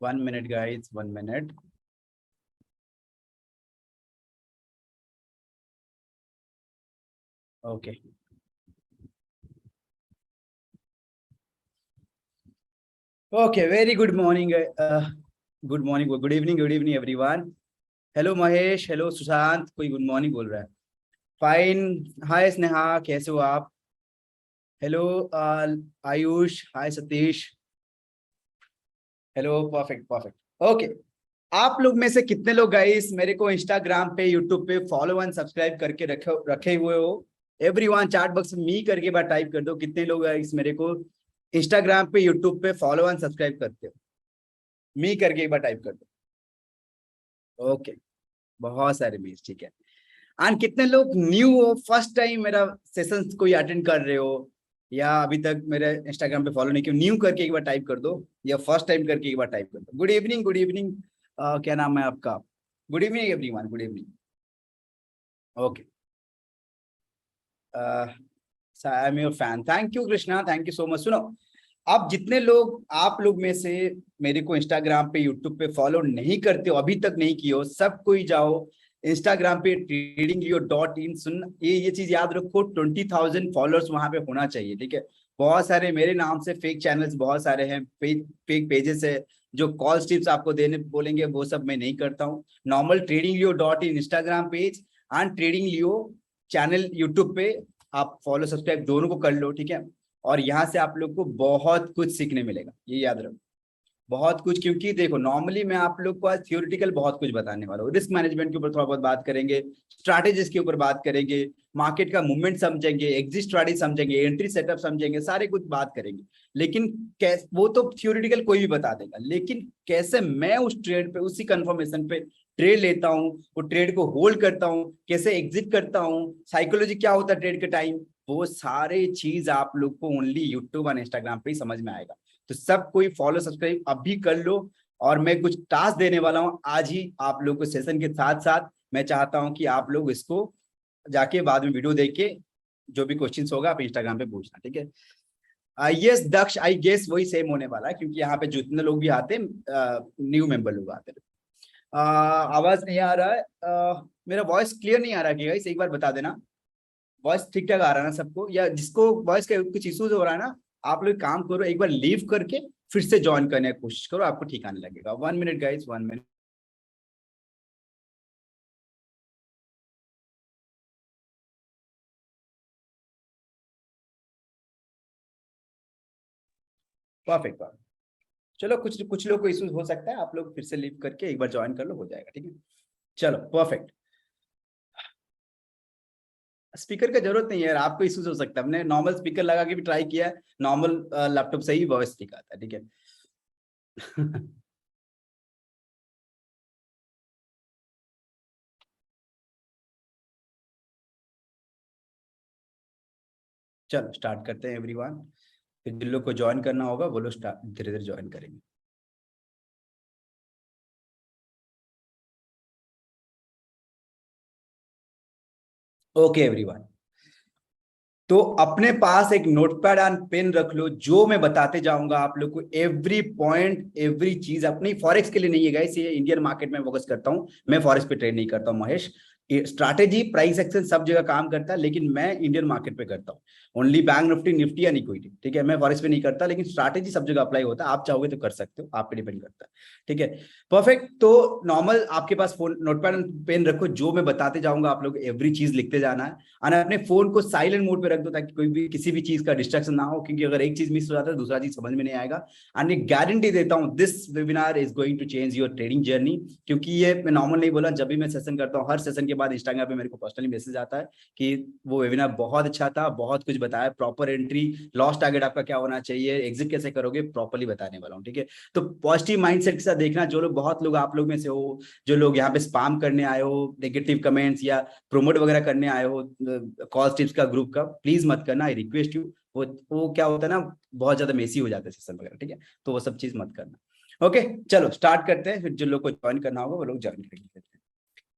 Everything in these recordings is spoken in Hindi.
1 minute guys, 1 minute. Okay. Okay, very good morning. Good morning, good evening everyone. Hello Mahesh, hello Sushant, कोई गुड मॉर्निंग बोल रहा है. फाइन. हाय स्नेहा, कैसे हो आप? Hello Ayush, hi Satish. Hello, perfect perfect. Okay, आप लोग में से कितने लोग गाइस मेरे को इंस्टाग्राम पे, यूट्यूब पे फॉलो एंड सब्सक्राइब करके रखे हुए हो? एवरीवन चैट बॉक्स में मी करके बार टाइप कर दो, कितने लोग गाइस मेरे को इंस्टाग्राम पे, यूट्यूब पे फॉलो एंड सब्सक्राइब करते हो? मी करके एक बार टाइप कर दो. ओके, बहुत सारे मीस, ठीक है. एंड कितने लोग न्यू हो, फर्स्ट टाइम मेरा सेशन कोई अटेंड कर रहे हो, या अभी तक मेरे इंस्टाग्राम पे फॉलो नहीं किया? न्यू करके एक बार टाइप कर दो, या फर्स्ट टाइम करके एक बार टाइप कर दो. Good evening, good evening. क्या नाम है आपका? Good evening everyone, good evening. Okay, I am your fan. Thank you Krishna, thank you so much. सुनो, अब जितने लोग आप लोग में से मेरे को इंस्टाग्राम पे, यूट्यूब पे फॉलो नहीं करते हो, अभी तक नहीं किए हो, सब कोई जाओ इंस्टाग्राम पे tradingleo.in. सुन, ये चीज याद रखो, 20,000 फॉलोअर्स वहां पे होना चाहिए, ठीक है. बहुत सारे मेरे नाम से फेक चैनल्स बहुत सारे हैं, फेक पेजेस है जो कॉल टिप्स आपको देने बोलेंगे, वो सब मैं नहीं करता हूँ. Normal tradingleo.in Instagram page and tradingleo channel YouTube पे आप फॉलो सब्सक्राइब दोनों को कर लो, ठीक है. और यहाँ से आप लोग को बहुत कुछ सीखने मिलेगा, ये याद रखो, बहुत कुछ. क्योंकि देखो, नॉर्मली मैं आप लोग को आज थियोरिटिकल बहुत कुछ बताने वाला हूँ. रिस्क मैनेजमेंट के ऊपर थोड़ा बहुत बात करेंगे, स्ट्रैटेजीज के ऊपर बात करेंगे, मार्केट का मूवमेंट समझेंगे, एग्जिट स्ट्रैटेजी समझेंगे, एंट्री सेटअप समझेंगे, सारे कुछ बात करेंगे. लेकिन वो तो थियोरिटिकल कोई भी बता देगा, लेकिन कैसे मैं उस ट्रेड पे, उसी कंफर्मेशन पे ट्रेड लेता हूँ, वो ट्रेड को होल्ड करता हूँ, कैसे एग्जिट करता हूँ, साइकोलॉजी क्या होता है ट्रेड के टाइम, वो सारे चीज आप लोग को ओनली यूट्यूब और इंस्टाग्राम पे ही समझ में आएगा. तो सब कोई फॉलो सब्सक्राइब अभी कर लो. और मैं कुछ टास्क देने वाला हूं आज ही आप लोग को सेशन के साथ साथ. मैं चाहता हूं कि आप लोग इसको जाके बाद में वीडियो देख के जो भी क्वेश्चंस होगा आप इंस्टाग्राम पे पूछना, ठीक है. यस दक्ष, आई गेस वही सेम होने वाला है, क्योंकि यहाँ पे जितने लोग भी आते हैं न्यू मेंबर लोग आते हैं. आवाज नहीं आ रहा है, मेरा वॉइस क्लियर नहीं आ रहा है गाइस, एक बार बता देना. वॉइस ठीक ठाक आ रहा है ना सबको? या जिसको वॉइस का कुछ इश्यूज हो रहा है ना, आप लोग काम करो, एक बार लीव करके फिर से ज्वाइन करने की कोशिश करो, आपको ठीक आने लगेगा. 1 minute guys, 1 minute. Perfect perfect. चलो, कुछ कुछ लोग को इश्यूज हो सकता है, आप लोग फिर से लीव करके एक बार ज्वाइन कर लो, हो जाएगा, ठीक है. चलो परफेक्ट. स्पीकर का जरूरत नहीं है यार, आपको इश्यूज हो सकता है. हमने नॉर्मल स्पीकर लगा के भी ट्राई किया है, नॉर्मल लैपटॉप से ही वॉइस ठीक आता है, ठीक है. चलो स्टार्ट करते हैं एवरीवन. फिर जिन लोग को ज्वाइन करना होगा वो लोग धीरे धीरे ज्वाइन करेंगे. ओके एवरीवन, तो अपने पास एक नोटपैड एंड पेन रख लो. जो मैं बताते जाऊंगा आप लोग को, एवरी पॉइंट, एवरी चीज अपनी फॉरेक्स के लिए नहीं है गाइस, ये इंडियन मार्केट में फोकस करता हूं मैं, फॉरेक्स पे ट्रेड नहीं करता हूं महेश. स्ट्रैटेजी, प्राइस एक्शन सब जगह काम करता है, लेकिन मैं इंडियन मार्केट पे करता हूँ. ओनली बैंक निफ्टी, निफ्टी या इक्विटी, ठीक है. मैं फॉरेक्स पे नहीं करता, लेकिन स्ट्रैटेजी सब जगह अप्लाई होता है. आप चाहोगे तो कर सकते हो, आप पे डिपेंड करता है, ठीक है. परफेक्ट. तो नॉर्मल आपके पास फोन, नोटपैड पेन रखो, जो मैं बताते जाऊंगा आप लोग एवरी चीज लिखते जाना है. और अपने फोन को साइलेंट मोड पे रख दो, ताकि कोई भी किसी भी चीज का डिस्ट्रक्शन ना हो, क्योंकि अगर एक चीज मिस हो जाता है दूसरा चीज समझ में नहीं आएगा. एंड एक गारंटी देता हूं, this webinar is going to change your trading journey. क्योंकि ये मैं नॉर्मल नहीं बोला, जब भी मैं सेशन करता हूँ, हर सेशन के बाद इंस्टाग्राम पे मेरे को पर्सनली मैसेज आता है कि वो वेबिनार बहुत अच्छा था, बहुत कुछ बताया, प्रॉपर एंट्री, लॉस टारगेट आपका क्या होना चाहिए, एग्जिट कैसे करोगे, प्रॉपरली बताने वाला हूँ, ठीक है. तो पॉजिटिव माइंडसेट के साथ देखना. जो लोग, बहुत लोग आप लोग में से हो जो लोग यहाँ पे स्पैम करने आए हो, नेगेटिव कमेंट्स या प्रोमोट वगैरह करने आए हो कॉल टिप्स का ग्रुप का, प्लीज मत करना, आई रिक्वेस्ट यू. वो क्या होता है ना, बहुत ज्यादा मेसी हो जाता है सेशन वगैरह, ठीक है. तो वो सब चीज मत करना. ओके चलो स्टार्ट करते हैं. फिर जिन लोग को ज्वाइन करना होगा वो लोग ज्वाइन करेंगे.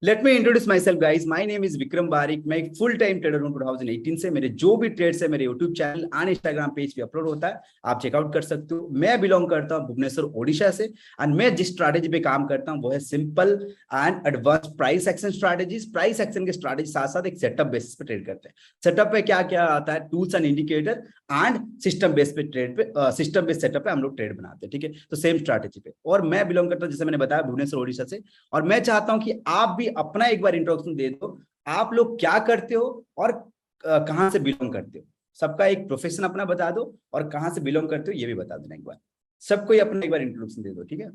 Let me introduce myself guys, my name is Vikram Barik. मैं एक फुल टाइम ट्रेडर हूँ 2018 से। मेरे जो भी ट्रेड्स है मेरे YouTube channel and Instagram page पे अपलोड होता है, आप चेकआउट कर सकते हो। मैं बिलोंग करता हूँ भुवनेश्वर ओडिशा से एंड मैं जिस स्ट्रैटेजी पे काम करता हूँ वो है simple and advance price action strategies. Price action के स्ट्रैटेजी साथ साथ एक सेटअप बेसिस पे ट्रेड करते हैं। सेटअप पे क्या क्या आता है, tools and indicator and system base पे ट्रेड पे सिस्टम बेस्ड सेटअप पे हम लोग ट्रेड बनाते हैं, ठीक है। तो सेम स्ट्रैटेजी पे, और मैं बिलोंग करता हूँ जैसे मैंने बताया भुवनेश्वर ओडिशा से। और मैं चाहता हूं कि आप भी अपना एक बार इंट्रोडक्शन दे दो, आप लोग क्या करते हो और कहां से बिलोंग करते हो। सबका एक प्रोफेशन अपना बता दो और कहां से बिलोंग करते हो ये भी बता देना एक बार। सबको ही अपना एक बार इंट्रोडक्शन दे दो, ठीक है।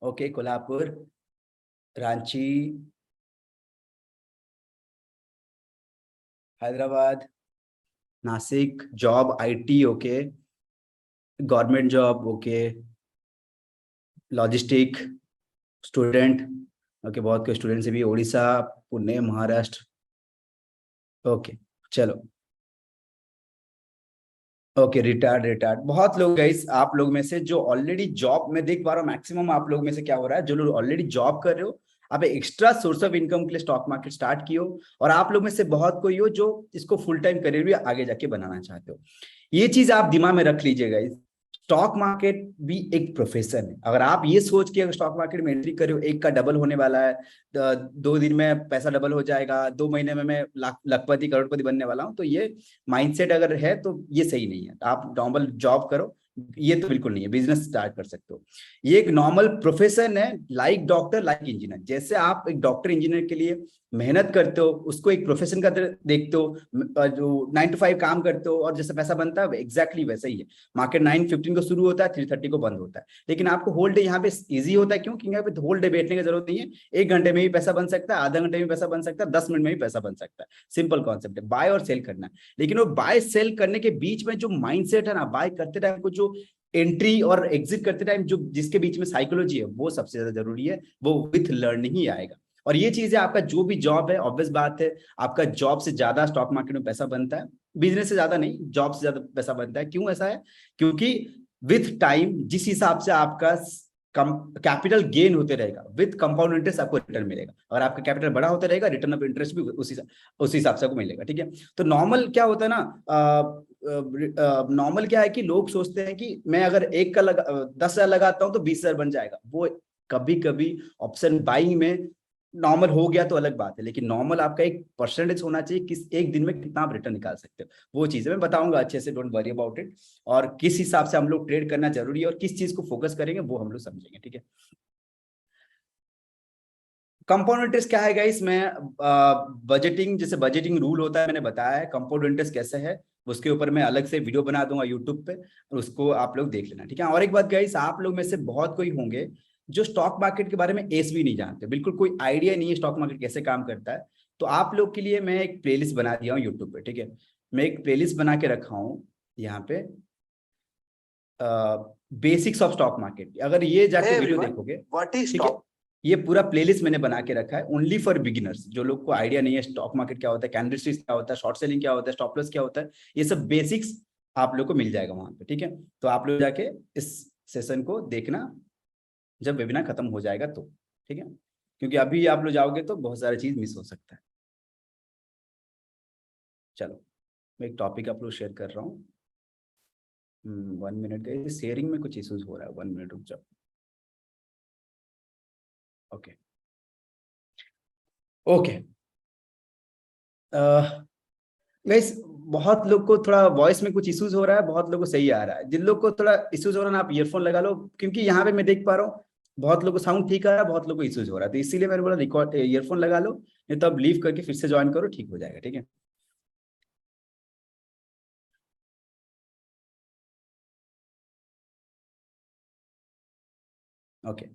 Okay, Kolhapur, Ranchi, Hyderabad, Nashik, job IT, okay, government job, okay, logistic, student, okay, बहुत के स्टूडेंट से भी, उड़ीसा, पुणे, महाराष्ट्र, ओके, चलो, ओके, रिटायर्ड, रिटायर्ड। बहुत लोग गाइस आप लोग में से जो ऑलरेडी जॉब में देख पा रहा हूँ, मैक्सिमम आप लोग में से क्या हो रहा है, जो लोग ऑलरेडी जॉब कर रहे हो, आप एक्स्ट्रा सोर्स ऑफ इनकम के लिए स्टॉक मार्केट स्टार्ट किए हो। और आप लोग में से बहुत कोई हो जो इसको फुल टाइम करियर भी आगे जाके बनाना चाहते हो। ये चीज आप दिमाग में रख लीजिएगा, स्टॉक मार्केट भी एक प्रोफेशन है। अगर आप ये सोच के अगर स्टॉक मार्केट में एंट्री करो, एक का डबल होने वाला है, 2 दिन में पैसा डबल हो जाएगा, 2 महीने में मैं लखपति करोड़पति बनने वाला हूं, तो ये माइंडसेट अगर है तो ये सही नहीं है। आप नॉर्मल जॉब करो, ये तो बिल्कुल नहीं है। बिजनेस स्टार्ट कर सकते हो, ये एक नॉर्मल प्रोफेशन है, लाइक डॉक्टर लाइक इंजीनियर। जैसे आप एक डॉक्टर इंजीनियर के लिए मेहनत करते हो, उसको एक प्रोफेशन का देखते हो, जो 9 to 5 काम करते हो और जैसे पैसा बनता है एग्जैक्टली वैसा ही है। मार्केट 9:15 को शुरू होता है, 3:30 को बंद होता है, लेकिन आपको होल डे यहाँ पे इजी होता है। क्यों? क्योंकि यहाँ पे होल डे बैठने की जरूरत नहीं है। 1 घंटे में भी पैसा बन सकता है, आधा घंटे में पैसा बन सकता है, 10 मिनट में भी पैसा बन सकता है। सिंपल कॉन्सेप्ट है, बाय और सेल करना है। लेकिन वो बाय सेल करने के बीच में जो माइंडसेट है ना, बाय करते टाइम को जो एंट्री और एग्जिट करते टाइम जो जिसके बीच में साइकोलॉजी है, वो सबसे ज्यादा जरूरी है। वो विथ लर्निंग ही आएगा। और ये चीज है, आपका जो भी जॉब है, ऑब्वियस बात है, आपका जॉब से ज्यादा स्टॉक मार्केट में पैसा बनता है। बिजनेस से ज्यादा नहीं, जॉब से ज्यादा पैसा बनता है। क्यों ऐसा है? क्योंकि विथ टाइम जिस हिसाब से आपका कैपिटल गेन होते रहेगा, विथ कंपाउंड इंटरेस्ट आपको रिटर्न मिलेगा। अगर आपका कैपिटल बड़ा होता रहेगा, रिटर्न ऑफ इंटरेस्ट भी उसी हिसाब से आपको मिलेगा, ठीक है। तो नॉर्मल क्या होता है ना, नॉर्मल क्या है कि लोग सोचते हैं कि मैं अगर 10,000 लगाता हूं तो 20,000 बन जाएगा। वो कभी कभी ऑप्शन बाइंग में नॉर्मल हो गया तो अलग बात है, लेकिन नॉर्मल आपका एक परसेंटेज होना चाहिए, किस एक दिन में कितना आप रिटर्न निकाल सकते हो। वो चीज है, मैं बताऊंगा अच्छे से, डोंट वरी अबाउट इट। और किस हिसाब से हम लोग ट्रेड करना जरूरी है और किस चीज को फोकस करेंगे वो हम लोग समझेंगे, ठीक है। कंपाउंड इंटरेस्ट क्या है गाइस? मैं बजटिंग, जैसे बजटिंग रूल होता है, मैंने बताया है। कंपाउंड इंटरेस्ट कैसे है उसके ऊपर मैं अलग से वीडियो बना दूंगा यूट्यूब पे, और उसको आप लोग देख लेना, ठीक है। और एक बात गाइस, आप लोग में से बहुत कोई होंगे जो स्टॉक मार्केट के बारे में एस भी नहीं जानते, बिल्कुल कोई आइडिया नहीं है स्टॉक मार्केट कैसे काम करता है। तो आप लोग के लिए मैं एक प्लेलिस्ट बना दिया हूँ यूट्यूब पे, ठीक है। मैं एक प्लेलिस्ट बना के रखा हूँ यहाँ पे, बेसिक्स ऑफ स्टॉक मार्केट। अगर ये जाके वीडियो देखोगे, व्हाट इज स्टॉक, ये पूरा प्लेलिस्ट मैंने बना के रखा है ओनली फॉर बिगिनर्स, जो लोग को आइडिया नहीं है स्टॉक मार्केट क्या होता है, कैंडलस्टिक्स क्या होता है, शॉर्ट सेलिंग क्या होता है, स्टॉप लॉस क्या होता है। ये सब बेसिक्स आप लोग को मिल जाएगा वहां पे, ठीक है। तो आप लोग जाके इस सेशन को देखना जब वेबिनार खत्म हो जाएगा तो, ठीक है। क्योंकि अभी आप लोग जाओगे तो बहुत सारी चीज मिस हो सकता है। चलो, मैं एक टॉपिक आप लोग शेयर कर रहा हूँ। 1 मिनट का शेयरिंग में कुछ इश्यूज हो रहा है, 1 मिनट रुक जाओ। ओके, ओके गाइस, बहुत लोग को थोड़ा वॉइस में कुछ इश्यूज हो रहा है, बहुत लोग को सही आ रहा है। जिन लोग को थोड़ा इश्यूज हो रहा है ना, आप ईयरफोन लगा लो, क्योंकि यहाँ पे मैं देख पा रहा हूँ बहुत लोग को साउंड ठीक आ रहा है, बहुत लोग को इश्यूज हो रहा है, तो इसीलिए मैंने बोला रिकॉर्ड ईयरफोन लगा लो, नहीं तो अब लीव करके फिर से ज्वाइन करो, ठीक हो जाएगा, ठीक है। ओके,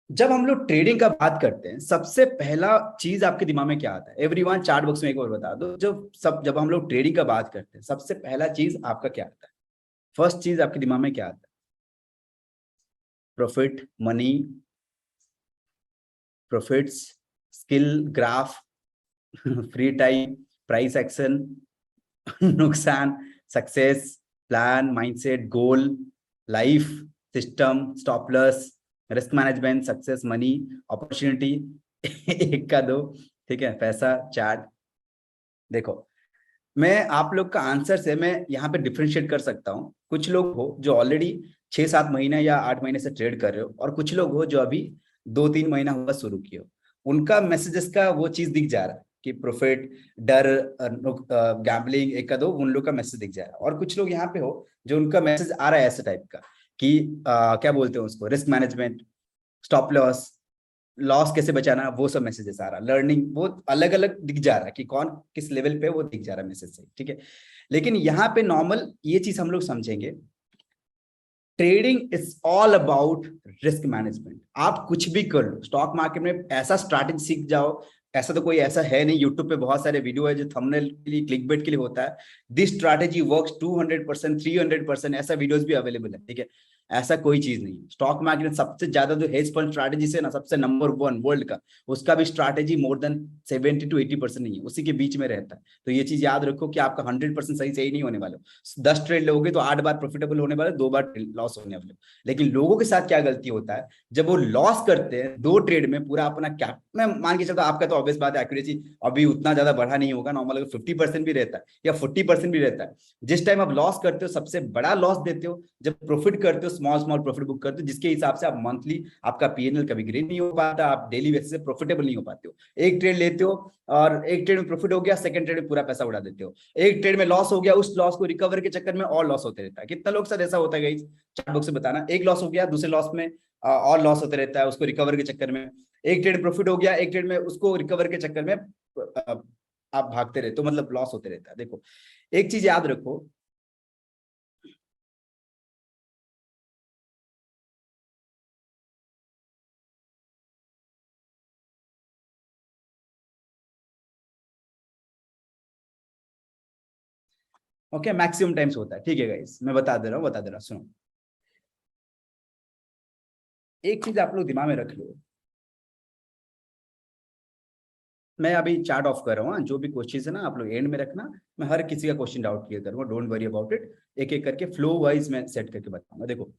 जब हम लोग ट्रेडिंग का बात करते हैं, सबसे पहला चीज आपके दिमाग में क्या आता है? एवरीवन चार्ट बॉक्स में एक बार बता दो, जब हम लोग ट्रेडिंग का बात करते हैं, सबसे पहला चीज आपका क्या आता है? फर्स्ट चीज आपके दिमाग में क्या आता है? Profit, money, profits, skill, graph, free time, price action, नुकसान, success, plan, mindset, goal, life, system, stop loss, risk management, success, money, opportunity, एक का दो, ठीक है, पैसा, चार्ट। देखो, मैं आप लोग का आंसर से मैं यहाँ पे डिफरेंशिएट कर सकता हूँ। कुछ लोग हो जो ऑलरेडी 6-7 महीने या 8 महीने से ट्रेड कर रहे हो, और कुछ लोग हो जो अभी 2-3 महीना हुआ शुरू किए हो। उनका मैसेजेस का वो चीज दिख जा रहा है कि प्रॉफिट, डर, गैम्बलिंग, एक का दो, उन लोग का मैसेज दिख जा रहा है। और कुछ लोग यहाँ पे हो जो उनका मैसेज आ रहा है ऐसे टाइप का कि क्या बोलते हैं उसको, risk management, stop loss, loss कैसे बचाना, वो सब मैसेजेस आ रहा, लर्निंग, वो अलग अलग दिख जा रहा है कि कौन किस लेवल पे, वो दिख जा रहा है मैसेज से, ठीक है। लेकिन यहाँ पे नॉर्मल ये चीज हम लोग समझेंगे, trading is all about risk management. आप कुछ भी कर लो स्टॉक मार्केट में, ऐसा स्ट्रैटेजी सीख जाओ, ऐसा तो कोई ऐसा है नहीं। यूट्यूब पे बहुत सारे वीडियो है जो थंबनेल के लिए, क्लिकबेट के लिए होता है, दिस स्ट्रैटेजी वर्क्स 200%, 300%, ऐसा वीडियोस भी अवेलेबल है, ठीक है। ऐसा कोई चीज नहीं है। स्टॉक मार्केट में सबसे ज्यादा जो हेज फंड स्ट्रैटेजी से ना, सबसे नंबर 1 वर्ल्ड का, उसका भी स्ट्रैटेजी मोर देन 70 to 80% नहीं है, उसी के बीच में रहता है। तो ये चीज याद रखो कि आपका 100% सही नहीं होने वाला। 10 ट्रेड लोगे तो 8 बार प्रॉफिटेबल होने वाले, 2 बार लॉस होने वाले। लेकिन लोगों के साथ क्या गलती होता है, जब वो लॉस करते हैं 2 ट्रेड में, पूरा अपना कैप, मैं मान के चलता, आपका तो ऑब्वियस बात है एक्यूरेसी अभी उतना ज्यादा बढ़ा नहीं होगा, नॉर्मल 50% भी रहता है या 40% भी रहता है। जिस टाइम आप लॉस करते हो, सबसे बड़ा लॉस देते हो, जब प्रॉफिट करते हो, स्मॉल स्मॉल प्रॉफिट बुक करते हो, जिसके हिसाब से आप मंथली, आपका पीएनएल कभी ग्रीन नहीं हो पाता, आप डेली बेसिस से प्रॉफिटेबल नहीं हो पाते हो। एक ट्रेड लेते हो और एक ट्रेड में प्रॉफिट हो गया, सेकंड ट्रेड में पूरा पैसा उड़ा देते हो। एक ट्रेड में लॉस हो गया, उस लॉस को रिकवर के चक्कर में और लॉस होते रहता है। कितना लोग सर ऐसा होता है गाइस, चार्ट बुक से बताना। एक लॉस हो गया, दूसरे लॉस में और लॉस होते रहता है, उसको रिकवर के चक्कर में। एक ट्रेड प्रॉफिट हो गया, एक ट्रेड में उसको रिकवर के चक्कर में आप भागते रहते हो, मतलब लॉस होते रहता है। देखो, एक चीज याद रखो, ओके, मैक्सिमम टाइम्स होता है, ठीक है गाइस, मैं बता दे रहा हूँ, सुनो। एक चीज आप लोग दिमाग में रख लो, मैं अभी चार्ट ऑफ कर रहा हूँ, जो भी क्वेश्चन है ना आप लोग एंड में रखना, मैं हर किसी का क्वेश्चन डाउट क्लियर करूंगा, डोंट वरी अबाउट इट। एक एक करके फ्लो वाइज मैं सेट करके बताऊंगा। देखो,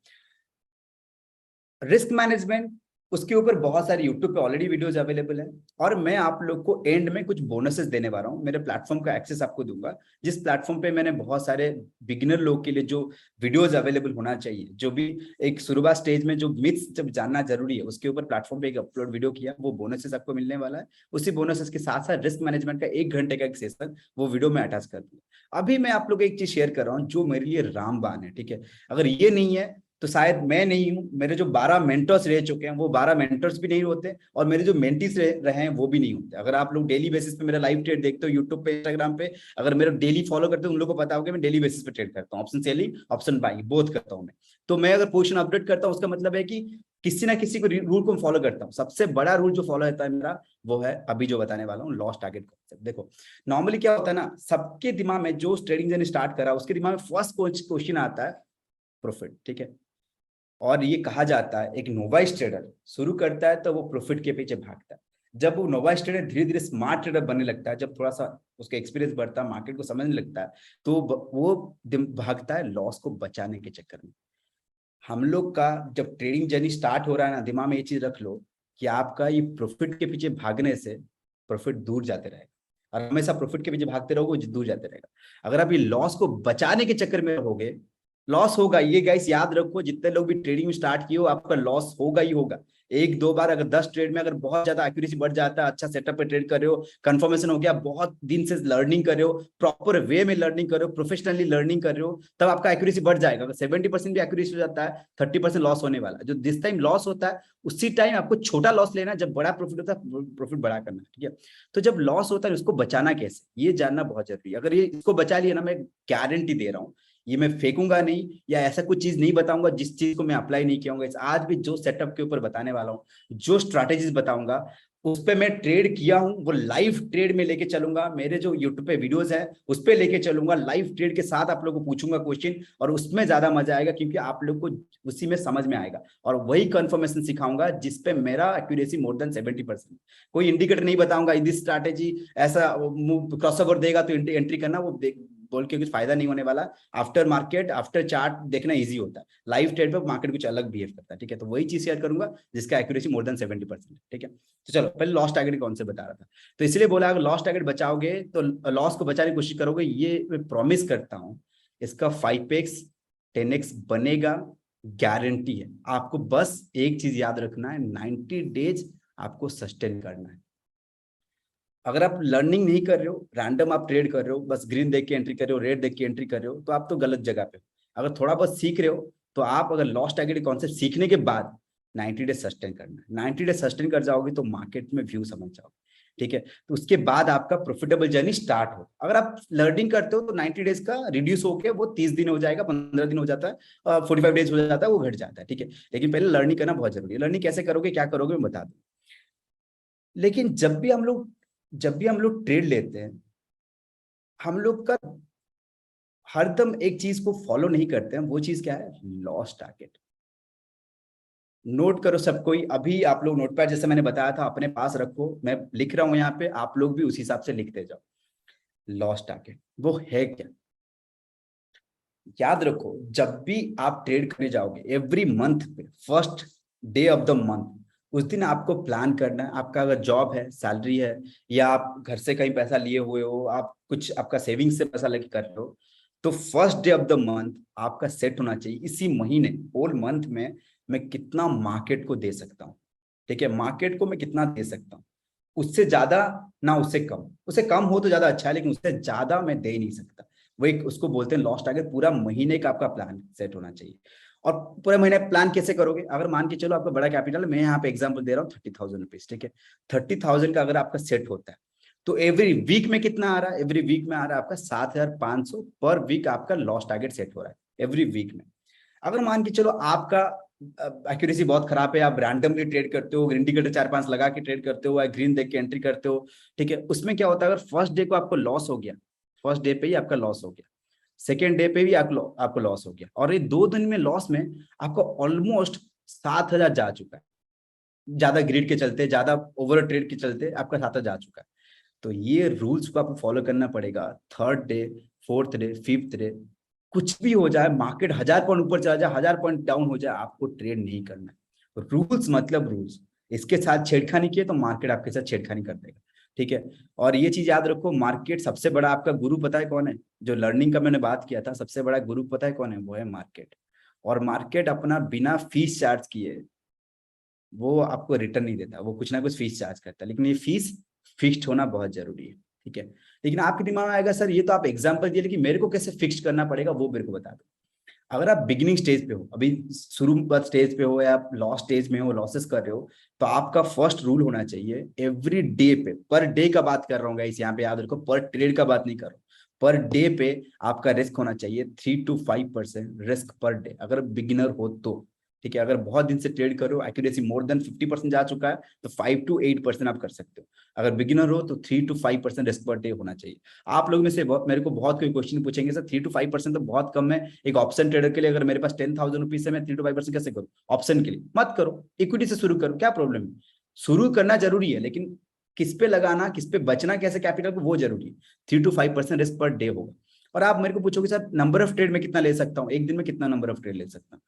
रिस्क मैनेजमेंट, उसके ऊपर बहुत सारे यूट्यूब पे ऑलरेडी वीडियोस अवेलेबल है, और मैं आप लोग को एंड में कुछ बोनसेस देने वाला हूँ। मेरे प्लेटफॉर्म का एक्सेस आपको दूंगा, जिस प्लेटफॉर्म पे मैंने बहुत सारे बिगिनर लोग के लिए जो वीडियोस अवेलेबल होना चाहिए, जो भी एक शुरुआत स्टेज में जो मिथ्स जब जानना जरूरी है, उसके ऊपर प्लेटफॉर्म पे एक अपलोड वीडियो किया, वो बोनसेस आपको मिलने वाला है। उसी बोनसेस के साथ साथ रिस्क मैनेजमेंट का 1 घंटे का एक सेशन, वो वीडियो में अटैच कर दूंगा। अभी मैं आप लोग एक चीज शेयर कर रहा हूँ जो मेरे लिए रामबाण है, ठीक है। अगर ये नहीं है तो शायद मैं नहीं हूं, मेरे जो 12 मेंटर्स रह चुके हैं वो 12 मेंटर्स भी नहीं होते, और मेरे जो मेंटीज रहे हैं वो भी नहीं होते। अगर आप लोग डेली बेसिस पे मेरा लाइव ट्रेड देखते हो यूट्यूब पे, इंस्टाग्राम पे, अगर मेरा डेली फॉलो करते हो, उन लोगों को पता होगा मैं डेली बेसिस पे ट्रेड करता हूँ, option selling, option buying, both करता हूँ मैं। तो मैं अगर पोजीशन अपडेट करता हूँ, उसका मतलब है कि किसी ना किसी को रूल को फॉलो करता हूँ। सबसे बड़ा रूल जो फॉलो होता है मेरा, वो है अभी जो बताने वाला हूँ, लॉस टारगेट कॉन्सेप्ट। देखो, नॉर्मली क्या होता है ना, सबके दिमाग में जो ट्रेडिंग जर्नी स्टार्ट करा, उसके दिमाग में फर्स्ट क्वेश्चन आता है प्रॉफिट, ठीक है। और ये कहा जाता है एक नोवाइस ट्रेडर शुरू करता है तो वो प्रॉफिट के पीछे भागता है। जब वो नोवाइस ट्रेडर धीरे धीरे स्मार्ट ट्रेडर बनने लगता है, जब थोड़ा सा उसका एक्सपीरियंस बढ़ता है, मार्केट को समझने लगता है, तो वो भागता है लॉस को बचाने के चक्कर में। हम लोग का जब ट्रेडिंग जर्नी स्टार्ट हो रहा है ना, दिमाग में ये चीज रख लो कि आपका ये प्रॉफिट के पीछे भागने से प्रॉफिट दूर जाते रहेगा, और हमेशा प्रॉफिट के पीछे भागते रहोगे, दूर जाते रहेगा। अगर आप ये लॉस को बचाने के चक्कर में रहोगे, लॉस होगा, ये गाइस याद रखो, जितने लोग भी ट्रेडिंग में स्टार्ट किए हो, आपका लॉस होगा ही होगा। 1-2 बार, अगर 10 ट्रेड में अगर बहुत ज्यादा एक्यूरेसी बढ़ जाता है, अच्छा सेटअप पे ट्रेड कर रहे हो, कंफर्मेशन हो गया, बहुत दिन से लर्निंग कर रहे हो, प्रॉपर वे में लर्निंग कर रहे हो, प्रोफेशनली लर्निंग कर रहे हो, तब आपका एक्यूरेसी बढ़ जाएगा। अगर 70% भी एक्यूरेसी हो जाता है, 30% लॉस होने वाला है। जो जिस टाइम लॉस होता है, उसी टाइम आपको छोटा लॉस लेना, जब बड़ा प्रॉफिट होता है प्रॉफिट बड़ा करना, ठीक है। तो जब लॉस होता है उसको बचाना कैसे, ये जानना बहुत जरूरी है। अगर ये इसको बचा लिया ना, मैं गारंटी दे रहा हूँ, ये मैं फेंकूंगा नहीं, या ऐसा कुछ चीज नहीं बताऊंगा जिस चीज को मैं अप्लाई नहीं किया हूँ। आज भी जो सेटअप के ऊपर बताने वाला हूँ, जो स्ट्रैटेजीज बताऊंगा, उस पे मैं ट्रेड किया हूं, वो लाइव ट्रेड में लेके चलूंगा, मेरे जो यूट्यूब पे वीडियोस है उस पे लेके चलूंगा, लाइव ट्रेड के साथ आप लोगों को पूछूंगा क्वेश्चन, और उसमें ज्यादा मजा आएगा क्योंकि आप लोग को उसी में समझ में आएगा, और वही कंफर्मेशन सिखाऊंगा जिसपे मेरा एक्यूरेसी मोर देन 70%। कोई इंडिकेटर नहीं बताऊंगा दिस स्ट्रैटेजी ऐसा क्रॉसओवर देगा तो एंट्री करना, वो बोल के कुछ फायदा नहीं होने वाला। आफ्टर मार्केट आफ्टर चार्ट देखना इजी होता है, लाइव ट्रेड पे मार्केट कुछ अलग बिहेव करता है, ठीक है। तो वही चीज शेयर करूंगा जिसका एक्यूरेसी मोर देन 70%, ठीक है। तो चलो पहले लॉस टारगेट कौन से बता रहा था, तो इसलिए बोला अगर लॉस टारगेट बचाओगे तो लॉस को बचाने की कोशिश करोगे, ये मैं प्रॉमिस करता हूं इसका 5x 10x बनेगा, गारंटी है। आपको बस एक चीज याद रखना है, 90 डेज आपको सस्टेन करना है। अगर आप लर्निंग नहीं कर रहे हो, रैंडम आप ट्रेड कर रहे हो, बस ग्रीन देख के एंट्री कर रहे हो, रेड देख के एंट्री कर रहे हो, तो आप तो गलत जगह पे हो। अगर थोड़ा बहुत सीख रहे हो तो आप अगर लॉस टारगेट कॉन्सेप्ट सीखने के बाद 90 डेज सस्टेन करना है, 90 डेज सस्टेन कर जाओगे तो मार्केट में व्यू समझ जाओगे, ठीक है। तो उसके बाद आपका प्रॉफिटेबल जर्नी स्टार्ट हो। अगर आप लर्निंग करते हो तो 90 डेज का रिड्यूस होकर वो 30 दिन हो जाएगा, 15 दिन हो जाता है, 45 डेज हो जाता है, वो घट जाता है, ठीक है। लेकिन पहले लर्निंग करना बहुत जरूरी है। लर्निंग कैसे करोगे, क्या करोगे, मैं बता दूं। लेकिन जब भी हम लोग ट्रेड लेते हैं, हम लोग का हरदम एक चीज को फॉलो नहीं करते हैं, वो चीज क्या है, लॉस टारगेट। नोट करो सब कोई, अभी आप लोग नोटपैड जैसे मैंने बताया था अपने पास रखो, मैं लिख रहा हूं यहाँ पे, आप लोग भी उस हिसाब से लिखते जाओ। लॉस टारगेट वो है क्या, याद रखो। जब भी आप ट्रेड करने जाओगे एवरी मंथ पे first day of the month, उस दिन आपको प्लान करना है। आपका अगर जॉब है, सैलरी है, या आप घर से कहीं पैसा लिए हुए हो, आप कुछ आपका सेविंग्स से पैसा लेके कर रहे हो, तो first day of the month आपका सेट होना चाहिए, इसी महीने होल मंथ में मैं कितना मार्केट को दे सकता हूँ, ठीक है। मार्केट को मैं कितना दे सकता हूँ, उससे ज्यादा ना उससे कम, उससे कम हो तो ज्यादा अच्छा है, लेकिन उससे ज्यादा मैं दे ही नहीं सकता। वो एक उसको बोलते हैं लॉस टारगेट। पूरा महीने का आपका प्लान सेट होना चाहिए। और पूरे महीने प्लान कैसे करोगे, अगर मान के चलो आपका बड़ा कैपिटल, मैं यहाँ पे एग्जांपल दे रहा हूँ 30,000 रुपीज, ठीक है। 30,000 का अगर आपका सेट होता है तो एवरी वीक में कितना आ रहा है, एवरी वीक में आ रहा है आपका 7,500 पर वीक, आपका लॉस टारगेट सेट हो रहा है एवरी वीक में। अगर मान के चलो आपका एक्यूरेसी बहुत खराब है, आप रैंडमली ट्रेड करते हो, इंडिकेटर 4-5 लगा के ट्रेड करते हो, या ग्रीन देख के एंट्री करते हो, ठीक है। उसमें क्या होता है, अगर फर्स्ट डे को आपको लॉस हो गया, फर्स्ट डे पे ही आपका लॉस हो गया, सेकेंड डे पे भी आपको लॉस हो गया, और ये 2 दिन में लॉस में आपको ऑलमोस्ट 7,000 जा चुका है। ज्यादा ग्रिड के चलते, ज्यादा ओवर ट्रेड के चलते आपका 7,000 जा चुका है। तो ये रूल्स को आपको फॉलो करना पड़ेगा। Third day, fourth day, fifth day, कुछ भी हो जाए, मार्केट 1,000 पॉइंट ऊपर चला जाए, 1,000 पॉइंट डाउन हो जाए, आपको ट्रेड नहीं करना है। रूल्स मतलब रूल्स, इसके साथ छेड़खानी किए तो मार्केट आपके साथ छेड़खानी कर देगा, ठीक है। और ये चीज याद रखो, मार्केट सबसे बड़ा आपका गुरु पता है कौन है, जो लर्निंग का मैंने बात किया था, सबसे बड़ा गुरु पता है कौन है, वो है मार्केट। और मार्केट अपना बिना फीस चार्ज किए वो आपको रिटर्न नहीं देता, वो कुछ ना कुछ फीस चार्ज करता है, लेकिन ये फीस फिक्स्ड होना बहुत जरूरी है, ठीक है। लेकिन आपके दिमाग में आएगा सर ये तो आप एग्जांपल दिए, लेकिन मेरे को कैसे फिक्स करना पड़ेगा वो मेरे को बता दो। अगर आप बिगिनिंग स्टेज पे हो, अभी शुरू स्टेज पे हो, या आप लॉस स्टेज में हो, लॉसेस कर रहे हो, तो आपका फर्स्ट रूल होना चाहिए एवरी डे पे, पर डे का बात कर रहा हूँ गाइस, यहाँ पे याद रखो, पर ट्रेड का बात नहीं कर रहा हूँ, पर डे पे आपका रिस्क होना चाहिए 3 to 5% रिस्क पर डे, अगर बिगिनर हो तो, ठीक है। अगर बहुत दिन से ट्रेड कर रहे हो, एक्यूरेसी मोर देन 50% जा चुका है, तो 5 to 8% आप कर सकते हो। अगर बिगिनर हो तो 3 to 5% रिस्क पर डे होना चाहिए। आप लोग में से मेरे को बहुत कोई क्वेश्चन पूछेंगे, सर 3 to 5% तो बहुत कम है, एक ऑप्शन ट्रेडर के लिए अगर मेरे पास 10,000 रुपीज है, मैं 3 to 5% कैसे करूँ, ऑप्शन के लिए मत करो, इक्विटी से शुरू करो, क्या प्रॉब्लम है। शुरू करना जरूरी है, लेकिन किस पे लगाना, किस पे बचना, कैसे कैपिटल को, वो जरूरी है। 3 to 5% रिस्क पर डे होगा। और आप मेरे को पूछोगे सर नंबर ऑफ ट्रेड में कितना ले सकता हूँ, एक दिन में कितना नंबर ऑफ ट्रेड ले सकता हूँ,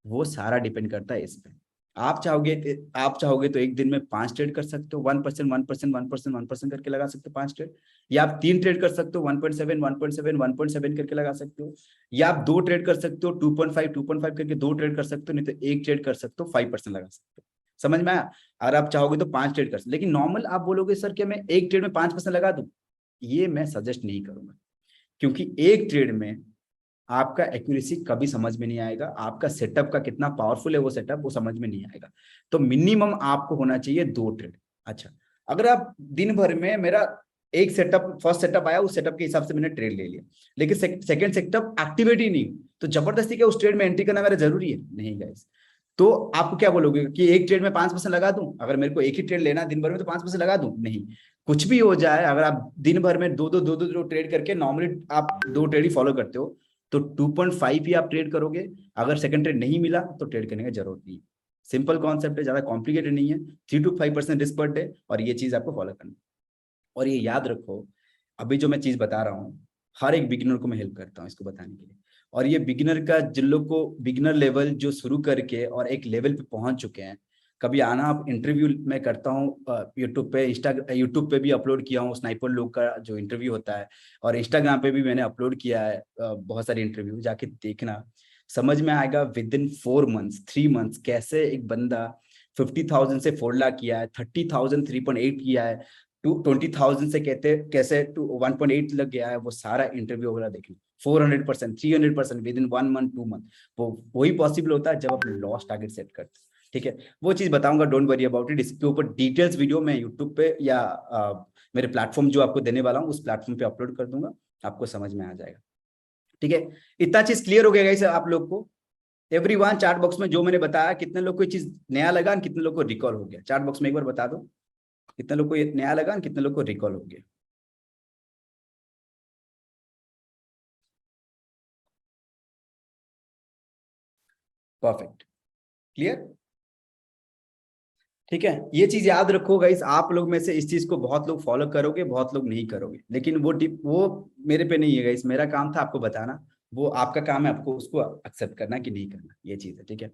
वो सारा डिपेंड करता है इस पे। आप चाहोगे तो एक दिन में 5 ट्रेड कर सकते हो, 1%, 1%, 1%, 1% करके लगा सकते हो 5 ट्रेड। या आप 3 ट्रेड कर सकते हो, 1.7, 1.7, 1.7 करके लगा सकते हो। या आप 2 ट्रेड कर सकते हो, 2.5, 2.5 करके 2 ट्रेड कर सकते हो, नहीं तो एक ट्रेड कर सकते हो, 5% लगा सकते हो। समझ में आया। अगर आप चाहोगे तो 5 ट्रेड कर सकते, लेकिन नॉर्मल आप बोलोगे सर क्या मैं एक ट्रेड में 5% लगा दूं, ये मैं सजेस्ट नहीं करूंगा। क्योंकि एक ट्रेड में आपका एक्यूरेसी कभी समझ में नहीं आएगा, आपका सेटअप का कितना पावरफुल है वो सेटअप, वो समझ में नहीं आएगा। तो मिनिमम आपको होना चाहिए 2 ट्रेड। अच्छा, अगर आप दिन भर में, मेरा एक सेटअप, फर्स्ट सेटअप आया, उस सेटअप के हिसाब से मैंने ट्रेड ले लिया, लेकिन सेकंड सेटअप एक्टिवेट ही नहीं, तो जबरदस्ती क्या उस ट्रेड में एंट्री करना मेरा जरूरी है, नहीं गाइस। तो आपको क्या बोलोगे कि एक ट्रेड में 5% लगा दूं? अगर मेरे को एक ही ट्रेड लेना दिन भर में तो 5% लगा दूं? नहीं, कुछ भी हो जाए, अगर आप दिन भर में दो ट्रेड करके, नॉर्मली आप 2 ट्रेड ही फॉलो करते हो, तो 2.5 ही आप ट्रेड करोगे। अगर सेकंड ट्रेड नहीं मिला तो ट्रेड करने की जरूरत नहीं। सिंपल कॉन्सेप्ट है, ज्यादा कॉम्प्लिकेटेड नहीं है। 3 to 5% रिस्क पर डे, और ये चीज आपको फॉलो करना। और ये याद रखो, अभी जो मैं चीज बता रहा हूँ, हर एक बिगिनर को मैं हेल्प करता हूँ इसको बताने के लिए। और ये बिगिनर का, जिन लोग को बिगिनर लेवल जो शुरू करके और एक लेवल पे पहुंच चुके हैं, कभी आना, आप इंटरव्यू मैं करता हूँ यूट्यूब पे, यूट्यूब पे भी अपलोड किया हूँ स्नाइपर लोग का जो इंटरव्यू होता है, और इंस्टाग्राम पे भी मैंने अपलोड किया है बहुत सारे इंटरव्यू, जाके देखना, समझ में आएगा। विद इन 4 मंथ्स 3 मंथ्स कैसे एक बंदा 50,000 से 4 लाख किया है, 30,000 3.8 किया है, 20,000 से कहते कैसे टू 1.8 लग गया है। वो सारा इंटरव्यू वगैरह देखना, 400%, 300% विद इन 1 मंथ 2 मंथ। वो वही पॉसिबल होता है जब आप लॉस टारगेट सेट करते हैं। ठीक है, वो चीज बताऊंगा, डोंट वरी अबाउट इट। इसके ऊपर डिटेल्स वीडियो मैं यूट्यूब पे या मेरे प्लेटफॉर्म जो आपको देने वाला हूँ उस प्लेटफॉर्म पे अपलोड कर दूंगा, आपको समझ में आ जाएगा। ठीक है, इतना चीज क्लियर हो गया गाइस आप लोग को? एवरीवन चैट बॉक्स में जो मैंने बताया, कितने लोग को ये चीज नया लगा और कितने लोग को रिकॉल हो गया? चैट बॉक्स में एक बार बता दो, कितने लोग को ये नया लगा और कितने लोग को रिकॉल हो गया? Perfect, clear. ठीक है, ये चीज याद रखो गाइस, आप लोग में से इस चीज को बहुत लोग फॉलो करोगे, बहुत लोग नहीं करोगे, लेकिन वो टिप वो मेरे पे नहीं है गाइस, मेरा काम था आपको बताना। वो आपका काम है आपको उसको एक्सेप्ट करना कि नहीं करना, ये चीज है। ठीक है,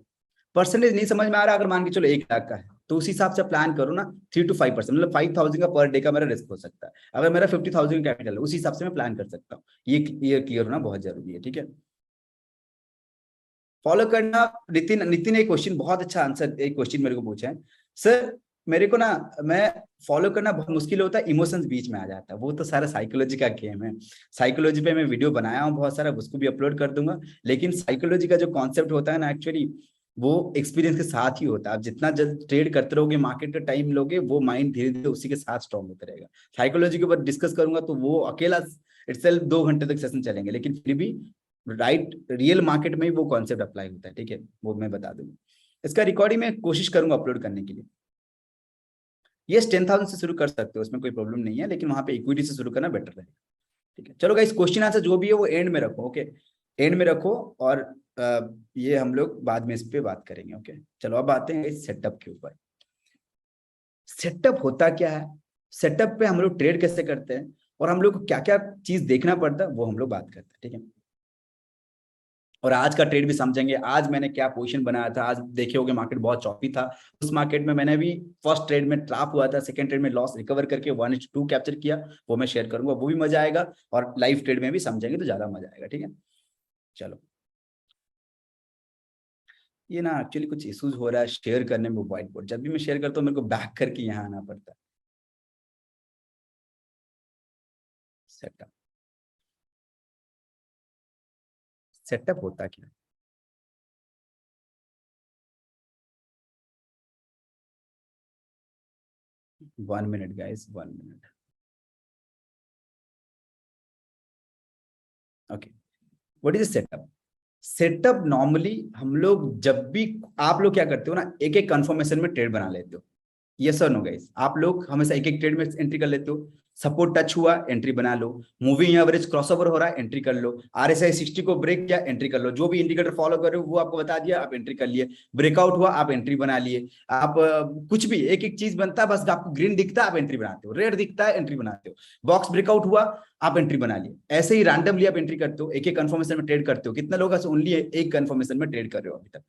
परसेंटेज नहीं समझ में आ रहा, अगर मान के चलो 1 लाख का है तो उस हिसाब से प्लान करो ना। 3 to 5%, मतलब 5,000 का पर डे का मेरा रिस्क हो सकता है। अगर मेरा 50,000 कैपिटल है, उस हिसाब से मैं प्लान कर सकता हूँ। ये क्लियर होना बहुत जरूरी है। ठीक है, फॉलो करना। नितिन नितिन एक क्वेश्चन, बहुत अच्छा आंसर, एक क्वेश्चन मेरे को पूछा है सर, मेरे को ना, मैं फॉलो करना बहुत मुश्किल होता है, इमोशंस बीच में आ जाता है। वो तो सारा साइकोलॉजी का गेम है। साइकोलॉजी पे मैं वीडियो बनाया हूँ बहुत सारा, उसको भी अपलोड कर दूंगा। लेकिन साइकोलॉजी का जो कॉन्सेप्ट होता है ना, एक्चुअली वो एक्सपीरियंस के साथ ही होता है। आप जितना जल्द ट्रेड करते रहोगे, मार्केट का टाइम लोगे, वो माइंड धीरे धीरे उसी के साथ स्ट्रॉन्ग होता रहेगा। साइकोलॉजी के ऊपर डिस्कस करूंगा तो वो अकेला इटसेल्फ 2 घंटे तक सेशन चलेंगे, लेकिन फिर भी राइट रियल मार्केट में ही वो कॉन्सेप्ट अप्लाई होता है। ठीक है, वो मैं बता दूंगा। इसका रिकॉर्डिंग मैं कोशिश करूंगा अपलोड करने के लिए। ये 10,000 से शुरू कर सकते हो, उसमें कोई प्रॉब्लम नहीं है, लेकिन वहां पे इक्विटी से शुरू करना बेटर रहेगा। ठीक है, चलो गाइस, क्वेश्चन आंसर जो भी है वो एंड में रखो। ओके, एंड में रखो, और ये हम लोग बाद में इस पे बात करेंगे। ओके, चलो अब आते हैं इस सेटअप के ऊपर। सेटअप होता क्या है, सेटअप पे हम लोग ट्रेड कैसे करते हैं, और हम लोग को क्या क्या चीज देखना पड़ता है, वो हम लोग बात करते हैं। ठीक है, और आज का ट्रेड भी समझेंगे, आज मैंने क्या पोजीशन बनाया था। आज देखे होगे मार्केट बहुत चौपी था, उस मार्केट में मैंने भी फर्स्ट ट्रेड में ट्रैप हुआ था, सेकंड ट्रेड में लॉस रिकवर करके 1:2 कैप्चर किया, वो मैं शेयर करूंगा, वो भी मजा आएगा। और लाइव ट्रेड में भी समझेंगे तो ज्यादा मजा आएगा। ठीक है, चलो। ये ना एक्चुअली कुछ इश्यूज हो रहा है शेयर करने में, व्हाइट बोर्ड जब भी मैं शेयर करता हूँ मेरे को बैक करके यहाँ आना पड़ता है। सेटअप, सेटअप होता क्या? 1 minute guys, 1 minute. Okay, what is setup? Setup normally हम लोग जब भी, आप लोग क्या करते हो ना, एक एक कंफर्मेशन में ट्रेड बना लेते हो। यस और नो गाइस, आप लोग हमेशा एक एक ट्रेड में एंट्री कर लेते हो। सपोर्ट टच हुआ, एंट्री बना लो। मूविंग एवरेज क्रॉसओवर हो रहा है, एंट्री कर लो। आरएसआई 60 को ब्रेक किया, एंट्री कर लो। जो भी इंडिकेटर फॉलो कर रहे हो वो आपको बता दिया, आप एंट्री कर लिए। ब्रेकआउट हुआ, आप एंट्री बना लिए। आप कुछ भी एक एक चीज बनता है, बस आपको ग्रीन दिखता है आप एंट्री बनाते हो, रेड दिखता है एंट्री बनाते हो, बॉक्स ब्रेकआउट हुआ आप एंट्री बना लिए। ऐसे ही रैंडमली आप एंट्री करते हो, एक एक कंफर्मेशन में ट्रेड करते हो। कितने लोग ओनली एक कंफर्मेशन में ट्रेड कर रहे हो अभी तक?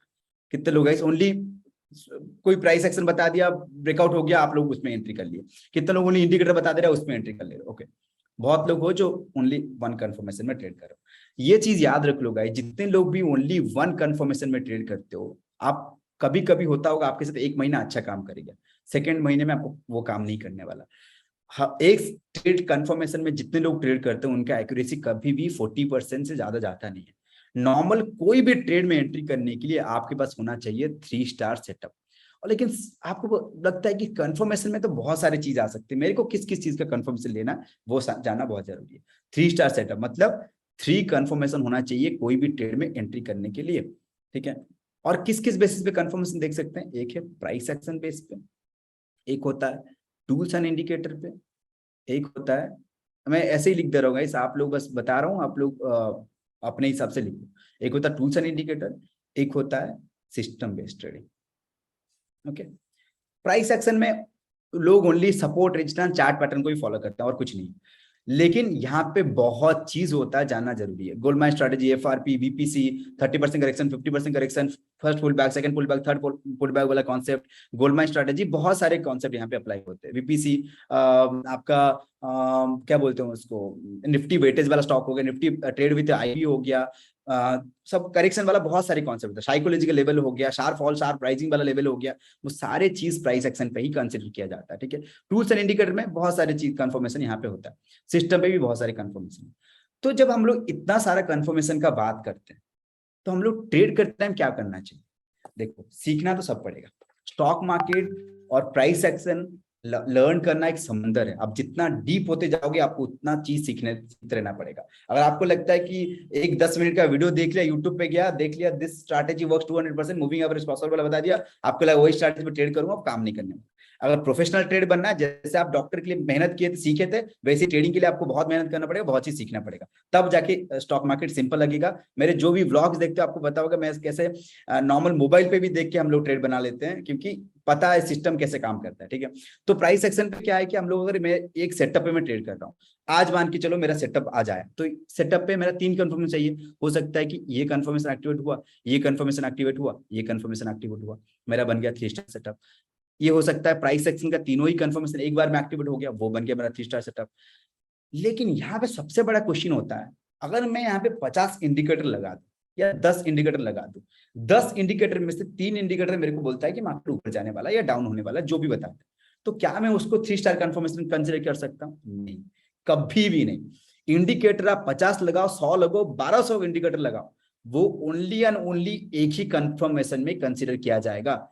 कितने लोग हैं ओनली, कोई प्राइस एक्शन बता दिया, ब्रेकआउट हो गया, आप लोग उसमें एंट्री कर लिए। कितने लोगों ने इंडिकेटर बता दे रहा है उसमें एंट्री कर ले रहे हो? ओके, बहुत लोग हो जो ओनली वन कंफर्मेशन में ट्रेड कर रहे हो। ये चीज याद रख लो गाइस, जितने लोग भी ओनली वन कंफर्मेशन में ट्रेड करते हो, आप कभी कभी होता होगा आपके साथ एक महीना अच्छा काम करेगा, सेकेंड महीने में आपको वो काम नहीं करने वाला। हाँ, एक ट्रेड कंफर्मेशन में जितने लोग ट्रेड करते हैं उनका एक्यूरेसी कभी भी 40% से ज्यादा जाता नहीं है। नॉर्मल कोई भी ट्रेड में एंट्री करने के लिए आपके पास होना चाहिए 3 स्टार सेटअप। और लेकिन आपको लगता है कि कंफर्मेशन में तो बहुत सारी चीज आ सकती है, मेरे को किस किस चीज का कंफर्मेशन लेना वो जानना बहुत जरूरी है। 3 स्टार सेटअप मतलब 3 कंफर्मेशन होना चाहिए कोई भी ट्रेड में एंट्री करने के लिए। ठीक है, और किस किस बेसिस पे कंफर्मेशन देख सकते हैं? एक है प्राइस एक्शन बेस पे, एक होता है टूल्स एंड इंडिकेटर पे, एक होता है, मैं ऐसे ही लिख दे रहा हूँ गाइस, आप लोग बस बता रहा हूँ, आप लोग अपने हिसाब से लिखो। एक होता है टूल्स एंड इंडिकेटर, एक होता है system based trading. Okay, price action में लोग only support resistance chart pattern को ही फॉलो करते हैं और कुछ नहीं। लेकिन यहाँ पे बहुत चीज होता है, जानना जरूरी है। Goldman strategy, FRP, BPC, 30% correction, 50% correction, first pull back, second pull back, third pull back वाला कॉन्सेप्ट, गोल्डमैन स्ट्रेटेजी, बहुत सारे कॉन्सेप्ट यहाँ पे अप्लाई होते हैं। बीपीसी आपका क्या बोलते हैं उसको, निफ्टी वेटेज वाला स्टॉक हो गया, निफ्टी ट्रेड विद आईपी हो गया, सब करेक्शन वाला बहुत सारे कॉन्सेप्ट है, साइकोलॉजिकल लेवल हो गया, शार्प फॉल शार्प राइजिंग वाला लेवल हो गया, वो सारे चीज प्राइस एक्शन पे ही कंसिडर किया जाता है। ठीक है, टूल्स एंड इंडिकेटर में बहुत सारी चीज कंफर्मेशन यहाँ पे होता है, सिस्टम पे भी बहुत सारे कंफर्मेशन। तो जब हम लोग इतना सारा कंफर्मेशन का बात करते हैं, तो हम लोग ट्रेड करते टाइम क्या करना चाहिए? देखो, सीखना तो सब पड़ेगा। स्टॉक मार्केट और प्राइस एक्शन लर्न करना एक समंदर है। आप जितना डीप होते जाओगे, आपको उतना चीज सीखते रहना पड़ेगा। अगर आपको लगता है कि एक 10 मिनट का वीडियो देख लिया, यूट्यूब पे गया, देख लिया this strategy works 200%, moving average possible बता दिया, आपको लगा वही स्ट्रैटेजी पे ट्रेड करूंगा, काम नहीं करने में। अगर प्रोफेशनल ट्रेड बनना है, जैसे आप डॉक्टर के लिए मेहनत किए थे, सीखे थे, वैसे ट्रेडिंग के लिए आपको बहुत मेहनत करना पड़ेगा, बहुत चीज सीखना पड़ेगा, तब जाके स्टॉक मार्केट सिंपल लगेगा। मेरे जो भी व्लॉग्स देखते हो, आपको पता होगा मैं कैसे नॉर्मल मोबाइल पे भी देख के हम लोग ट्रेड बना लेते हैं, क्योंकि पता है सिस्टम कैसे काम करता है। ठीक है, तो प्राइस एक्शन पे क्या है कि हम लोग, अगर मैं एक सेटअप पे मैं ट्रेड कर रहा हूँ, आज मान के चलो मेरा सेटअप आ जाए, तो सेटअप पे मेरा 3 कंफर्मेशन चाहिए। हो सकता है कि ये कंफर्मेशन एक्टिवेट हुआ, ये कंफर्मेशन एक्टिवेट हुआ, ये कंफर्मेशन एक्टिवेट हुआ, मेरा बन गया 3 स्टार सेटअप। ये हो सकता है प्राइस एक्शन का तीनों ही कंफर्मेशन एक बार में एक्टिवेट हो गया, वो बन गया मेरा 3 स्टार सेटअप। लेकिन यहाँ पे सबसे बड़ा क्वेश्चन होता है, अगर मैं यहाँ पे 50 इंडिकेटर लगा दूं या 10 इंडिकेटर लगा दूं, 10 इंडिकेटर में से 3 इंडिकेटर मेरे को बोलता है कि मार्केट ऊपर जाने वाला या डाउन होने वाला, जो भी बताता है, तो क्या मैं उसको 3 स्टार कंफर्मेशन कंसिडर कर सकता हूँ? नहीं, कभी भी नहीं। इंडिकेटर आप 50 लगाओ, 100 लगाओ, 1200 इंडिकेटर लगाओ, वो ओनली एंड ओनली एक ही कंफर्मेशन में कंसिडर किया जाएगा।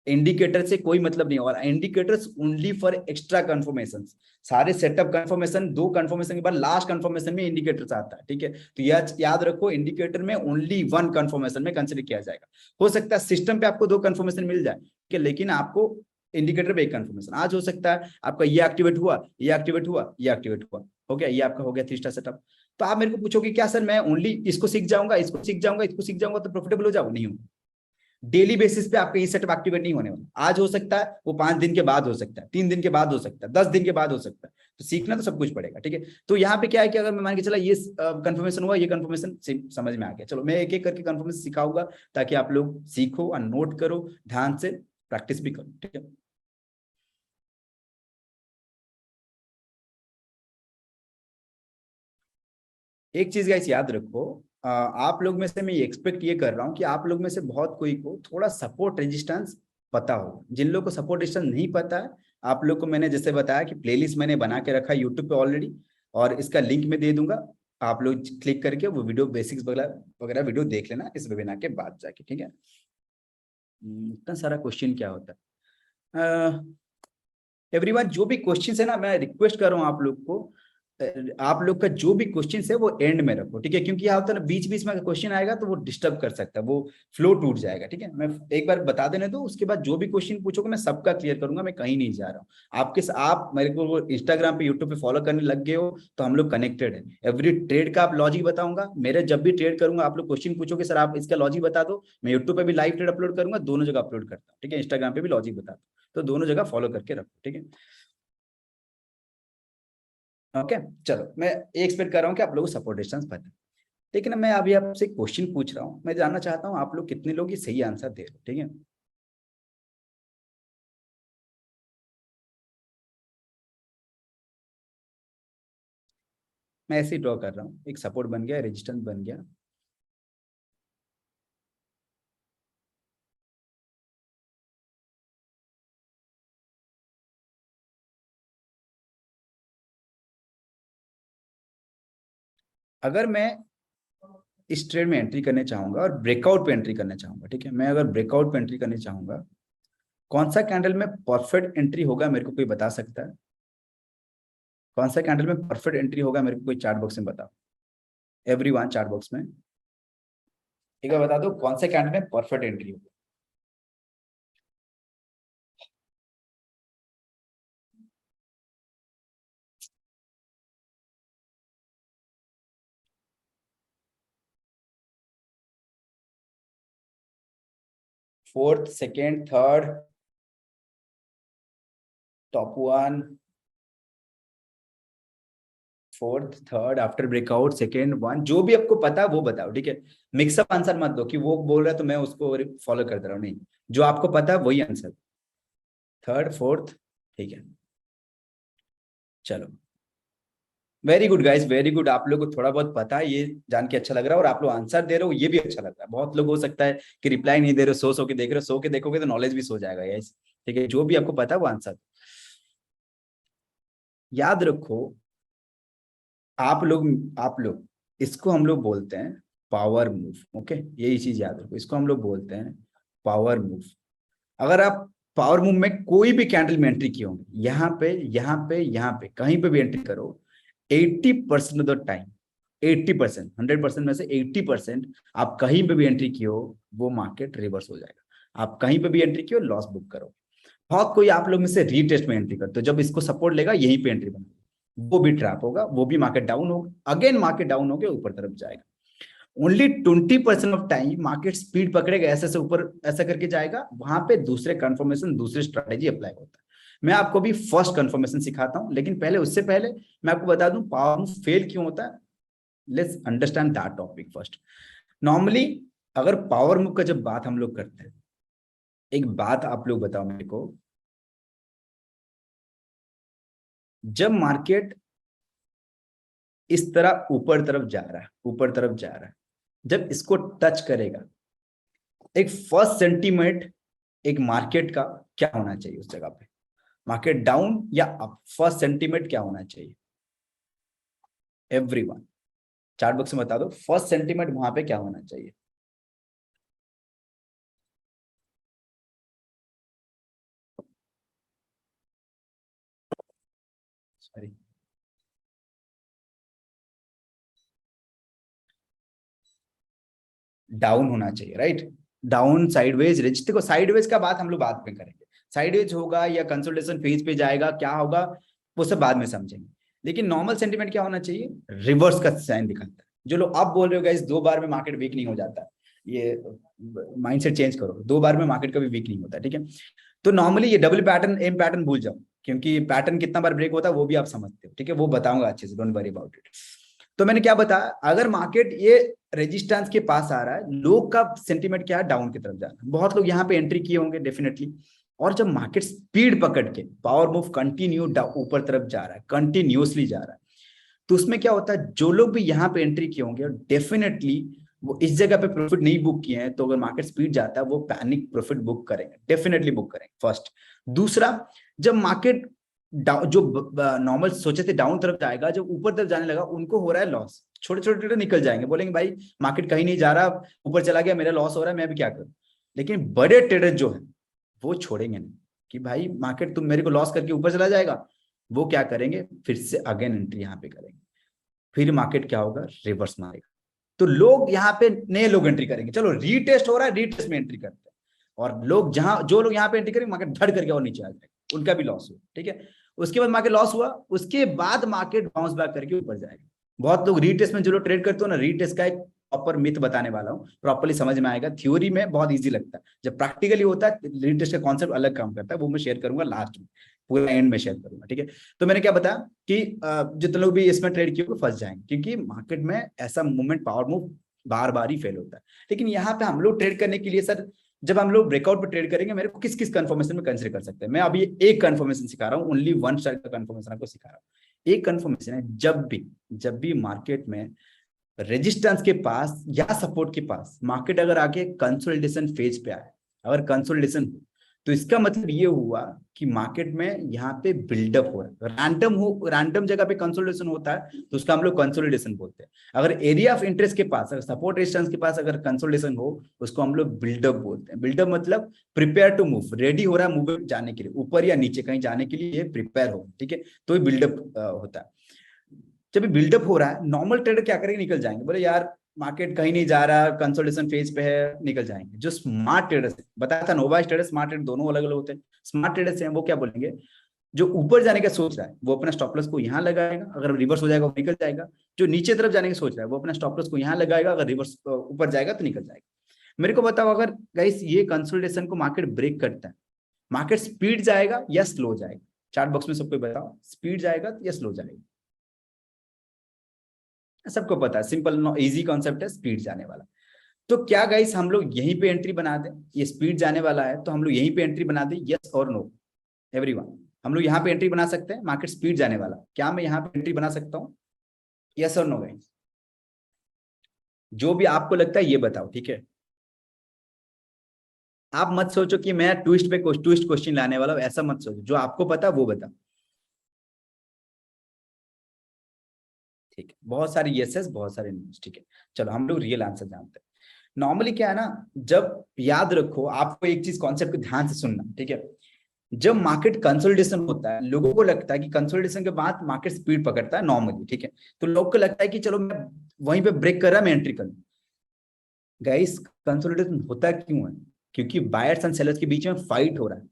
इंडिकेटर से कोई मतलब नहीं, और indicators only for extra confirmation. सारे सेटअप कंफर्मेशन, 2 कंफर्मेशन के बाद लास्ट कंफर्मेशन में इंडिकेटर्स आता है। ठीक है, तो यह याद रखो, इंडिकेटर में ओनली 1 कंफर्मेशन में कंसिडर किया जाएगा। हो सकता है सिस्टम पे आपको 2 कंफर्मेशन मिल जाए, ठीक है, लेकिन आपको इंडिकेटर पे 1 कंफर्मेशन। आज हो सकता है आपका ये एक्टिवेट हुआ, ये एक्टिवेट हुआ, ये एक्टिवेट हुआ, हो गया, ये आपका हो गया 3 स्टार सेटअप। तो आप मेरे को पूछोगे क्या सर मैं ओनली इसको सीख जाऊंगा, इसको सीख जाऊंगा, इसको सीख जाऊंगा तो प्रॉफिटेबल हो जाऊंगा? नहीं होगा। डेली बेसिस पे आपका ये सेटअप एक्टिवेट नहीं होने वाला। आज हो सकता है, वो 5 दिन के बाद हो सकता है, 3 दिन के बाद हो सकता है, 10 दिन के बाद हो सकता है। तो सीखना तो सब कुछ पड़ेगा। ठीक है, तो यहाँ पे क्या है कि अगर मैं मान के चला ये कंफर्मेशन हुआ, ये कंफर्मेशन समझ में आ गया, चलो मैं एक एक करके कंफर्मेशन सिखाऊंगा, ताकि आप लोग सीखो और नोट करो, ध्यान से प्रैक्टिस भी करो। ठीक है, एक चीज गाइस याद रखो, आप लोग में से मैं एक्सपेक्ट ये कर रहा हूँ कि आप लोग में से बहुत कोई को थोड़ा सपोर्ट रेजिस्टेंस पता हो। जिन लोग को सपोर्ट रेजिस्टेंस नहीं पता है, आप लोग को मैंने जैसे बताया कि प्लेलिस्ट मैंने बना के रखा है यूट्यूब पे ऑलरेडी, और इसका लिंक मैं दे दूंगा। आप लोग क्लिक करके वो वीडियो बेसिक्स वगैरह वगैरह वीडियो देख लेना इस वेबिनार के बाद जाके। ठीक है, इतना सारा क्वेश्चन क्या होता है? एवरीवन, जो भी क्वेश्चन है ना, मैं रिक्वेस्ट कर रहा हूँ आप लोग को, आप लोग का जो भी क्वेश्चन है वो एंड में रखो। ठीक है, क्योंकि यहाँ होता है ना, बीच बीच में क्वेश्चन आएगा तो वो डिस्टर्ब कर सकता है, वो फ्लो टूट जाएगा। ठीक है, मैं एक बार बता देने दो, उसके बाद जो भी क्वेश्चन पूछोगे मैं सबका क्लियर करूंगा, मैं कहीं नहीं जा रहा हूँ। आप मेरे को इंस्टाग्राम पे यूट्यूब पे फॉलो करने लग गए हो, तो हम लोग कनेक्टेड है। एवरी ट्रेड का आप लॉजिक बताऊंगा, मेरे जब भी ट्रेड करूंगा आप लोग क्वेश्चन पूछोगे, सर आप इसका लॉजिक बता दो, मैं यूट्यूब पे भी लाइव ट्रेड अपलोड करूंगा, दोनों जगह अपलोड करता हूँ। ठीक है, इंस्टाग्राम पे भी लॉजिक बता दो, तो दोनों जगह फॉलो करके रखो। ठीक है, ओके, चलो मैं एक्सपेक्ट कर रहा हूँ कि आप लोगों को सपोर्ट डिस्टेंस पता है। लेकिन मैं अभी आपसे क्वेश्चन पूछ रहा हूँ, मैं जानना चाहता हूँ आप लोग कितने लोग ये सही आंसर दे रहे हो। ठीक है, मैं ऐसे ही ड्रॉ कर रहा हूँ, एक सपोर्ट बन गया, रेजिस्टेंस बन गया। अगर मैं इस ट्रेड में एंट्री करने चाहूंगा और ब्रेकआउट पे एंट्री करना चाहूंगा, ठीक है, मैं अगर ब्रेकआउट पे एंट्री करने चाहूंगा, कौन सा कैंडल में परफेक्ट एंट्री होगा, मेरे को कोई बता सकता है? कौन सा कैंडल में परफेक्ट एंट्री होगा, मेरे को कोई चार्ट बॉक्स में बताओ, एवरीवन चार्ट बॉक्स में। एक बार बता दो कौन से कैंडल में परफेक्ट एंट्री होगी। Fourth, second, third, top one, fourth, third, after breakout, second one, जो भी आपको पता है वो बताओ, ठीक है। मिक्सअप आंसर मत दो कि वो बोल रहा है तो मैं उसको फॉलो करता रहा हूँ, नहीं, जो आपको पता है वही आंसर। थर्ड, फोर्थ, ठीक है, चलो। Very good guys, very good. आप लोगों को थोड़ा बहुत पता है, ये जान के अच्छा लग रहा है, और आप लोग आंसर दे रहे हो ये भी अच्छा लग रहा है। बहुत लोग हो सकता है कि रिप्लाई नहीं दे रहे, सो के देख रहे हो, सो के देखोगे तो नॉलेज भी सो जाएगा गाइस, ठीक है। जो भी आपको पता है वो आंसर याद रखो। आप लोग इसको हम लोग बोलते हैं पावर मूव, ओके। यही चीज याद रखो, इसको हम लोग बोलते हैं पावर मूव। अगर आप पावर मूव में कोई भी कैंडल में एंट्री किए होंगे, यहाँ पे, यहाँ पे, यहाँ पे, कहीं पे भी एंट्री करो, 80% ऑफ द टाइम, 80%, 100% में से 80% आप कहीं पे भी एंट्री किए हो वो मार्केट रिवर्स हो जाएगा। आप कहीं पे भी एंट्री किए हो लॉस बुक करो। बहुत कोई आप लोग में से रीटेस्ट में एंट्री करते हो, जब इसको सपोर्ट लेगा यहीं पे एंट्री बना, वो भी ट्रैप होगा, वो भी मार्केट डाउन होगा, अगेन मार्केट डाउन होकर ऊपर तरफ जाएगा। Only 20% of time market speed पकड़ेगा, ऐसे से ऊपर ऐसा करके जाएगा, वहां पे दूसरे कंफर्मेशन, दूसरी स्ट्रेटेजी अप्लाई होता है। मैं आपको भी फर्स्ट कंफर्मेशन सिखाता हूं, लेकिन पहले, उससे पहले मैं आपको बता दूं पावर मूव फेल क्यों होता है। Let's understand that topic first. Normally अगर पावर मूव का जब बात हम लोग करते हैं, एक बात आप लोग बताओ मेरे को, जब मार्केट इस तरह ऊपर तरफ जा रहा है, ऊपर तरफ जा रहा है, जब इसको टच करेगा, एक फर्स्ट सेंटीमेंट एक मार्केट का क्या होना चाहिए उस जगह पे, मार्केट डाउन या अप, फर्स्ट सेंटीमेंट क्या होना चाहिए। एवरीवन चार्ट बॉक्स में बता दो फर्स्ट सेंटीमेंट वहां पे क्या होना चाहिए। सॉरी, डाउन होना चाहिए, राइट। डाउन, साइडवेज, रेजिस्टेंस को, साइडवेज का बात हम लोग बाद में करेंगे, साइडवेज होगा या कंसोलिडेशन फेज पे जाएगा, क्या होगा वो सब बाद में समझेंगे। लेकिन नॉर्मल सेंटीमेंट क्या होना चाहिए, रिवर्स का साइन दिखाता है। जो लोग आप बोल रहे हो गाइस 2 बार में मार्केट वीक नहीं हो जाता, ये माइंडसेट चेंज करो, 2 बार में मार्केट कभी वीक नहीं होता, ठीक है। तो नॉर्मली ये डबल पैटर्न, एम पैटर्न भूल जाओ, क्योंकि पैटर्न कितना बार ब्रेक होता है वो भी आप समझते हो, ठीक है, वो बताऊंगा अच्छे से, डोंट वरी अबाउट इट। तो मैंने क्या बताया, अगर मार्केट ये रेजिस्टेंस के पास आ रहा है, लोग का सेंटीमेंट क्या है, डाउन की तरफ जाना। बहुत लोग यहाँ पे एंट्री किए होंगे डेफिनेटली, और जब मार्केट स्पीड पकड़ के पावर मूव कंटिन्यू ऊपर तरफ जा रहा है, कंटिन्यूसली जा रहा है, तो उसमें क्या होता है, जो लोग भी यहाँ पे एंट्री किए होंगे, और डेफिनेटली वो इस जगह पे प्रॉफिट नहीं बुक किए हैं, तो अगर मार्केट स्पीड जाता है वो पैनिक प्रॉफिट बुक करेंगे, डेफिनेटली बुक करेंगे, फर्स्ट। दूसरा, जब मार्केट जो नॉर्मल सोचे थे डाउन तरफ जाएगा, जब ऊपर तरफ जाने लगा उनको हो रहा है लॉस, छोटे छोटे ट्रेडर निकल जाएंगे, बोलेंगे भाई मार्केट कहीं नहीं जा रहा, ऊपर चला गया, मेरा लॉस हो रहा है, मैं भी क्या करूं। लेकिन बड़े ट्रेडर जो है वो छोड़ेंगे नहीं कि भाई मार्केट तुम मेरे को लॉस करके ऊपर चला जाएगा, वो क्या करेंगे, फिर से अगेन एंट्री यहाँ पे करेंगे, फिर मार्केट क्या होगा, रिवर्स मारेगा। तो लोग यहाँ पे नए लोग एंट्री करेंगे, चलो रीटेस्ट हो रहा है, रीटेस्ट में एंट्री करते हैं, और लोग जहां, जो लोग यहाँ पे एंट्री करेंगे मार्केट धड़ करके और नीचे आ जाएगा, उनका भी लॉस हुआ, ठीक है। उसके बाद मार्केट लॉस हुआ, उसके बाद मार्केट बाउंस बैक करके ऊपर जाएगा। बहुत लोग रीटेस्ट में, जो लोग ट्रेड करते हो ना, रीटेस्ट का एक प्रॉपर मिथ बताने वाला हूँ, प्रॉपर्ली समझ में आएगा, थ्योरी में बहुत इजी लगता है, जब प्रैक्टिकली होता है रीटेस्ट का कॉन्सेप्ट अलग काम करता है, वो मैं शेयर करूंगा लास्ट में, पूरा एंड में शेयर करूंगा, ठीक है। तो मैंने क्या बताया कि जितने लोग भी इसमें ट्रेड किए फंस जाएंगे, क्योंकि मार्केट में ऐसा मूवमेंट, पावर मूव बार बार ही फेल होता है। लेकिन यहाँ पे हम लोग ट्रेड करने के लिए सर, जब हम लोग ब्रेकआउट पे ट्रेड करेंगे, मेरे को किस किस कंफर्मेशन में कंसीडर कर सकते हैं, मैं अभी एक कंफर्मेशन सिखा रहा हूँ, ओनली वन स्टार का कंफर्मेशन आपको सिखा रहा हूँ। एक कंफर्मेशन है, जब भी मार्केट में रेजिस्टेंस के पास या सपोर्ट के पास मार्केट अगर आके कंसोलिडेशन फेज पे आए, अगर कंसोलिडेशन हो, तो इसका मतलब ये हुआ कि मार्केट में यहाँ पे बिल्डअप हो रहा है, रैंडम जगह पे कंसोलिडेशन होता है, तो उसका हम लोग कंसोलिडेशन बोलते हैं। अगर एरिया ऑफ इंटरेस्ट के पास, अगर सपोर्ट रेजिस्टेंस के पास अगर कंसोलिडेशन हो, उसको हम लोग बिल्डअप बोलते हैं। बिल्डअप मतलब प्रिपेयर टू मूव, रेडी हो रहा है मूव जाने के लिए, ऊपर या नीचे कहीं जाने के लिए प्रिपेयर हो, ठीक है, तो ये बिल्डअप होता है। जब बिल्डअप हो रहा है, नॉर्मल ट्रेडर क्या करेंगे, निकल जाएंगे, बोले यार मार्केट कहीं नहीं जा रहा, कंसोलिडेशन फेज पे है, निकल जाएंगे। जो स्मार्ट ट्रेडर्स है, बताया था नोवा ट्रेडर स्मार्ट ट्रेडर दोनों अलग अलग होते हैं। स्मार्ट ट्रेडर्स हैं वो क्या बोलेंगे, जो ऊपर जाने का सोच रहा है वो अपना स्टॉप लॉस को यहाँ लगाएगा, अगर रिवर्स हो जाएगा वो निकल जाएगा। जो नीचे तरफ जाने की सोच रहा है वो अपना स्टॉप लॉस को यहाँ लगाएगा, अगर रिवर्स ऊपर जाएगा तो निकल जाएगा। मेरे को बताओ, अगर गाइस ये कंसोलिडेशन को मार्केट ब्रेक करता है, मार्केट स्पीड जाएगा या स्लो जाएगा? चार्ट बॉक्स में सबको बताओ, स्पीड जाएगा या स्लो जाएगा? सबको पता है, सिंपल इजी कॉन्सेप्ट है, स्पीड जाने वाला। तो क्या गाइस हम लोग यहीं पे एंट्री बना दें? ये स्पीड जाने वाला है तो हम लोग यहीं पे एंट्री बना दें, यस और नो एवरीवन? हम लोग यहाँ पे एंट्री बना सकते हैं, मार्केट स्पीड जाने वाला, क्या मैं यहाँ पे एंट्री बना सकता हूँ, यस और नो गाइस? जो भी आपको लगता है ये बताओ, ठीक है? आप मत सोचो कि मैं ट्विस्ट पे ट्विस्ट क्वेश्चन लाने वाला हूं, ऐसा मत सोचो, जो आपको पता वो बताओ, ठीक है? बहुत सारे यसेस, बहुत सारे नोस, ठीक है? चलो हम लोग रियल आंसर जानते हैं। नॉर्मली क्या है ना, जब याद रखो, आपको एक चीज कॉन्सेप्ट को ध्यान से सुनना, ठीक है? जब मार्केट कंसोलिडेशन होता है, लोगों को लगता है कि कंसोलिडेशन के बाद मार्केट स्पीड पकड़ता है नॉर्मली, ठीक है? तो लोग को लगता है कि चलो मैं वहीं पे ब्रेक कर रहा, मैं एंट्री कर लूं। गाइस कंसोलिडेशन होता क्यों है? क्योंकि बायर्स एंड सेलर्स के बीच में फाइट हो रहा है,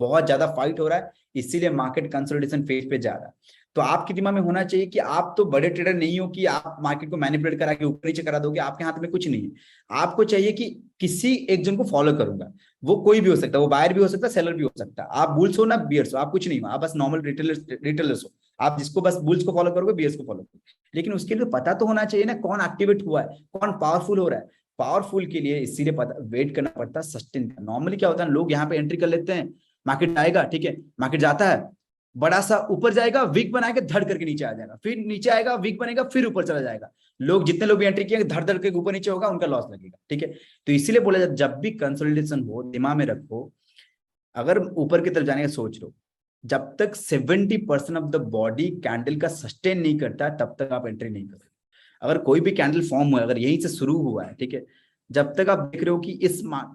बहुत ज्यादा फाइट हो रहा है, इसीलिए मार्केट कंसोलिडेशन फेज पे जा रहा है। तो आपके दिमाग में होना चाहिए कि आप तो बड़े ट्रेडर नहीं हो कि आप मार्केट को मैनिपुलेट करा के ऊपर नीचे करा दोगे, आपके हाथ में कुछ नहीं है। आपको चाहिए कि किसी एक जन को फॉलो करूंगा, वो कोई भी हो सकता है, वो बायर भी हो सकता है, सेलर भी हो सकता है। आप बुल्स हो ना बियर्स हो, आप कुछ नहीं हो, आप बस नॉर्मल रिटेलर्स हो। आप जिसको बस बुल्स को फॉलो करोगे, बियर्स को फॉलो करोगे, लेकिन उसके लिए पता तो होना चाहिए ना कौन एक्टिवेट हुआ है, कौन पावरफुल हो रहा है। पावरफुल के लिए इसीलिए पता वेट करना पड़ता है, सस्टेन। नॉर्मली क्या होता है, लोग यहाँ पे एंट्री कर लेते हैं, मार्केट आएगा, ठीक है, मार्केट जाता है, बड़ा सा ऊपर जाएगा, वीक बना के धड़ करके नीचे आ जाएगा, फिर नीचे आएगा, वीक बनेगा, फिर ऊपर चला जाएगा। लोग जितने लोग भी एंट्री किए धड़ धड़ के ऊपर नीचे होगा, उनका लॉस लगेगा, ठीक है? तो इसीलिए बोला जाता, जब भी कंसोलिडेशन हो दिमाग में रखो, अगर ऊपर की तरफ जाने का सोच लो, जब तक 70% ऑफ द बॉडी कैंडल का सस्टेन नहीं करता तब तक आप एंट्री नहीं करोगे। अगर कोई भी कैंडल फॉर्म हुआ है, अगर यहीं से शुरू हुआ है, ठीक है, जब तक आप देख रहे हो कि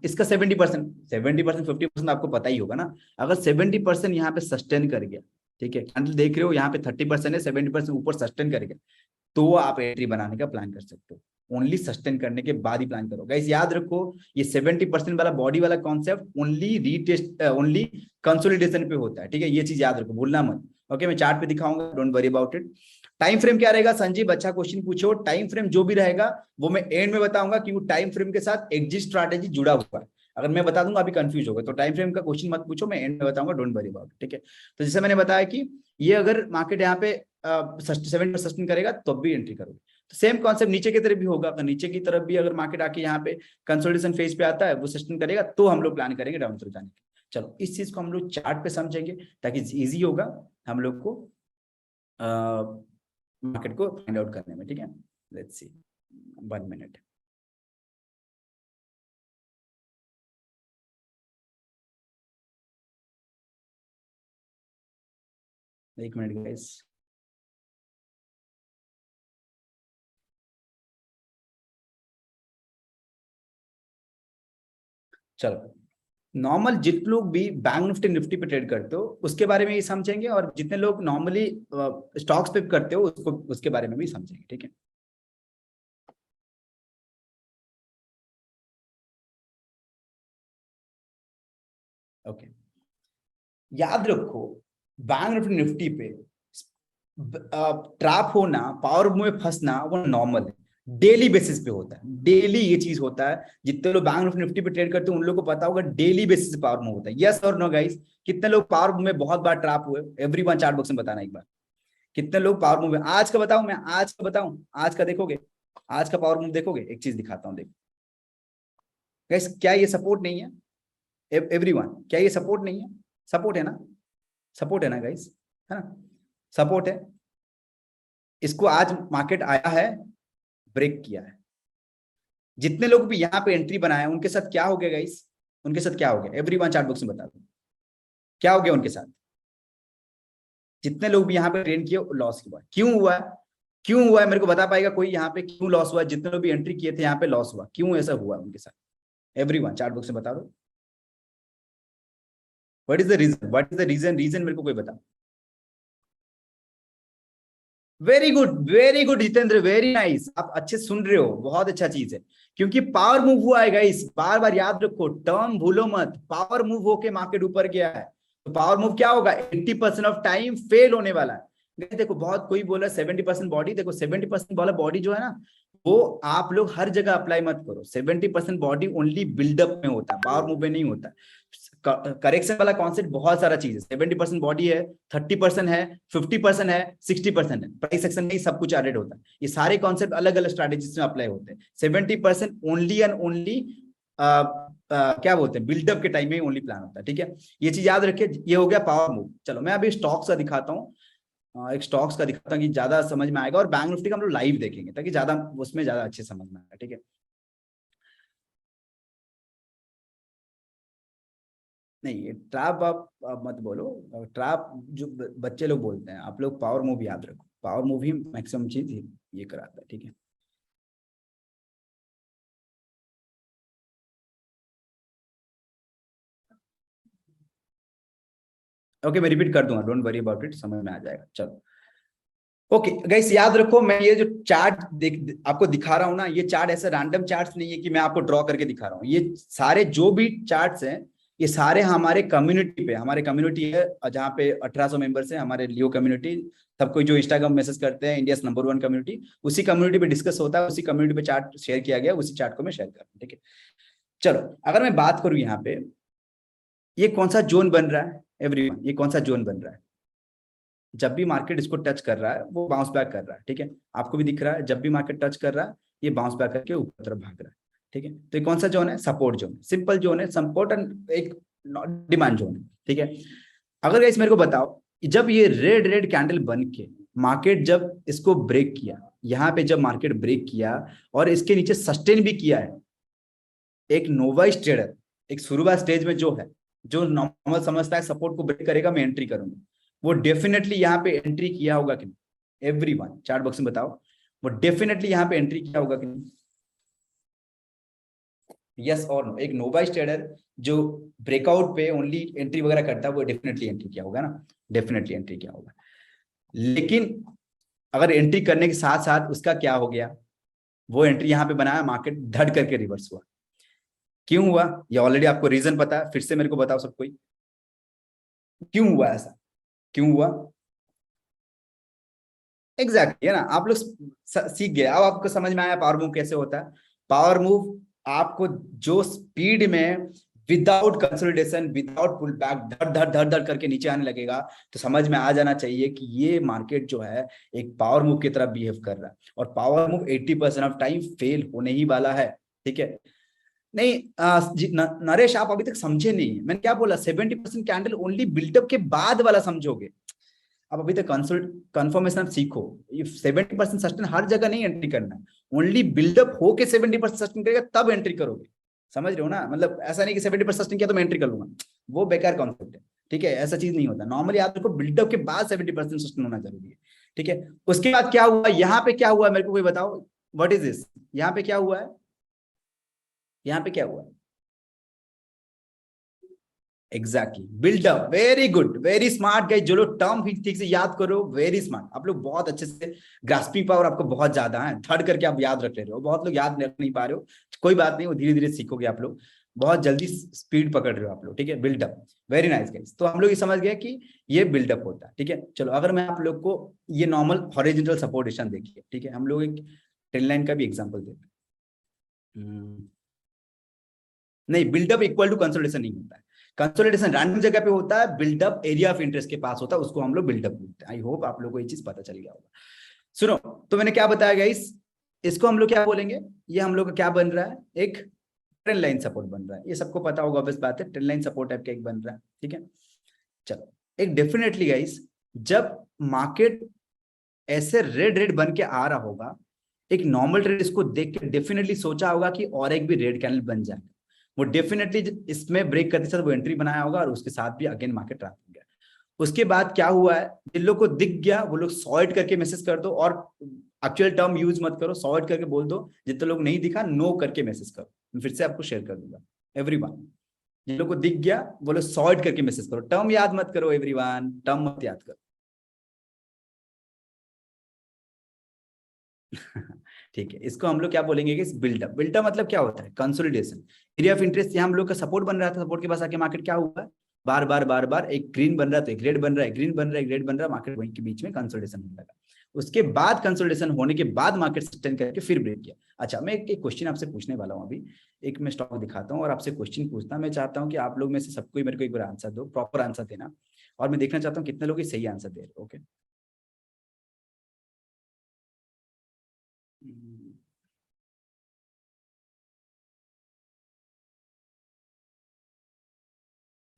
इसका 70%, 50% आपको पता ही होगा ना, अगर 70% यहाँ पे सस्टेन कर गया, ठीक है, कैंडल देख रहे हो यहाँ पे 30% है, 70% ऊपर सस्टेन कर गया, तो आप एंट्री बनाने का प्लान कर सकते हो। ओनली सस्टेन करने के बाद ही प्लान करो गाइस। याद रखो, ये 70% वाला बॉडी वाला concept only retest, only consolidation पे होता है, ठीक है? ये चीज याद रखो, भूलना मत। ओके, मैं चार्ट पे दिखाऊंगा, don't worry about it. Time frame क्या रहेगा संजीव, अच्छा क्वेश्चन पूछो। टाइम फ्रेम जो भी रहेगा वो मैं एंड में बताऊंगा, क्योंकि टाइम फ्रेम के साथ एग्जिट स्ट्रैटेजी जुड़ा हुआ है। अगर मैं बता दूंगा अभी कंफ्यूज होगा, तो टाइम फ्रेम का क्वेश्चन मत पूछो, मैं एंड में बताऊंगा, डोंट वरी अबाउट, ठीक है? तो जैसे मैंने बताया कि ये अगर मार्केट यहाँ पे 70 सस्टेन करेगा तब भी एंट्री करोगे। तो सेम कॉन्सेप्ट नीचे की तरफ भी होगा, अगर नीचे की तरफ भी अगर मार्केट आके यहाँ पे कंसोलिडेशन फेज पे आता है, वो सस्टेन करेगा, तो हम लोग प्लान करेंगे डाउन तरफ जाने के। चलो इस चीज को हम लोग चार्ट पे समझेंगे, ताकि इजी होगा हम लोग को मार्केट को फाइंड आउट करने में, ठीक है? Let's see, 1 minute. एक मिनट गाइस। चलो, नॉर्मल जितने लोग भी बैंक निफ्टी निफ्टी पे ट्रेड करते हो उसके बारे में ही समझेंगे, और जितने लोग नॉर्मली स्टॉक्स पे करते हो उसको उसके बारे में भी समझेंगे, ठीक है? ओके, याद रखो, बैंक निफ्टी निफ्टी पे ट्रैप होना, पावर में फंसना, वो नॉर्मल है, डेली बेसिस पे होता है। डेली ये चीज होता है, जितने लोग बैंक निफ्टी निफ्टी पे ट्रेड करते हैं उन लोगों को पता होगा, डेली बेसिस पे पावर में होता है। यस और नो गाइस? कितने लोग पावर में बहुत बार ट्रैप हुए? एवरीवन चार्ट बॉक्स में बताना एक बार, कितने लोग पावर मूव में। आज का बताऊं, मैं आज का बताऊं, आज का देखोगे, आज का पावर मूव देखोगे, एक चीज दिखाता हूं, देखो गाइस, क्या ये सपोर्ट नहीं है? एवरीवन, क्या ये सपोर्ट नहीं है? सपोर्ट है ना? सपोर्ट है ना गाइस? है ना? सपोर्ट है। इसको आज मार्केट आया है, ब्रेक किया है। जितने लोग भी यहाँ पे एंट्री बनाए उनके साथ क्या हो गया गाइस? उनके साथ क्या हो गया? एवरीवन चार्ट बॉक्स में बता दो, क्या हो गया उनके साथ? जितने लोग भी यहाँ पे ट्रेड किए लॉस हुआ, क्यों हुआ है? क्यों हुआ है मेरे को बता पाएगा कोई यहाँ पे, क्यों लॉस हुआ? जितने लोग भी एंट्री किए थे यहाँ पे लॉस हुआ, क्यों ऐसा हुआ उनके साथ? एवरीवन चार्ट बुक से बता दो, what is the reason, what is the reason? Reason मेरे को कोई बता। Very good Jitendra, very nice, आप अच्छे सुन रहे हो, बहुत अच्छा चीज है। क्योंकि पावर मूव हुआ है गाइस, बार बार याद रखो, टर्म भूलो मत, पावर मूव होके मार्केट ऊपर गया है। तो पावर मूव क्या होगा, 80% ऑफ टाइम फेल होने वाला है। Guys, देखो बहुत कोई बोला 70% बॉडी, देखो 70% वाला बॉडी जो है ना, वो आप लोग हर जगह अप्लाई मत करो। 70% बॉडी ओनली बिल्डअप में होता है, पावर मूव में नहीं होता। करेक्शन वाला कॉन्सेप्ट बहुत सारा चीज है, 70% बॉडी है, 30% है, 50% है, 60% है, प्राइस एक्शन में ही सब कुछ एडेड होता है। ये सारे कॉन्सेप्ट अलग अलग स्ट्रैटेजीज में अप्लाई होते हैं। 70% ओनली एंड ओनली क्या बोलते हैं, बिल्डअप के टाइम में ओनली प्लान होता है, ठीक है। ये चीज याद रखिए, ये हो गया पावर मूव। चलो मैं अभी स्टॉक्स का दिखाता हूँ, एक स्टॉक्स का दिखाता हूँ कि ज्यादा समझ में आएगा, और बैंक निफ्टी का हम लोग लाइव देखेंगे ताकि ज्यादा उसमें ज्यादा अच्छे समझ में आएगा, ठीक है। नहीं, ये ट्रैप आप मत बोलो, ट्रैप जो बच्चे लोग बोलते हैं, आप लोग पावर मूव याद रखो, पावर मूव ही मैक्सिमम चीज ये कराता है, ठीक है। ओके, मैं रिपीट कर दूंगा, डोंट वरी अबाउट इट, समझ में आ जाएगा, चलो। ओके गाइस, याद रखो, मैं ये जो चार्ट आपको दिखा रहा हूं ना, ये चार्ट ऐसे रैंडम चार्ट्स नहीं है कि मैं आपको ड्रॉ करके दिखा रहा हूँ। ये सारे जो भी चार्ट्स हैं, ये सारे हमारे कम्युनिटी पे, हमारे कम्युनिटी है जहाँ पे 1800 मेंबर्स हैं, हमारे लियो कम्युनिटी। सबको जो इंस्टाग्राम मैसेज करते हैं, इंडिया नंबर 1 कम्युनिटी, उसी कम्युनिटी पे डिस्कस होता है, उसी कम्युनिटी पे चार्ट शेयर किया गया, उसी चार्ट को मैं शेयर कर रहा हूँ, ठीक है। चलो, अगर मैं बात करूँ यहाँ पे, ये कौन सा जोन बन रहा है एवरीवन, ये कौन सा जोन बन रहा है। जब भी मार्केट इसको टच कर रहा है, वो बाउंस बैक कर रहा है, ठीक है। आपको भी दिख रहा है, जब भी मार्केट टच कर रहा है, ये बाउंस बैक करके ऊपर तरफ भाग रहा है, ठीक है। तो ये कौन सा जोन है, सपोर्ट जोन, सिंपल जोन है, सपोर्ट एंड एक डिमांड जोन है, ठीक है। अगर गाइस मेरे को बताओ, जब ये रेड रेड कैंडल बन के मार्केट जब इसको ब्रेक किया, यहाँ पे जब मार्केट ब्रेक किया और इसके नीचे सस्टेन भी किया है, एक नोवाइस ट्रेडर, एक शुरुआत स्टेज में जो है, जो नॉर्मल समझता है सपोर्ट को ब्रेक करेगा मैं एंट्री करूंगा, वो डेफिनेटली यहाँ पे एंट्री किया होगा कि नहीं, एवरीवन चार्ट बॉक्स में बताओ, वो डेफिनेटली यहाँ पे एंट्री किया होगा कि नहीं, यस और नो। एक नोवाइस ट्रेडर जो ब्रेकआउट पे ओनली एंट्री वगैरह करता है, वो डेफिनेटली एंट्री किया होगा ना, डेफिनेटली एंट्री किया होगा। लेकिन अगर एंट्री करने के साथ साथ उसका क्या हो गया, वो एंट्री यहाँ पे बनाया, मार्केट धड़ करके रिवर्स हुआ। क्यों हुआ, ये ऑलरेडी आपको रीजन पता है, फिर से मेरे को बताओ सब कोई, क्यों हुआ ऐसा, क्यों हुआ। एग्जैक्टली है ना, आप लोग सीख गए, अब आपको समझ में आया पावर मूव कैसे होता है। पावर मूव आपको जो स्पीड में without consolidation, without pull back धड़ धड़ धड़ धड़ करके नीचे आने लगेगा, तो समझ में आ जाना चाहिए कि ये मार्केट जो है एक पावर मूव की तरह बिहेव कर रहा है, और power move 80% of time fail होने ही वाला है, ठीक है। नहीं नरेश, आप अभी तक समझे नहीं, मैंने क्या बोला, 70% कैंडल ओनली बिल्डअप के बाद वाला समझोगे। अब अभी तक कंसल्ट कंफर्मेशन सीखो, ये 70% सस्टेन हर जगह नहीं एंट्री करना है, ओनली बिल्डअप हो के 70% सस्टेन करेगा तब एंट्री करोगे, समझ रहे हो ना। मतलब ऐसा नहीं कि 70% सस्टेन किया तो मैं एंट्री कर लूंगा, वो बेकार कॉन्सेप्ट है, ठीक है। ऐसा चीज नहीं होता, नॉर्मली याद रखो बिल्डअप के बाद 70% सस्टेन होना जरूरी है, ठीक है। उसके बाद क्या हुआ, यहाँ पे क्या हुआ, मेरे को कोई बताओ, व्हाट इज दिस, यहाँ पे क्या हुआ है, यहाँ पे क्या हुआ है, exactly buildup, very good, very smart guys, जो लोग टर्म भी ठीक से याद करो, वेरी स्मार्ट, आप लोग बहुत अच्छे से, ग्रास्पिंग पावर आपको बहुत ज्यादा है, थर्ड करके आप याद रख ले रहे हो, बहुत लोग याद रख नहीं पा रहे हो, कोई बात नहीं, वो धीरे धीरे सीखोगे आप लोग, बहुत जल्दी स्पीड पकड़ रहे हो आप लोग, ठीक है। बिल्डअप, वेरी नाइस गाइस, तो हम लोग ये समझ गए कि ये बिल्डअप होता है, ठीक है। चलो, अगर मैं आप लोग को ये नॉर्मल हॉरिजॉन्टल सपोर्टेशन देखिए, ठीक है, हम लोग एक ट्रेंड लाइन का भी एग्जांपल देते हैं। नहीं, बिल्डअप इक्वल टू कंसोलिडेशन नहीं होता है, कंसोलिडेशन रैंडम जगह पे होता है, बिल्डअप एरिया ऑफ इंटरेस्ट के पास होता है, उसको हम लोग बिल्डअप बोलते हैं। आई होप आप लोगों को ये चीज पता चल गया होगा। सुनो, तो मैंने क्या बताया गाइस, इसको हम लोग क्या बोलेंगे, ये हम लोग का क्या बन रहा है, एक ट्रेंड लाइन सपोर्ट बन रहा है, ये सबको पता होगा, बस बात है, ट्रेंड लाइन सपोर्ट टाइप का एक बन रहा है, ठीक है। चलो, एक डेफिनेटली गाइस, जब मार्केट ऐसे रेड रेड बन के आ रहा होगा, एक नॉर्मल ट्रेड इसको देख के डेफिनेटली सोचा होगा कि और एक भी रेड कैंडल बन जाए, वो डेफिनेटली इसमें ब्रेक करते साथ वो एंट्री बनाया होगा, और उसके साथ भी अगेन मार्केट ट्रैप हो गया। उसके बाद क्या हुआ है, जिन लोग को दिख गया वो लोग सॉर्ट करके मैसेज कर दो, और एक्चुअल टर्म यूज मत करो, सॉर्ट करके बोल दो, जितने लोग नहीं दिखा नो करके मैसेज करो, मैं फिर से आपको शेयर कर दूंगा, एवरीवन जिन लोग को दिख गया वो लोग सॉर्ट करके मैसेज करो, टर्म याद मत करो एवरीवन, टर्म मत याद करो। ठीक है, इसको हम लोग क्या बोलेंगे कि बिल्डअप। बिल्डअप मतलब क्या होता है? कंसोलिडेशन। एरिया ऑफ इंटरेस्ट यहाँ हम लोग का सपोर्ट बन रहा था, सपोर्ट के पास आके मार्केट क्या हुआ, बार बार बार बार एक ग्रीन बन रहा है तो एक रेड बन रहा है, ग्रीन बन रहा है, रेड बन रहा है, मार्केट वहीं के बीच में कंसोलिडेशन होने लगा। उसके बाद कंसोलिडेशन होने के बाद मार्केट सस्टेन करके फिर ब्रेक किया। अच्छा, मैं एक क्वेश्चन आपसे पूछने वाला हूँ अभी। एक मैं स्टॉक दिखाता हूँ और आपसे क्वेश्चन पूछता हूँ। मैं चाहता हूँ कि आप लोग में से सबको ही मेरे को एक बार आंसर दो, प्रॉपर आंसर देना, और मैं देखना चाहता हूँ कितने लोग सही आंसर दे रहे। ओके,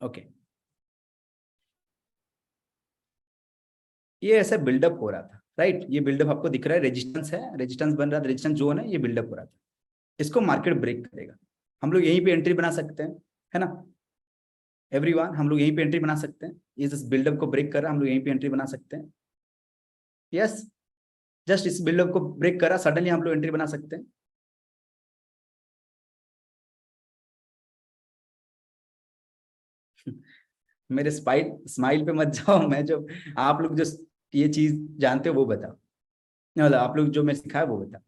ओके, ये ऐसा बिल्डअप हो रहा था, राइट? ये बिल्डअप आपको दिख रहा है, रेजिस्टेंस है, रेजिस्टेंस बन रहा था, रेजिस्टेंस जोन है, ये बिल्डअप हो रहा था। इसको मार्केट ब्रेक करेगा, हम लोग यहीं पे एंट्री बना सकते हैं, है ना एवरीवन? हम लोग यहीं पे एंट्री बना सकते हैं, ये जिस बिल्डअप को ब्रेक कर रहा है हम लोग यहीं पे एंट्री बना सकते हैं। यस, जस्ट इस बिल्डअप को ब्रेक करा, सडनली हम लोग एंट्री बना सकते हैं। मेरे स्माइल स्माइल पे मत जाओ, मैं जो आप लोग जो ये चीज जानते हो वो बताओ, मतलब आप लोग जो मैं सिखाया वो बताओ।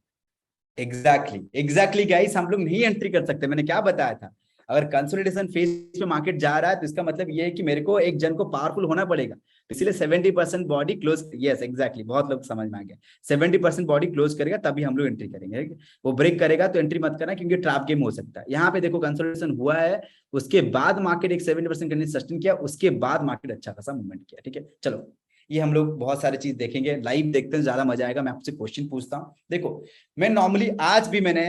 एग्जैक्टली गाइस, हम लोग नहीं एंट्री कर सकते, मैंने क्या बताया था? अगर कंसोलिडेशन फेज पे मार्केट जा रहा है तो इसका मतलब ये है कि मेरे को एक जन को पावरफुल होना पड़ेगा, इसीलिए 70% बॉडी क्लोज, यस एग्जैक्टली, बहुत लोग समझ में आ गया। 70% बॉडी क्लोज करेगा तभी हम लोग एंट्री करेंगे। वो ब्रेक करेगा तो एंट्री मत करना, क्योंकि ट्रैप गेम हो सकता है। यहाँ पे देखो कंसोलिडेशन हुआ है, उसके बाद मार्केट एक 70% कंडीशन सस्टेन किया, उसके बाद मार्केट अच्छा खासा मूवमेंट किया। ठीक है, चलो ये हम लोग बहुत सारी चीज देखेंगे, लाइव देखते हैं ज्यादा मजा आएगा। मैं आपसे क्वेश्चन पूछता हूँ, देखो मैं नॉर्मली आज भी मैंने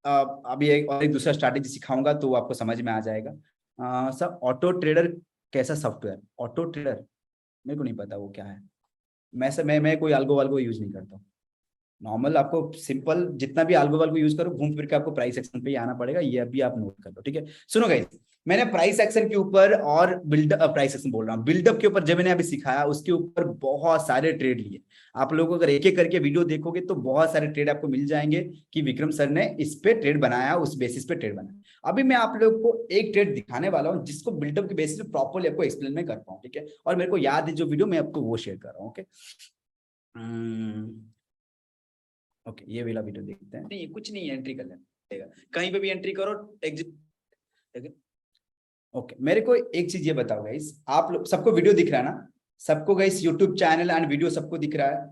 अभी एक और एक दूसरा स्ट्रैटेजी सिखाऊंगा तो आपको समझ में आ जाएगा। सर ऑटो ट्रेडर कैसा सॉफ्टवेयर? ऑटो ट्रेडर मेरे को नहीं पता वो क्या है। मैं कोई अल्गो वाल्गो यूज नहीं करता हूँ। नॉर्मल आपको सिंपल जितना भी अल्गो वाल्गो यूज करो, घूम फिर के आपको प्राइस एक्शन पे ही आना पड़ेगा, ये अभी आप नोट कर लो। ठीक है, सुनो गाइस, मैंने प्राइस एक्शन के ऊपर और बिल्डअप, प्राइस एक्शन बोल रहा हूँ, बिल्डअप के ऊपर जब मैंने अभी सिखाया उसके ऊपर बहुत सारे ट्रेड लिए। आप लोगों को अगर एक एक करके वीडियो देखोगे तो बहुत सारे ट्रेड आपको मिल जाएंगे कि विक्रम सर ने इस पे ट्रेड बनाया, उस बेसिस पे ट्रेड बनाया। अभी मैं आप लोग को एक ट्रेड दिखाने वाला हूँ जिसको बिल्डअप के बेसिस पे प्रॉपरली आपको एक्सप्लेन में कर पाऊँ। ठीक है, और मेरे को याद है जो वीडियो मैं आपको वो शेयर कर रहा हूँ। ओके, ओके, ये वाला वीडियो देखते हैं। नहीं कुछ नहीं है, एंट्री कर लेना, कहीं पे भी एंट्री करो, एग्जिट। ओके, मेरे को एक चीज ये बताओ गाइस, आप लोग सबको वीडियो दिख रहा है ना? सबको guys YouTube channel and video सबको दिख रहा है?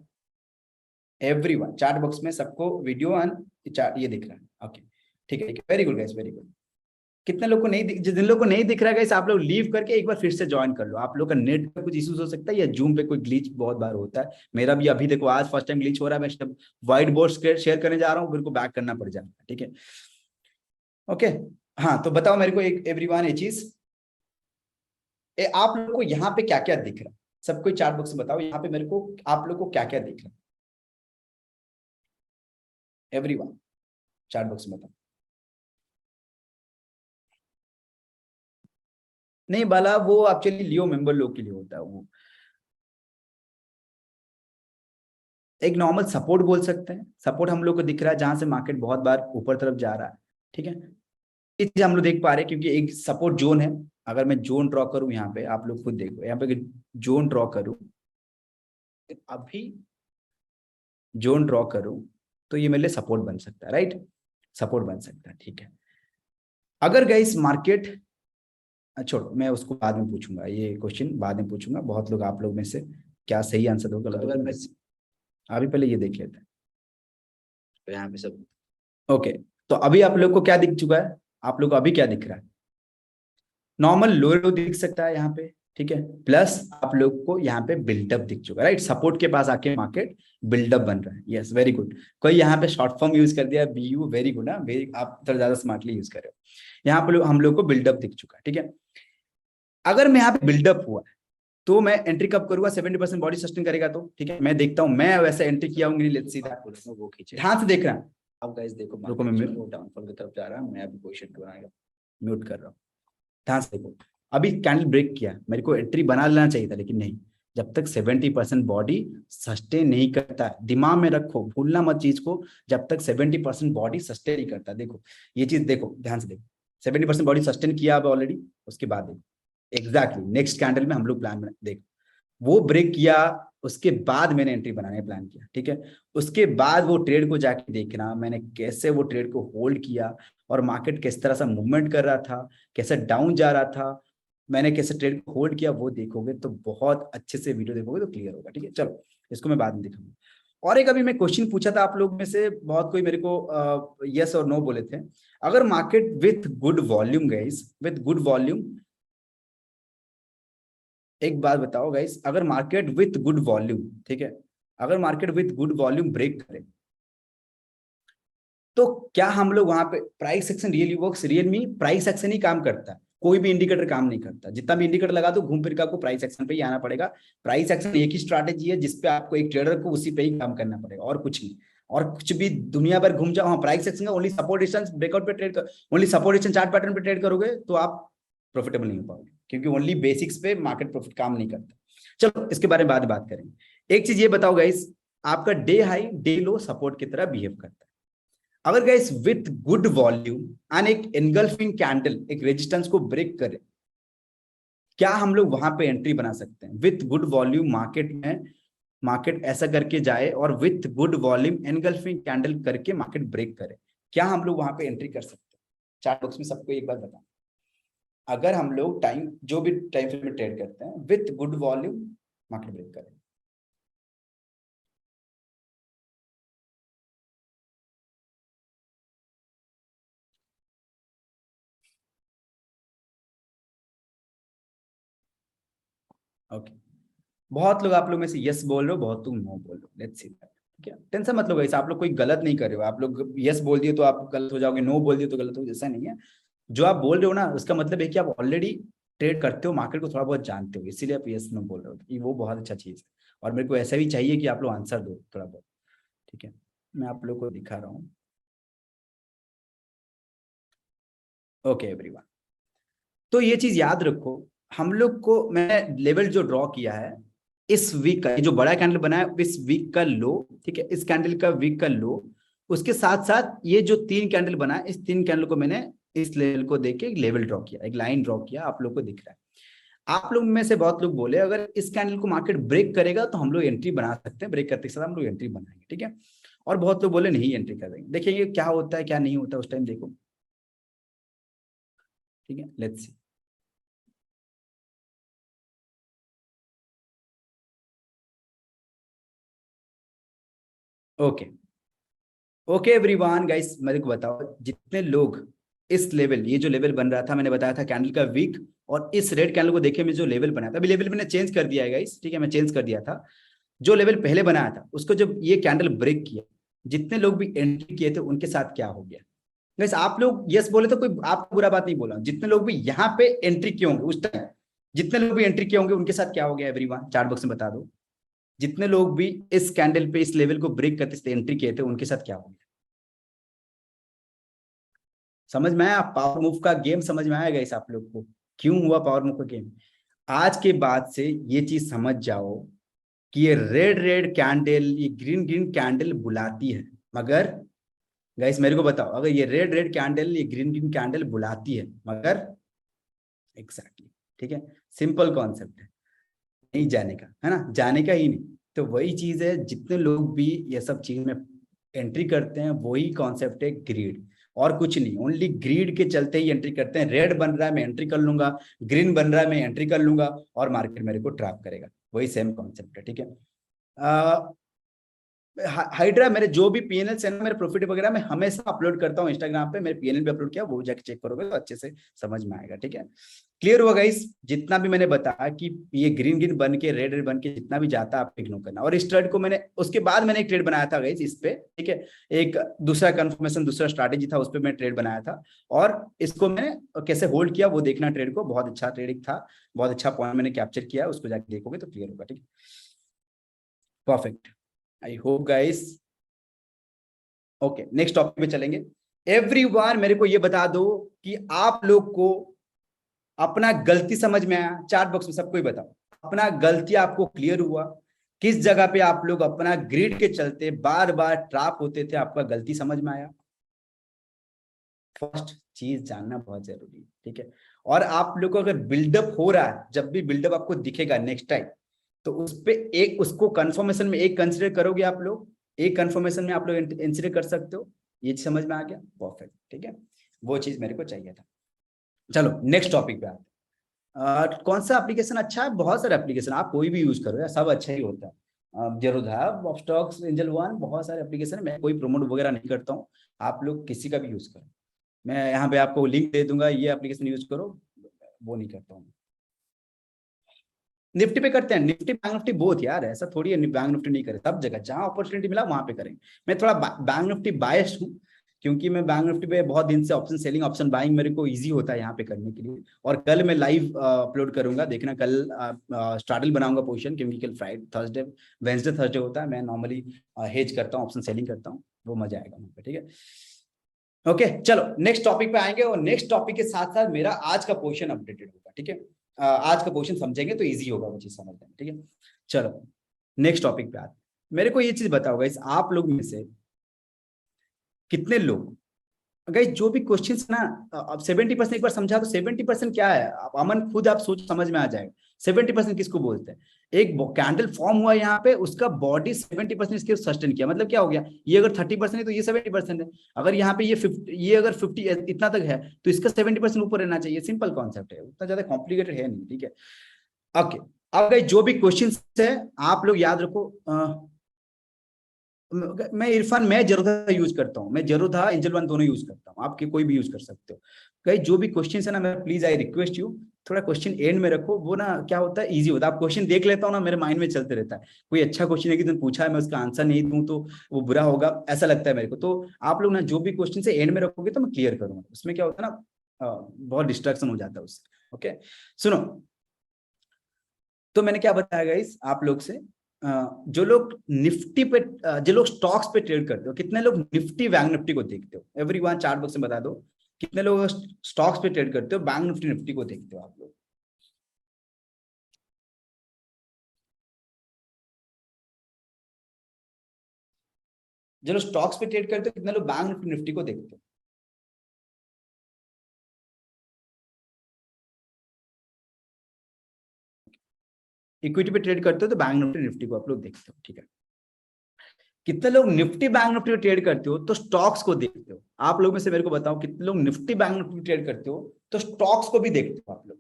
एवरीवन चैट बॉक्स में सबको वीडियो एंड ये दिख रहा है? ओके, ठीक है, very good guys, very good. कितने लोग को नहीं जिन लोग को नहीं दिख रहा है गाइस, आप लोग लीव करके एक बार फिर से ज्वाइन कर लो। आप लोग का नेट पे कुछ इश्यूज हो सकता है या जूम पे कोई ग्लिच बहुत बार होता है, मेरा भी अभी देखो आज फर्स्ट टाइम ग्लिच हो रहा है। मैं व्हाइट बोर्ड शेयर करने जा रहा हूँ, मेरे को बैक करना पड़ जाता है। ठीक है, ओके, हाँ तो बताओ मेरे को एक एवरीवन ये चीज, आप लोग को यहाँ पे क्या क्या दिख रहा है? सबको चैट बॉक्स में बताओ यहाँ पे मेरे को आप लोग को क्या क्या दिख रहा है? एवरीवन चैट बॉक्स में बताओ। नहीं बाला, वो एक्चुअली लियो मेंबर लोग के लिए होता है वो, एक नॉर्मल सपोर्ट बोल सकते हैं। सपोर्ट हम लोग को दिख रहा है जहां से मार्केट बहुत बार ऊपर तरफ जा रहा है। ठीक है, ये चीज हम लोग देख पा रहे हैं क्योंकि एक सपोर्ट जोन है। अगर मैं जोन ड्रॉ करूं यहाँ पे, आप लोग खुद देखो यहाँ पे जोन ड्रॉ करूं, अभी जोन ड्रॉ करूं तो ये मेरे लिए सपोर्ट बन सकता है, राइट? सपोर्ट बन सकता है। ठीक है, अगर गाइस मार्केट, छोड़ो मैं उसको बाद में पूछूंगा, ये क्वेश्चन बाद में पूछूंगा। बहुत लोग आप लोग में से क्या सही आंसर दो गलत होगा, अभी पहले ये देख लेते हैं। तो यहाँ पे सब ओके, तो अभी आप लोग को क्या दिख चुका है? आप लोग को अभी क्या दिख रहा है? नॉर्मल लो लो दिख सकता है यहाँ पे, ठीक है, प्लस आप लोग को यहाँ पे बिल्डअप दिख चुका है, राइट? सपोर्ट के पास आके मार्केट बिल्डअप बन रहा है। Yes, very good. कोई यहाँ पे शॉर्ट फॉर्म यूज कर दिया, BU, वेरी गुड ना, वेरी, आप थोड़ा ज्यादा स्मार्टली यूज कर रहे हो। यहाँ पे हम लोग को बिल्डअप दिख चुका है। ठीक है, अगर मैं यहाँ पे बिल्डअप हुआ तो मैं एंट्री कब करूंगा? 70% बॉडी सस्टेन करेगा तो। ठीक है, मैं देखता हूँ, मैं वैसे एंट्री किया हूँ लेट्स सी दैट, वो खींचे ध्यान से देख रहा हूँ। अब गाइस देखो, रुको मैं डाउनफॉल की तरफ जा रहा हूँ, मैं अभी क्वेश्चन बनाएगा, म्यूट कर रहा हूँ। ध्यान से देखो, अभी कैंडल ब्रेक किया, मेरे को एंट्री बना लेना चाहिए था, लेकिन नहीं। जब तक 70% बॉडी सस्टेन नहीं करता, दिमाग में रखो, भूलना मत चीज को, जब तक 70% बॉडी सस्टेन नहीं करता। देखो ये चीज देखो, ध्यान से देखो, 70% बॉडी सस्टेन किया अब ऑलरेडी, उसके बाद देखो एग्जैक्टली नेक्स्ट कैंडल में हम लोग प्लान में देखो, वो ब्रेक किया, उसके बाद मैंने एंट्री बनाने प्लान किया, ठीक है। उसके बाद वो ट्रेड को जाके देखना, मैंने कैसे वो ट्रेड को होल्ड किया और मार्केट किस तरह से मूवमेंट कर रहा था, कैसे डाउन जा रहा था, मैंने कैसे ट्रेड को होल्ड किया, वो देखोगे तो बहुत अच्छे से वीडियो देखोगे तो क्लियर होगा, ठीक है। चलो इसको मैं बाद में दिखाऊंगा। और एक अभी मैं क्वेश्चन पूछा था आप लोग में से बहुत कोई मेरे को यस और नो बोले थे। अगर market with good volume guys, with good volume, एक बात बताओ गाइस, अगर मार्केट विथ गुड वॉल्यूम, ठीक है, अगर market with good volume break करे तो क्या हम लोग वहां पे price action really works? Real में प्राइस एक्शन ही काम करता है, कोई भी इंडिकेटर काम नहीं करता। जितना भी इंडिकेटर लगा दो घूम फिर के आपको प्राइस एक्शन पे ही आना पड़ेगा। प्राइस एक्शन एक ही स्ट्रैटेजी है जिसपे आपको एक ट्रेडर को उसी पे ही काम करना पड़ेगा और कुछ नहीं। और कुछ भी दुनिया भर घूम जाओ, हाँ प्राइस एक्शन का ओनली सपोर्ट डिस्टेंस ब्रेकआउट पे ट्रेड कर, only support distance chart pattern पे ट्रेड करोगे तो आप प्रॉफिटेबल नहीं हो पाओगे, क्योंकि ओनली बेसिक्स पे मार्केट प्रॉफिट काम नहीं करता। चलो इसके बारे में बाद बात करेंगे। एक चीज ये बताओ गाइस, आपका डे हाई डे लो सपोर्ट की तरह बिहेव करता है। अगर guys with good volume and एक एनगल्फिंग कैंडल एक रेजिस्टेंस को ब्रेक करे, क्या हम लोग वहां पे एंट्री बना सकते हैं? विथ गुड वॉल्यूम मार्केट में, मार्केट ऐसा करके जाए और with good volume engulfing candle करके मार्केट ब्रेक करे, क्या हम लोग वहां पे एंट्री कर सकते हैं? चार्ट बॉक्स में सबको एक बार बताओ। अगर हम लोग टाइम जो भी टाइम फ्रेम में ट्रेड करते हैं with good volume market break करें, ओके। बहुत लोग आप लोग में से यस बोल रहे हो, बहुत तुम नो बोल रहे हो, लेट्स सी दैट, ठीक है। टेंशन मत लो गाइस, आप लोग कोई गलत नहीं कर रहे हो। आप लोग यस बोल दिए तो आप गलत हो जाओगे, नो बोल दिए तो गलत हो, जैसा नहीं है। जो आप बोल रहे हो ना उसका मतलब है कि आप ऑलरेडी ट्रेड करते हो, मार्केट को थोड़ा बहुत जानते हो, इसीलिए आप यस नो बोल रहे हो, ये वो बहुत अच्छा चीज है। और मेरे को ऐसा भी चाहिए कि आप लोग आंसर दो थोड़ा बहुत, ठीक है। मैं आप लोग को दिखा रहा हूँ। ओके एवरीवन, तो ये चीज याद रखो, हम लोग को मैं लेवल जो ड्रॉ किया है इस वीक का, ये जो बड़ा कैंडल बना है इस वीक का लो, ठीक है, इस कैंडल का वीक का लो, उसके साथ साथ ये जो तीन कैंडल बना है इस तीन कैंडल को मैंने इस लेवल को देख के एक लेवल ड्रॉ किया, एक लाइन ड्रॉ किया, आप लोग को दिख रहा है। आप लोग में से बहुत लोग बोले अगर इस कैंडल को मार्केट ब्रेक करेगा तो हम लोग एंट्री बना सकते हैं, ब्रेक करते के साथ हम लोग एंट्री बनाएंगे, ठीक है। और बहुत लोग बोले नहीं एंट्री कर देंगे, देखिए ये क्या होता है क्या नहीं होता उस टाइम देखो, ठीक है, let's see. Okay okay everyone guys, मेरे को बताओ जितने लोग इस लेवल, ये जो लेवल बन रहा था मैंने बताया था कैंडल का वीक, और इस रेड कैंडल को देखे मैं जो लेवल बनाया था, अभी लेवल मैंने चेंज कर दिया है गाइस, ठीक है, मैं चेंज कर दिया था। जो लेवल पहले बनाया था उसको जब ये कैंडल ब्रेक किया, जितने लोग भी एंट्री किए थे उनके साथ क्या हो गया? गाइस आप लोग यस बोले तो कोई आपको बुरा बात नहीं बोला, जितने लोग भी यहाँ पे एंट्री किए होंगे उस टाइम, जितने लोग भी एंट्री किए होंगे उनके साथ क्या हो गया एवरीवन, चार्ट बॉक्स में बता दो। जितने लोग भी इस कैंडल पे इस लेवल को ब्रेक करते थे एंट्री किए थे उनके साथ क्या हो गया? समझ में आया? पावर मूव का गेम समझ में आएगा इस आप लोग को, क्यों हुआ पावर मूव का गेम? आज के बाद से ये चीज समझ जाओ कि ये रेड रेड कैंडल ये ग्रीन ग्रीन कैंडल बुलाती है, मगर गाइस मेरे को बताओ अगर ये रेड रेड कैंडल ये ग्रीन ग्रीन कैंडल बुलाती है मगर, एग्जैक्टली ठीक है, सिंपल कॉन्सेप्ट है, नहीं जाने का है ना, जाने का ही नहीं। तो वही चीज है, जितने लोग भी ये सब चीज में एंट्री करते हैं वही कॉन्सेप्ट है ग्रीड, और कुछ नहीं, ओनली ग्रीड के चलते ही एंट्री करते हैं। रेड बन रहा है मैं एंट्री कर लूंगा, ग्रीन बन रहा है मैं एंट्री कर लूंगा और मार्केट मेरे को ट्रैप करेगा, वही सेम कॉन्सेप्ट है, ठीक है। हाइड्रा मेरे जो भी पीएनएल चैनल मेरे प्रॉफिट वगैरह मैं हमेशा अपलोड करता हूँ इंस्टाग्राम पे, मेरे पीएनएल भी अपलोड किया, वो जाके चेक करोगे तो अच्छे से समझ में आएगा, ठीक है। क्लियर हुआ गाइस? जितना भी मैंने बताया कि ये ग्रीन ग्रीन बन के रेड रेड बन के जितना भी जाता है आप इग्नोर करना। और इस ट्रेड को मैंने उसके बाद मैंने एक ट्रेड बनाया था गाइस इस पे, ठीक है, एक दूसरा कंफर्मेशन दूसरा स्ट्रैटेजी था उस पर मैं ट्रेड बनाया था, और इसको मैंने कैसे होल्ड किया वो देखना, ट्रेड को बहुत अच्छा ट्रेडिंग था, बहुत अच्छा पॉइंट मैंने कैप्चर किया, उसको जाके देखोगे तो क्लियर होगा, ठीक है। Perfect, I hope guys. Okay next topic पे चलेंगे। एवरीवन मेरे को ये बता दो कि आप लोग को अपना गलती समझ में आया? चार्ट बॉक्स में सबको ही बताओ, अपना गलती आपको क्लियर हुआ? किस जगह पे आप लोग अपना ग्रिड के चलते बार बार ट्रैप होते थे, आपका गलती समझ में आया? फर्स्ट चीज जानना बहुत जरूरी है, ठीक है। और आप लोग को अगर बिल्डअप हो रहा है, जब भी बिल्डअप आपको दिखेगा नेक्स्ट टाइम, तो उस पे एक, उसको कंफर्मेशन में एक कंसिडर करोगे आप लोग, एक कंफर्मेशन में आप लोग इंसिडर कर सकते हो। ये समझ में आ गया? परफेक्ट, ठीक है, वो चीज मेरे को चाहिए था। चलो नेक्स्ट टॉपिक पे आते हैं। कौन सा एप्लीकेशन अच्छा है? बहुत सारे एप्लीकेशन, आप कोई भी यूज करो यार, सब अच्छा ही होता है। जेरोधा, अपस्टॉक्स, एंजल वन, बहुत सारे एप्लीकेशन है, मैं कोई प्रमोट वगैरह नहीं करता हूँ, आप लोग किसी का भी यूज करो। मैं यहाँ पे आपको लिंक दे दूंगा, ये एप्लीकेशन यूज करो, वो नहीं करता हूँ। निफ्टी पे करते हैं, निफ्टी बैंक निफ्टी बोथ यार, ऐसा थोड़ी है बैंक निफ्टी नहीं करे, सब जगह जहां अपॉर्चुनिटी मिला वहां पे करेंगे। मैं थोड़ा बैंक निफ्टी बायस्ड हूँ, क्योंकि मैं बैंक निफ्टी पे बहुत दिन से ऑप्शन सेलिंग ऑप्शन बाइंग मेरे को इजी होता है यहाँ पे करने के लिए। और कल मैं लाइव अपलोड करूंगा, देखना कल स्टार्टल बनाऊंगा पोजीशन, क्योंकि कल फ्राइडे थर्सडे वेंसडे थर्सडे होता है, मैं नॉर्मली हेज करता हूँ, ऑप्शन सेलिंग करता हूँ, वो मजा आएगा वहाँ पे, ठीक है। ओके चलो नेक्स्ट टॉपिक पे आएंगे, और नेक्स्ट टॉपिक के साथ साथ मेरा आज का पोजीशन अपडेटेड होगा, ठीक है। आज का पोजीशन समझेंगे तो इजी होगा वो चीज समझने में, ठीक है। चलो नेक्स्ट टॉपिक पे आते, मेरे को ये चीज बताओ गाइस, आप लोग में से कितने लोग, गाइस जो भी क्वेश्चन ना, अब 70% एक बार समझा तो 70% क्या है, आप अमन खुद आप सोच समझ में आ जाएगा। 70% किसको बोलते हैं? एक कैंडल फॉर्म हुआ यहाँ पे, उसका बॉडी 70% इसके सस्टेन किया, मतलब क्या हो गया, ये अगर 30% है तो ये 70% है। अगर यहाँ पे ये 50, ये अगर 50 इतना तक है तो इसका 70% ऊपर रहना चाहिए। सिंपल कॉन्सेप्ट है, उतना ज्यादा कॉम्प्लिकेटेड है नहीं, ठीक है। ओके, अब गाइस जो भी क्वेश्चन है आप लोग याद रखो। मैं इरफान, मैं जरूरत यूज करता हूँ, मैं जरूरत एंजल वन दोनों यूज करता हूँ, आपके कोई भी यूज कर सकते हो। कहीं जो भी क्वेश्चन है ना, मैं प्लीज आई रिक्वेस्ट यू, थोड़ा क्वेश्चन एंड में रखो, वो ना क्या होता है इजी होता है, आप क्वेश्चन देख लेता हूँ ना, मेरे माइंड में चलते रहता है, कोई अच्छा क्वेश्चन है कि तुमने पूछा है, मैं उसका आंसर नहीं दूं तो वो बुरा होगा, ऐसा लगता है मेरे को। तो आप लोग ना जो भी क्वेश्चन से एंड में रखोगे तो मैं क्लियर करूंगा, उसमें क्या होता है ना, बहुत डिस्ट्रैक्शन हो जाता है उससे। ओके सुनो, तो मैंने क्या बताया गाइस आप लोग से, जो लोग निफ्टी पे, जो लोग स्टॉक्स पे ट्रेड करते हो, कितने लोग निफ्टी बैंक निफ्टी को देखते हो? एवरीवन चार्ट बॉक्स में बता दो, कितने लोग स्टॉक्स पे ट्रेड करते हो, बैंक निफ्टी निफ्टी को देखते हो आप लोग? जो लोग स्टॉक्स पे ट्रेड करते हो, कितने लोग बैंक निफ्टी निफ्टी को देखते हो? इक्विटी पे ट्रेड करते हो तो बैंक निफ्टी निफ्टी को आप लोग देखते हो, ठीक है। कितने लोग निफ्टी बैंक निफ्टी को ट्रेड करते हो तो स्टॉक्स को देखते हो? आप लोग में से मेरे को बताओ, कितने लोग निफ्टी बैंक निफ्टी ट्रेड करते हो तो स्टॉक्स को भी देखते हो आप लोग?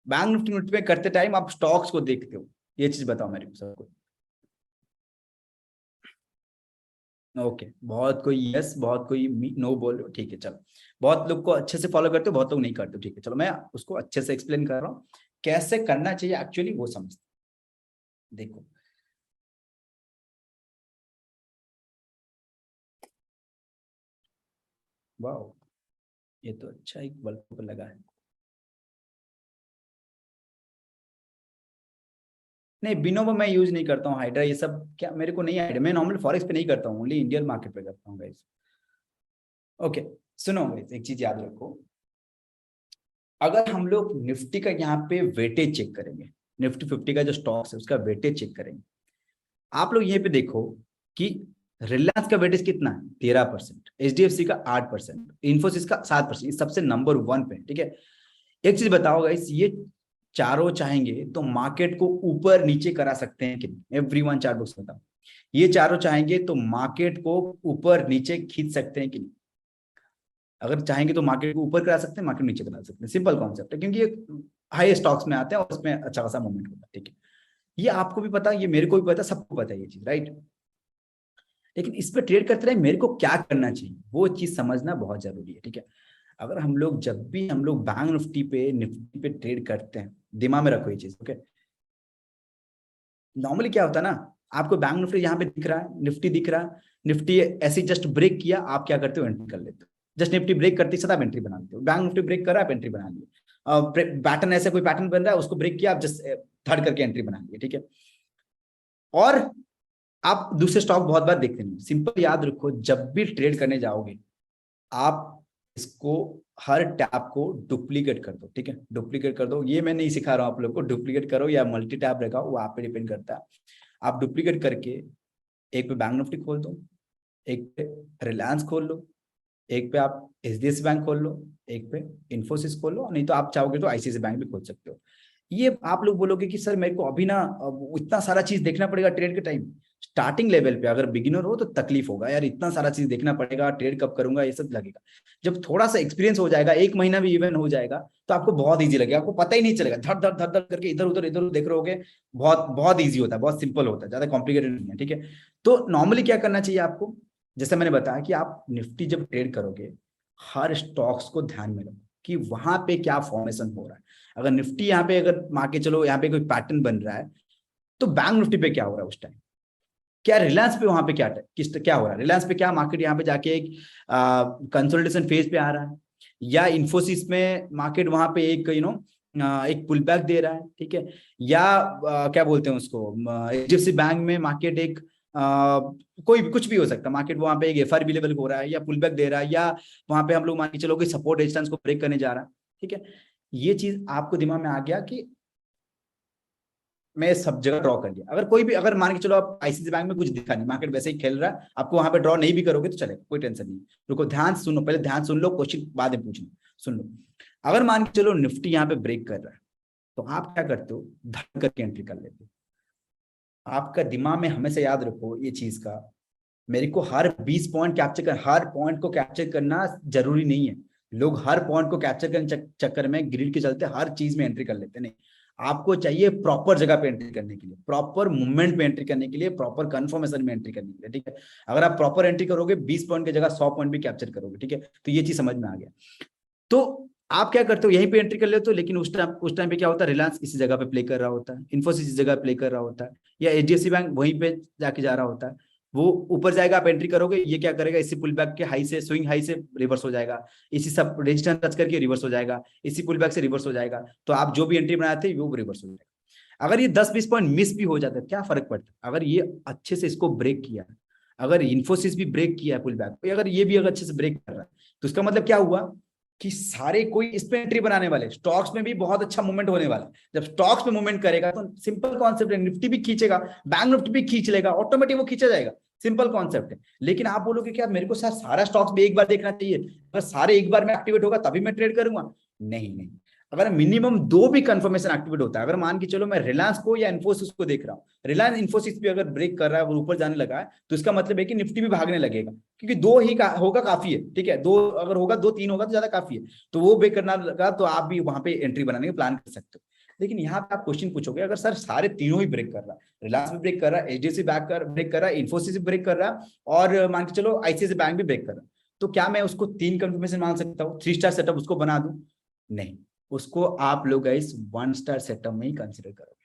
बैंक निफ्टी निफ्टी में करते टाइम आप स्टॉक्स को देखते हो, ये चीज बताओ मेरे को सबको। ओके, बहुत कोई यस, बहुत कोई नो बोल रहे हो, ठीक है चलो। बहुत लोग को अच्छे से फॉलो करते हो, बहुत लोग नहीं करते हो, ठीक है चलो, मैं उसको अच्छे से एक्सप्लेन कर रहा हूँ, कैसे करना चाहिए एक्चुअली वो समझते। देखो, वाह, ये तो अच्छा एक बल्ब पर लगा है। नहीं, बिनोमो मैं यूज नहीं करता हूँ, हाइड्रा ये सब क्या मेरे को नहीं आइडिया, मैं नॉर्मल फॉरेक्स पे नहीं करता हूँ, ओनली इंडियन मार्केट पे करता हूँ गाइस। ओके, सुनो गाइस, एक चीज याद रखो, अगर हम लोग निफ्टी का यहाँ पे वेटेज चेक करेंगे, निफ्टी 50 का जो स्टॉक्स है उसका वेटेज चेक करेंगे, आप लोग ये पे देखो कि रिलायंस का वेटेज कितना है, 13%, एचडीएफसी का 8%, इन्फोसिस का 7%, सबसे नंबर वन पे, ठीक है। एक चीज बताओ गाइस, ये चारों चाहेंगे तो मार्केट को ऊपर नीचे करा सकते हैं कि नहीं? एवरीवन चार्ट बुक्स बताओ, ये चारों चाहेंगे तो मार्केट को ऊपर नीचे खींच सकते हैं कि नहीं? अगर चाहेंगे तो मार्केट को ऊपर करा सकते हैं, मार्केट नीचे करा सकते हैं, सिंपल कॉन्सेप्ट है, क्योंकि ये हाई स्टॉक्स में आते हैं और उसमें अच्छा खासा मूवमेंट होता है, ठीक है। ये आपको भी पता है, ये मेरे को भी पता है, सबको पता है ये चीज, राइट। लेकिन इस पर ट्रेड करते रहे मेरे को क्या करना चाहिए, वो चीज समझना बहुत जरूरी है, ठीक है। अगर हम लोग जब भी हम लोग बैंक निफ्टी पे ट्रेड करते हैं, दिमाग में रखो ये चीज, ओके। नॉर्मली क्या होता है ना, आपको बैंक निफ्टी यहाँ पे दिख रहा है, निफ्टी दिख रहा है, निफ्टी ऐसे जस्ट ब्रेक किया, आप क्या करते हो, एंट्री कर लेते हो। जस्ट निफ्टी ब्रेक करते ही आप एंट्री बना लेते हो, बैंक निफ्टी ब्रेक कर रहा है, आप एंट्री बना लिए। पैटर्न ऐसे कोई पैटर्न बन रहा है, उसको ब्रेक किया, आप जस्ट थर्ड करके एंट्री बना लिए, ठीक है। और आप दूसरे स्टॉक बहुत बार देखते नहीं, सिंपल याद रखो, जब भी ट्रेड करने जाओगे आप इसको, हर टैब को डुप्लीकेट कर दो, ठीक है, डुप्लीकेट कर दो। ये मैं नहीं सिखा रहा हूं आप लोग को, डुप्लीकेट करो या मल्टी टैब रखाओ, वो आप पे डिपेंड करता है। आप डुप्लीकेट करके एक पे बैंक निफ्टी खोल दो, एक पे रिलायंस खोल लो, एक पे आप एचडीएफसी बैंक खोल लो, एक पे इन्फोसिस खोल लो, नहीं तो आप चाहोगे तो आईसीआईसी बैंक भी खोल सकते हो। ये आप लोग बोलोगे कि सर मेरे को अभी ना इतना सारा चीज देखना पड़ेगा ट्रेड के टाइम। स्टार्टिंग लेवल पे अगर बिगिनर हो तो तकलीफ होगा यार, इतना सारा चीज देखना पड़ेगा, ट्रेड कब करूंगा, ये सब लगेगा। जब थोड़ा सा एक्सपीरियंस हो जाएगा, 1 महीना भी इवन हो जाएगा, तो आपको बहुत ईजी लगेगा, आपको पता ही नहीं चलेगा, धड़ धड़ धड़ धड़ करके इधर उधर देख रहे होगे। बहुत बहुत ईजी होता है, बहुत सिंपल होता है, ज्यादा कॉम्प्लिकेटेड नहीं है, ठीक है। तो नॉर्मली क्या करना चाहिए आपको, जैसे मैंने बताया कि आप निफ्टी जब ट्रेड करोगे, हर स्टॉक्स को ध्यान में रखो कि वहां पे क्या फॉर्मेशन हो रहा है। अगर निफ्टी यहाँ पे अगर मान के चलो यहाँ पे कोई पैटर्न बन रहा है, तो बैंक निफ्टी पे क्या हो रहा है उस टाइम, क्या रिलायंस पे वहां पे क्या हो रहा है, रिलायंस पे क्या मार्केट यहाँ पे जाके एक कंसोलिडेशन फेज पे आ रहा है, या इन्फोसिस में मार्केट वहां पे एक एक पुल बैक दे रहा है, ठीक है। या क्या बोलते हैं उसको, एचडीएफसी बैंक में मार्केट एक कोई भी कुछ भी हो सकता है, मार्केट वहां पे एक एफआरबी लेवल हो रहा है, या पुल बैक दे रहा है, या वहां पे हम लोग मान के चलो कि सपोर्ट रेजिस्टेंस को ब्रेक करने जा रहा है, ठीक है। ये चीज आपको दिमाग में आ गया कि मैं सब जगह ड्रॉ कर लिया। अगर कोई भी, अगर मान के चलो आप आईसीआईसी बैंक में कुछ दिखा नहीं, मार्केट वैसे ही खेल रहा है, आपको वहां पे ड्रॉ नहीं भी करोगे तो चलेगा, कोई टेंशन नहीं। रुको, ध्यान से सुनो, पहले ध्यान सुन लो, क्वेश्चन बाद में पूछना, सुन लो। अगर मान के चलो निफ्टी यहाँ पे ब्रेक कर रहा है, तो आप क्या करते हो, धड़ करके एंट्री कर लेते हो। आपका दिमाग में हमेशा याद रखो ये चीज का, मेरे को हर 20 पॉइंट कैप्चर कर, हर पॉइंट को कैप्चर करना जरूरी नहीं है। लोग हर पॉइंट को कैप्चर करने चक्कर में ग्रिड के चलते हर चीज में एंट्री कर लेते, नहीं। आपको चाहिए प्रॉपर जगह पे एंट्री करने के लिए, प्रॉपर मूवमेंट में एंट्री करने के लिए, प्रॉपर कंफर्मेशन में एंट्री करने के लिए, ठीक है। अगर आप प्रॉपर एंट्री करोगे, 20 पॉइंट की जगह 100 पॉइंट भी कैप्चर करोगे, ठीक है। तो ये चीज समझ में आ गया। तो आप क्या करते हो, यहीं पे एंट्री कर लेते हो, लेकिन उस टाइम पे क्या होता है, रिलायंस इसी जगह पे प्ले कर रहा होता है, इन्फोसिस इसी जगह प्ले कर रहा होता है, या एचडीएफसी बैंक वहीं पे जाके जा रहा होता है। वो ऊपर जाएगा, आप एंट्री करोगे, ये क्या करेगा, इसी पुल बैक के हाई से, स्विंग हाई से रिवर्स हो जाएगा, इसी सब रेजिस्टेंस टच करके रिवर्स हो जाएगा, इसी पुल बैक से रिवर्स हो जाएगा। तो आप जो भी एंट्री बनाए थे वो रिवर्स हो जाएगा। अगर ये 10-20 पॉइंट मिस भी हो जाता है, क्या फर्क पड़ता है, अगर ये अच्छे से इसको ब्रेक किया, अगर इन्फोसिस भी ब्रेक किया है पुल बैक, अगर ये भी अगर अच्छे से ब्रेक कर रहा है, तो इसका मतलब क्या हुआ कि सारे कोई इस पे एंट्री बनाने वाले, स्टॉक्स में भी बहुत अच्छा मूवमेंट होने वाला है। जब स्टॉक्स में मूवमेंट करेगा तो सिंपल कॉन्सेप्ट है, निफ्टी भी खींचेगा, बैंक निफ्टी भी खींच लेगा, ऑटोमेटिक वो खींचा जाएगा, सिंपल कॉन्सेप्ट है। लेकिन आप बोलोगे क्या मेरे को सर सारा स्टॉक्स भी एक बार देखना चाहिए, अगर सारे एक बार में एक्टिवेट होगा तभी मैं ट्रेड करूंगा, नहीं नहीं। अगर मिनिमम 2 भी कंफर्मेशन एक्टिवेट होता है, अगर मान के चलो मैं रिलायंस को या इन्फोसिस को देख रहा हूँ, रिलायंस इन्फोसिस भी अगर ब्रेक कर रहा है और ऊपर जाने लगा है, तो इसका मतलब है कि निफ्टी भी भागने लगेगा, क्योंकि 2 ही होगा काफी है, ठीक है। 2 अगर होगा, 2-3 होगा तो ज्यादा काफी है। तो वो ब्रेक करना लगा तो आप भी वहां पे एंट्री बनाने का प्लान कर सकते हो। लेकिन यहाँ पे आप क्वेश्चन पूछोगे, अगर सर सारे तीनों ही ब्रेक कर रहा है, रिलायंस भी ब्रेक कर रहा है, एचडीएफसी बैंक ब्रेक कर रहा है, इन्फोसिस भी ब्रेक कर रहा है, और मान के चलो आईसीआईसी बैंक भी ब्रेक कर रहा है, तो क्या मैं उसको 3 कंफर्मेशन मान सकता हूँ, 3 स्टार सेटअप उसको बना दूं? नहीं, उसको आप लोग गाइस 1 स्टार सेटअप में ही कंसिडर करोगे।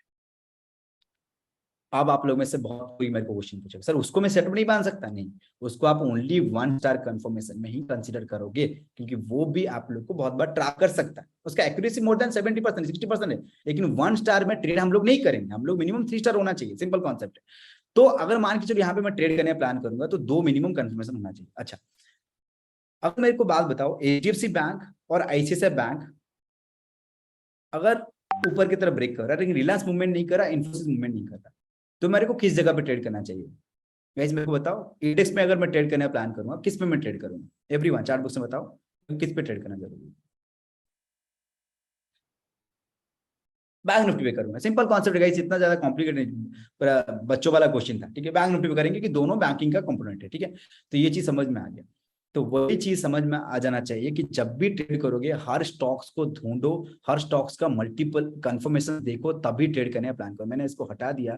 अब आप लोग में से बहुत कोई मेरे को क्वेश्चन पूछेगा, सर उसको मैं सेटअप नहीं मान सकता, नहीं, उसको आप ओनली 1 स्टार कंफर्मेशन में ही कंसिडर करोगे, क्योंकि वो भी आप लोग को बहुत बार ट्रैप कर सकता है, उसका एक्यूरेसी मोर देन 70% 60% है। लेकिन 1 स्टार में ट्रेड हम लोग नहीं करेंगे, हम लोग मिनिमम 3 स्टार होना चाहिए, सिंपल कॉन्सेप्ट है। तो अगर मान के चलो यहाँ पे मैं ट्रेड करने प्लान करूंगा, तो 2 मिनिमम कंफर्मेशन होना चाहिए। अच्छा, अब मेरे को बात बताओ, एचडीएफसी बैंक और आईसीआईसीआई बैंक अगर ऊपर की तरफ ब्रेक कर रहा है, लेकिन रिलायंस मूवमेंट नहीं कर रहा, इन्फोसिस मूवमेंट नहीं कर रहा, तो मेरे को किस जगह पे ट्रेड करना चाहिए गाइस, मेरे को बताओ। इंडेक्स में अगर मैं ट्रेड करने का प्लान करूंगा, किस पे मैं ट्रेड करूंगा, एवरीवन चार्ट बुक में बताओ किस पे ट्रेड करना जरूरी है। बैंक निफ्टी पे करूंगा, सिंपल कॉन्सेप्ट है गाइस, इतना ज्यादा कॉम्प्लिकेटेड नहीं, बच्चों वाला क्वेश्चन था, ठीक है। बैंक निफ्टी पे करेंगे कि दोनों बैंकिंग का कंपोनेंट है, ठीक है। तो ये चीज समझ में आ गया। तो वही चीज समझ में आ जाना चाहिए कि जब भी ट्रेड करोगे, हर स्टॉक्स को ढूंढो, हर स्टॉक्स का मल्टीपल कंफर्मेशन देखो, तभी ट्रेड करने का प्लान करो। मैंने इसको हटा दिया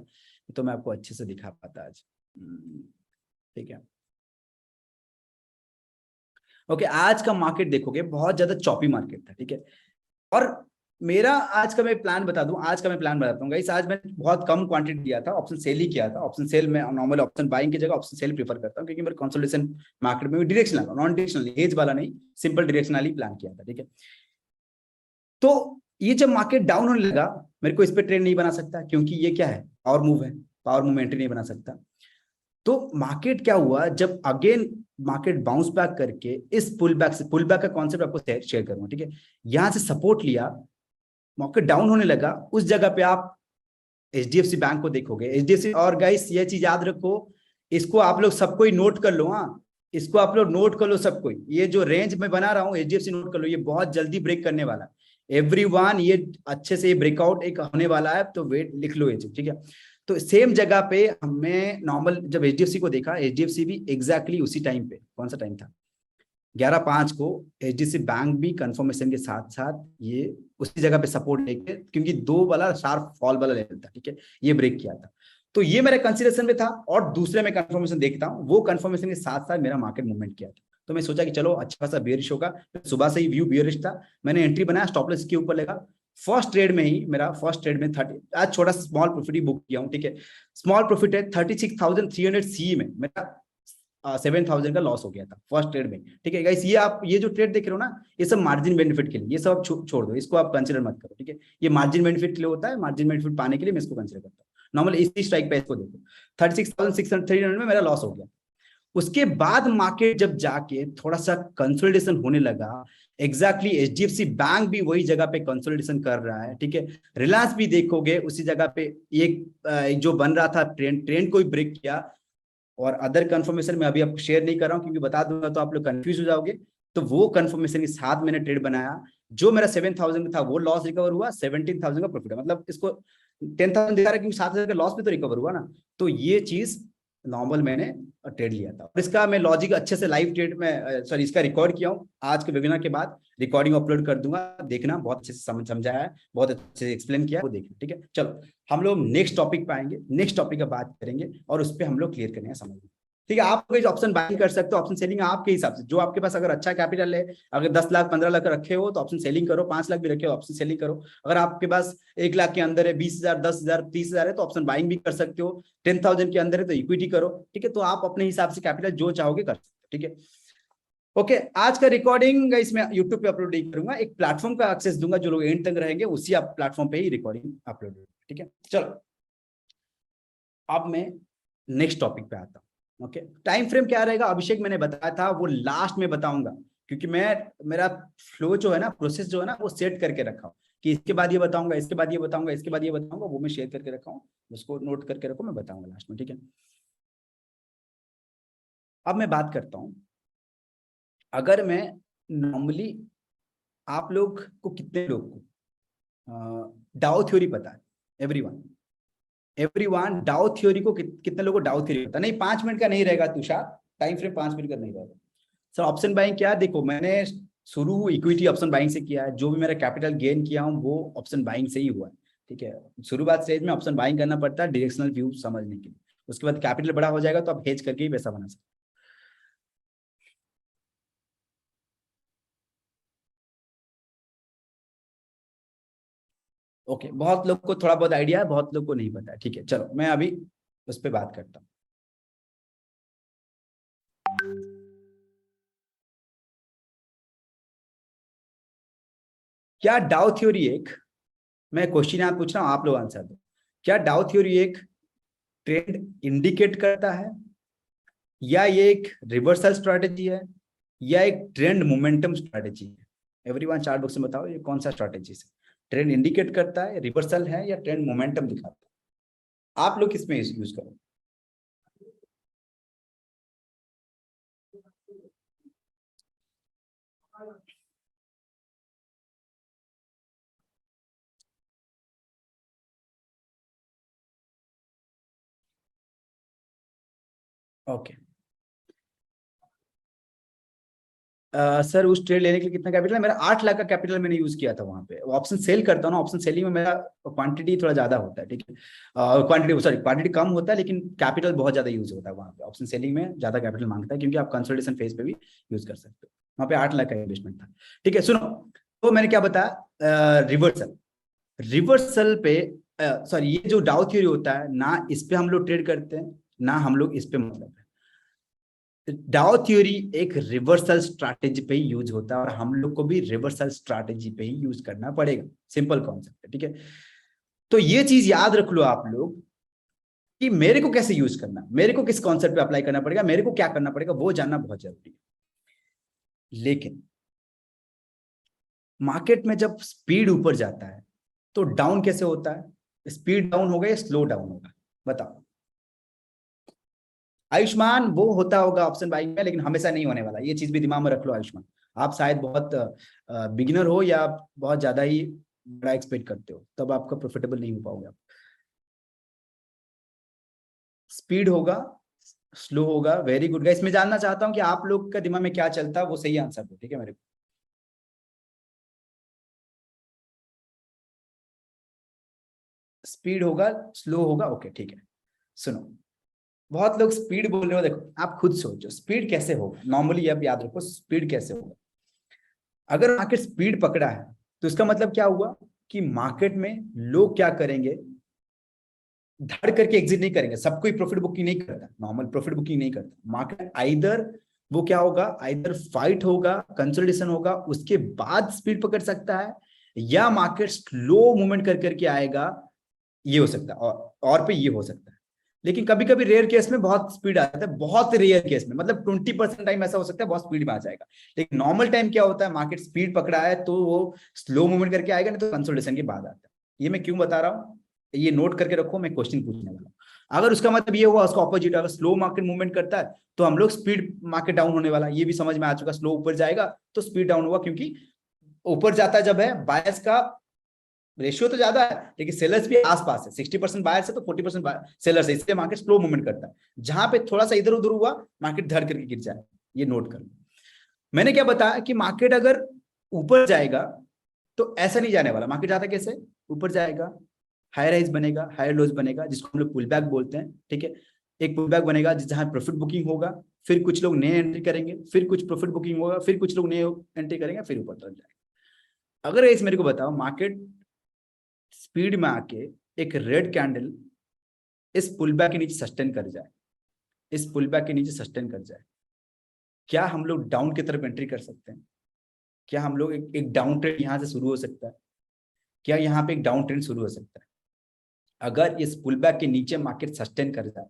तो मैं आपको अच्छे से दिखा पाता आज, ठीक है। ओके, आज का मार्केट देखोगे बहुत ज्यादा चॉपी मार्केट था, ठीक है। और मेरा आज का मैं प्लान बता दूं, आज का मैं प्लान बताता हूँ गाइस। आज मैंने बहुत कम क्वांटिटी दिया था, ऑप्शन सेल ही किया था। ऑप्शन सेल में नॉर्मल ऑप्शन बाइंग की जगह ऑप्शन सेल प्रीफर करता हूँ, क्योंकि मेरे कंसोलिडेशन मार्केट में डायरेक्शनल, नॉन डायरेक्शनल, एज वाला नहीं, सिंपल डायरेक्शनल ही प्लान किया था, ठीक है। तो ये जब मार्केट डाउन होने लगा, मेरे को इस पर ट्रेड नहीं बना सकता, क्योंकि ये क्या है, पावर मूव है, पावर मूव एंट्री नहीं बना सकता। तो मार्केट क्या हुआ, जब अगेन मार्केट बाउंस बैक करके इस पुल बैक से, पुल बैक का कॉन्सेप्ट आपको शेयर करूंगा, ठीक है। यहां से सपोर्ट लिया, मार्केट डाउन होने लगा, उस जगह पे आप एचडीएफसी बैंक को देखोगे, एचडीएफसी। और गाइस ये चीज याद रखो, इसको आप लोग सबको ही नोट कर लो, हाँ, इसको आप लोग नोट कर लो सबको, ये जो रेंज में बना रहा हूँ एचडीएफसी नोट कर लो, ये बहुत जल्दी ब्रेक करने वाला, एवरीवन, ये अच्छे से ये ब्रेकआउट एक होने वाला है, तो वेट लिख लो ये चीज, ठीक है। तो सेम जगह पे हमने नॉर्मल जब एचडीएफसी को देखा, एचडीएफसी भी एग्जैक्टली उसी टाइम पे, कौन सा टाइम था, 11:05 को एचडीएफसी बैंक भी कंफर्मेशन के साथ साथ ये उसी जगह पे सपोर्ट लेके, क्योंकि 2 वाला शार्प फॉल वाला लेवल था, ठीक है, ये ब्रेक किया था। तो ये मेरे कंसिडरेशन में था, और दूसरे में कंफर्मेशन देखता हूँ, वो कंफर्मेशन के साथ साथ मेरा मार्केट मूवमेंट किया था। तो मैं सोचा कि चलो अच्छा खासा बेयरिश होगा, सुबह से ही व्यू बेयरिश था, मैंने एंट्री बनाया, स्टॉप लॉस के ऊपर लगा। फर्स्ट ट्रेड में ही मेरा, फर्स्ट ट्रेड में 30, आज छोटा स्मॉल प्रॉफिट ही बुक किया हूँ, ठीक है, स्मॉल प्रॉफिट है 36,300 सी में मेरा 7,000 का लॉस हो गया था फर्स्ट ट्रेड में, ठीक है गाइस। ये आप ये जो ट्रेड देख रहे हो ना, ये सब मार्जिन बेनिफिट के लिए, ये सब आप छोड़ दो, इसको आप कंसिडर मत करो, ठीक है। ये मार्जिन बेनिफिट के लिए होता है, मार्जिन बेनिफिट पाने के लिए मैं इसको कंसिडर करता हूँ। नॉर्मल इसी स्ट्राइक पे इसको देखो, 36,600 में मेरा लॉस हो गया। उसके बाद मार्केट जब जाके थोड़ा सा कंसोलिडेशन होने लगा, एग्जैक्टली एचडीएफसी बैंक भी वही जगह पे कंसोलिडेशन कर रहा है, ठीक है। रिलायंस भी देखोगे उसी जगह पे, एक जो बन रहा था ट्रेंड को भी ब्रेक किया। और अदर कंफर्मेशन में अभी आपको शेयर नहीं कर रहा हूं, क्योंकि बता दूंगा तो आप लोग कंफ्यूज हो जाओगे। तो वो कंफर्मेशन के साथ मैंने ट्रेड बनाया, जो मेरा 7,000 था वो लॉस रिकवर हुआ, 17,000 का प्रॉफिट है, मतलब इसको 10,000 दिखा रहा है, क्योंकि 7,000 का लॉस भी तो रिकवर हुआ ना। तो ये चीज नॉर्मल मैंने ट्रेड लिया था, और इसका मैं लॉजिक अच्छे से लाइव ट्रेड में, सॉरी, इसका रिकॉर्ड किया हूँ। आज के वेबिनार के बाद रिकॉर्डिंग अपलोड कर दूंगा, देखना, बहुत अच्छे से समझाया है, बहुत अच्छे से एक्सप्लेन किया है, वो देखना, ठीक है। चलो हम लोग नेक्स्ट टॉपिक पे आएंगे, नेक्स्ट टॉपिक का बात करेंगे, और उस पर हम लोग क्लियर करेंगे, समझ, ठीक है। आप कोई ऑप्शन बाइंग कर सकते हो, ऑप्शन सेलिंग आपके हिसाब से, जो आपके पास अगर अच्छा कैपिटल है, अगर 10 लाख 15 लाख रखे हो तो ऑप्शन सेलिंग करो, 5 लाख भी रखे हो ऑप्शन सेलिंग करो। अगर आपके पास 1 लाख के अंदर है, 20,000, 10,000, 30,000 है, तो ऑप्शन बाइंग भी कर सकते हो। 10,000 के अंदर है तो इक्विटी करो, ठीक है। तो आप अपने हिसाब से कैपिटल जो चाहोगे कर सकते हो, ठीक है। ओके, आज का रिकॉर्डिंग इसमें यूट्यूब पे अपलोड नहीं करूंगा, एक प्लेटफॉर्म का एक्सेस दूंगा, जो लोग एंड तक रहेंगे उसी आप प्लेटफॉर्म पे ही रिकॉर्डिंग अपलोड होगी, ठीक है। चलो अब मैं नेक्स्ट टॉपिक पे आता हूँ। ओके, टाइम फ्रेम क्या रहेगा, अभिषेक मैंने बताया था, वो लास्ट में बताऊंगा, क्योंकि मैं, मेरा फ्लो जो है ना, प्रोसेस जो है ना, वो सेट करके रखा हूँ कि इसके बाद ये बताऊंगा, इसके बाद ये बताऊंगा, इसके बाद ये बताऊंगा, वो मैं शेयर करके रखा हूँ, उसको नोट करके रखो, मैं बताऊंगा लास्ट में, ठीक है। अब मैं बात करता हूँ, अगर मैं नॉर्मली, आप लोग को, कितने लोग को डाउ थ्योरी पता है? एवरीवन, एवरीवन डाउ थ्योरी को कितने लोगों को डाउ थ्योरी पता? नहीं, 5 मिनट का नहीं रहेगा तुषार, टाइम फ्रेम 5 मिनट का नहीं रहेगा सर। ऑप्शन बाइंग क्या है, देखो मैंने शुरू इक्विटी ऑप्शन बाइंग से किया है, जो भी मेरा कैपिटल गेन किया हूं वो ऑप्शन बाइंग से ही हुआ है, ठीक है। शुरुआत स्टेज में ऑप्शन बाइंग करना पड़ता है डायरेक्शनल व्यू समझने के लिए, उसके बाद कैपिटल बड़ा हो जाएगा तो आप हेज करके ही पैसा बना सकते। ओके, बहुत लोग को थोड़ा बहुत आइडिया है, बहुत लोग को नहीं पता है, ठीक है। चलो मैं अभी उस पर बात करता हूँ। क्या डाउ थ्योरी एक, मैं क्वेश्चन यहाँ पूछ रहा हूँ, आप लोग आंसर दो, क्या डाउ थ्योरी एक ट्रेंड इंडिकेट करता है, या ये एक रिवर्सल स्ट्रैटेजी है, या एक ट्रेंड मोमेंटम स्ट्रैटेजी है? एवरीवन चार्ट बॉक्स में बताओ ये कौन सा स्ट्रैटेजी है? ट्रेंड इंडिकेट करता है, रिवर्सल है, या ट्रेंड मोमेंटम दिखाता है? आप लोग किसमें यूज करो? ओके, सर उस ट्रेड लेने के लिए कितना कैपिटल है? मेरा 8 लाख का कैपिटल मैंने यूज किया था वहां पे। ऑप्शन सेल करता हूँ ना, ऑप्शन सेलिंग में मेरा क्वांटिटी थोड़ा ज्यादा होता है, ठीक है। क्वांटिटी, सॉरी, क्वांटिटी कम होता है, लेकिन कैपिटल बहुत ज्यादा यूज होता है वहां पे। ऑप्शन सेलिंग में ज्यादा कैपिटल मांगता है, क्योंकि आप कंसोलिडेशन फेज पे भी यूज कर सकते हो। वहां पे 8 लाख का इन्वेस्टमेंट था, ठीक है। सुनो, तो मैंने क्या बताया, रिवर्सल, रिवर्सल पे, सॉरी, ये जो डाउ थ्योरी होता है ना, इस पे हम लोग ट्रेड करते हैं ना, हम लोग इस पे, मतलब डाउ थ्योरी एक रिवर्सल स्ट्रैटेजी पे ही यूज होता है, और हम लोग को भी रिवर्सल स्ट्रैटेजी पे ही यूज करना पड़ेगा, सिंपल कॉन्सेप्ट है, ठीक है। तो ये चीज याद रख लो आप लोग, कि मेरे को कैसे यूज करना, मेरे को किस कॉन्सेप्ट पे अप्लाई करना पड़ेगा, मेरे को क्या करना पड़ेगा, वो जानना बहुत जरूरी है। लेकिन मार्केट में जब स्पीड ऊपर जाता है तो डाउन कैसे होता है? स्पीड डाउन होगा या स्लो डाउन होगा, बताओ। आयुष्मान, वो होता होगा ऑप्शन बाइंग में, लेकिन हमेशा नहीं होने वाला, ये चीज भी दिमाग में रख लो आयुष्मान। आप शायद बहुत बिगिनर हो या बहुत ज्यादा ही बड़ा एक्सपेक्ट करते हो, तब आपका प्रॉफिटेबल नहीं हो पाओगे आप। स्पीड होगा, स्लो होगा, वेरी गुड गाइस। मैं जानना चाहता हूं कि आप लोग का दिमाग में क्या चलता है, वो सही आंसर दो, ठीक है मेरे को। स्पीड होगा, स्लो होगा, ओके ठीक है। सुनो, बहुत लोग स्पीड बोल रहे हो, देखो आप खुद सोचो स्पीड कैसे होगा। नॉर्मली आप याद रखो स्पीड कैसे होगा। अगर मार्केट स्पीड पकड़ा है तो इसका मतलब क्या हुआ कि मार्केट में लोग क्या करेंगे, धड़ करके एग्जिट नहीं करेंगे। सब कोई प्रॉफिट बुकिंग नहीं करता, नॉर्मल प्रॉफिट बुकिंग नहीं करता। मार्केट आइदर वो क्या होगा, आइदर फाइट होगा, कंसोलिडेशन होगा, उसके बाद स्पीड पकड़ सकता है, या मार्केट स्लो मूवमेंट कर करके आएगा, ये हो सकता है, और पे ये हो सकता है। लेकिन कभी कभी रेयर केस में बहुत स्पीड आ जाता है, बहुत रेयर केस में, मतलब 20% टाइम ऐसा हो सकता है बहुत स्पीड में आ जाएगा। लेकिन नॉर्मल टाइम क्या होता है, मार्केट स्पीड पकड़ा है तो वो स्लो मूवमेंट करके आएगा, नहीं तो कंसोलिडेशन के बाद आता है। ये मैं क्यों बता रहा हूँ, ये नोट करके रखो, मैं क्वेश्चन पूछने वाला हूँ। अगर उसका मतलब ये हुआ उसका ऑपोजिट, अगर स्लो मार्केट मूवमेंट करता है तो हम लोग स्पीड मार्केट डाउन होने वाला, ये भी समझ में आ चुका। स्लो ऊपर जाएगा तो स्पीड डाउन हुआ, क्योंकि ऊपर जाता जब है बायर्स का रेशियो तो ज्यादा है, लेकिन सेलर्स भी आसपास है। 60% बायर्स है तो 40% सेलर्स है, इसलिए मार्केट स्लो मूवमेंट करता है। जहां पे थोड़ा सा इधर उधर हुआ, मार्केट धड़ करके गिर जाए, ये नोट कर लो। मैंने क्या बताया कि मार्केट अगर ऊपर जाएगा तो ऐसा नहीं जाने वाला। मार्केट जाता कैसे, ऊपर जाएगा, हायर हाइज बनेगा, हायर लोज बनेगा, जिसको हम लोग पुल बैक बोलते हैं, ठीक है। एक पुल बैक बनेगा जहां प्रॉफिट बुकिंग होगा, फिर कुछ लोग नए एंट्री करेंगे, फिर कुछ प्रॉफिट बुकिंग होगा, फिर कुछ लोग नए एंट्री करेंगे, फिर ऊपर तरफ जाएगा। अगर इस मेरे को बताओ मार्केट स्पीड में आके एक रेड कैंडल इस पुल बैक के नीचे सस्टेन कर जाए, इस पुल बैक के नीचे सस्टेन कर जाए, क्या हम लोग डाउन की तरफ एंट्री कर सकते हैं? क्या हम लोग एक डाउन ट्रेंड यहां से शुरू हो सकता है? क्या यहाँ पे एक डाउन ट्रेंड शुरू हो सकता है? अगर इस पुल बैक के नीचे मार्केट सस्टेन कर जाए,